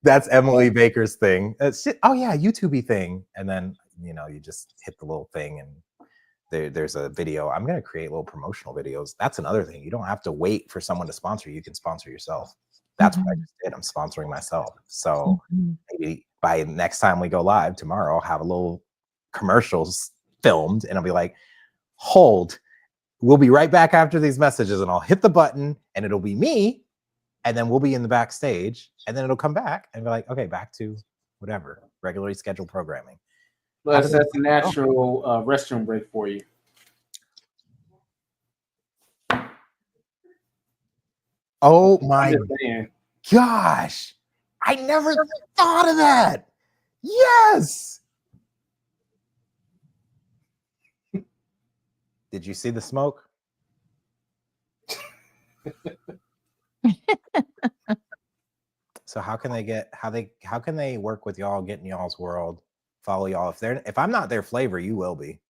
That's Emily Baker's thing. Oh yeah, YouTube thing. And then, you just hit the little thing and there's a video. I'm going to create little promotional videos. That's another thing. You don't have to wait for someone to sponsor you. You can sponsor yourself. That's what I just did. I'm sponsoring myself. So maybe by next time we go live tomorrow, I'll have a little commercials filmed and I'll be like, hold, we'll be right back after these messages, and I'll hit the button and it'll be me. And then we'll be in the backstage, and then it'll come back and be like, okay, back to whatever, regularly scheduled programming. Plus, that's a natural restroom break for you. Oh my gosh. I never thought of that. Yes. Did you see the smoke? So how can they work with y'all, get in y'all's world, follow y'all? If I'm not their flavor, you will be.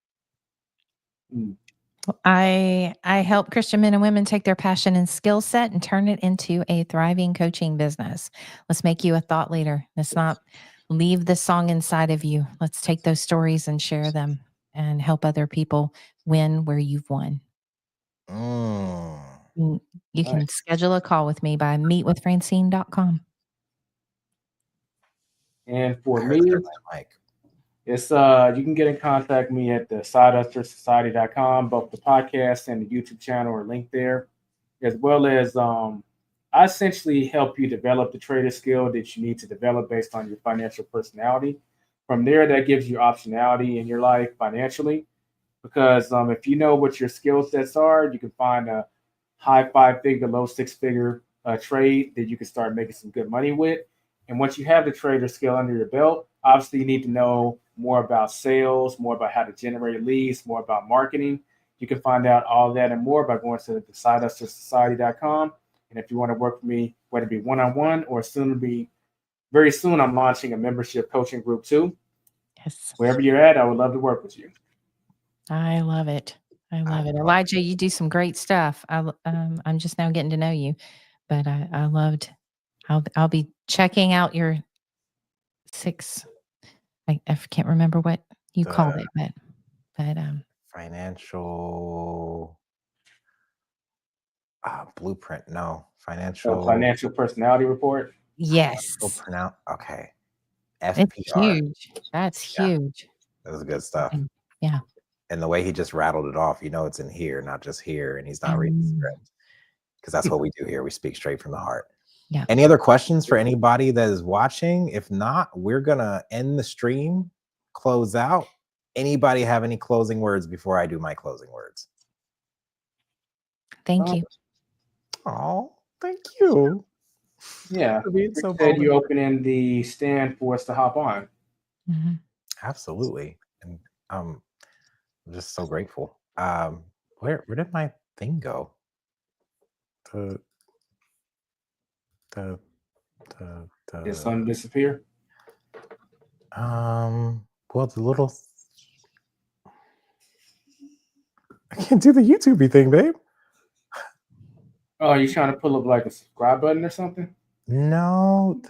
I help Christian men and women take their passion and skill set and turn it into a thriving coaching business. Let's make you a thought leader. Let's not leave the song inside of you. Let's take those stories and share them and help other people win where you've won. You can schedule a call with me by meetwithfrancine.com. And for me, it's you can get in contact with me at the sidehustlersociety.com. Both the podcast and the YouTube channel are linked there, as well as I essentially help you develop the trader skill that you need to develop based on your financial personality. From there, that gives you optionality in your life financially, because if you know what your skill sets are, you can find a high 5-figure, low 6-figure trade that you can start making some good money with. And once you have the trader skill under your belt, obviously you need to know more about sales, more about how to generate leads, more about marketing. You can find out all that and more by going to the sidehustlersociety.com. And if you want to work with me, whether it be one-on-one or very soon, I'm launching a membership coaching group too. Yes. Wherever you're at, I would love to work with you. I love it. I love it. Elijah, you do some great stuff. I'm just now getting to know you, but I loved, I'll be checking out your 6, I can't remember what you called it, but financial blueprint. No, Financial personality report. yes. Okay. It's FPR. huge. That's huge. That was good stuff. Yeah. And the way he just rattled it off, it's in here, not just here. And he's not reading the script, because that's what we do here. We speak straight from the heart. Yeah. Any other questions for anybody that is watching? If not, we're going to end the stream, close out. Anybody have any closing words before I do my closing words? Thank you. Oh, thank you. Yeah. So you opening the stand for us to hop on. Mm-hmm. Absolutely. And I'm just so grateful. Where did my thing go? Did some disappear? Well, the little, I can't do the YouTube thing, babe. Oh, you trying to pull up like a subscribe button or something? No,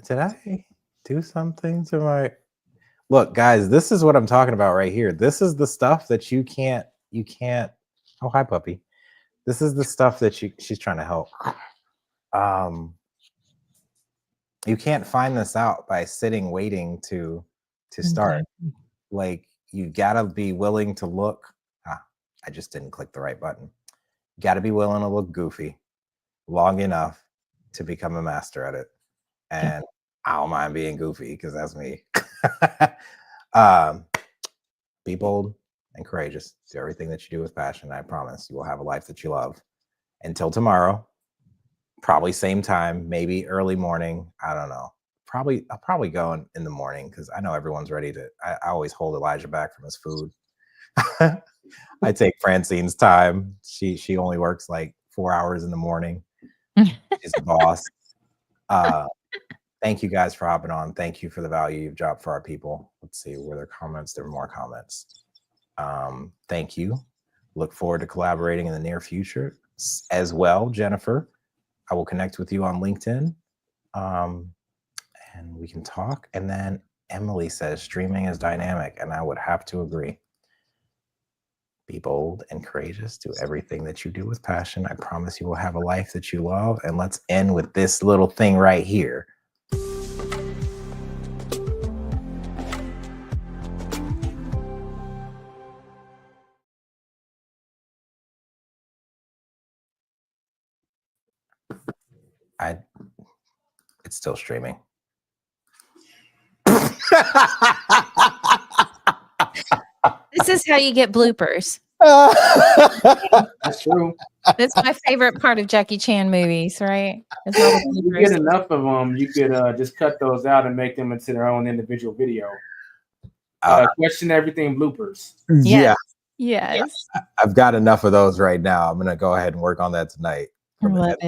did I do something to my, look, guys, this is what I'm talking about right here. This is the stuff that you can't, oh, hi, puppy. This is the stuff that she's trying to help. You can't find this out by sitting waiting to start. Exactly. Like, you gotta be willing to look. I just didn't click the right button. You gotta be willing to look goofy long enough to become a master at it. And I don't mind being goofy, because that's me. Be bold and courageous. Do everything that you do with passion. I promise you will have a life that you love. Until tomorrow, probably same time, maybe early morning. I don't know. I'll probably go in the morning, because I know everyone's ready to. I always hold Elijah back from his food. I take Francine's time. She only works like 4 hours in the morning. She's the boss. Thank you guys for hopping on. Thank you for the value you've dropped for our people. Let's see, were there comments? There were more comments. Thank you. Look forward to collaborating in the near future as well, Jennifer. I will connect with you on LinkedIn, and we can talk. And then Emily says streaming is dynamic, and I would have to agree. Be bold and courageous. Do everything that you do with passion. I promise you will have a life that you love. And let's end with this little thing right here. It's still streaming. This is how you get bloopers. That's true. That's my favorite part of Jackie Chan movies, right? You get enough of them, you could just cut those out and make them into their own individual video. Question everything bloopers. Yeah. Yes. I've got enough of those right now. I'm going to go ahead and work on that tonight. I love it.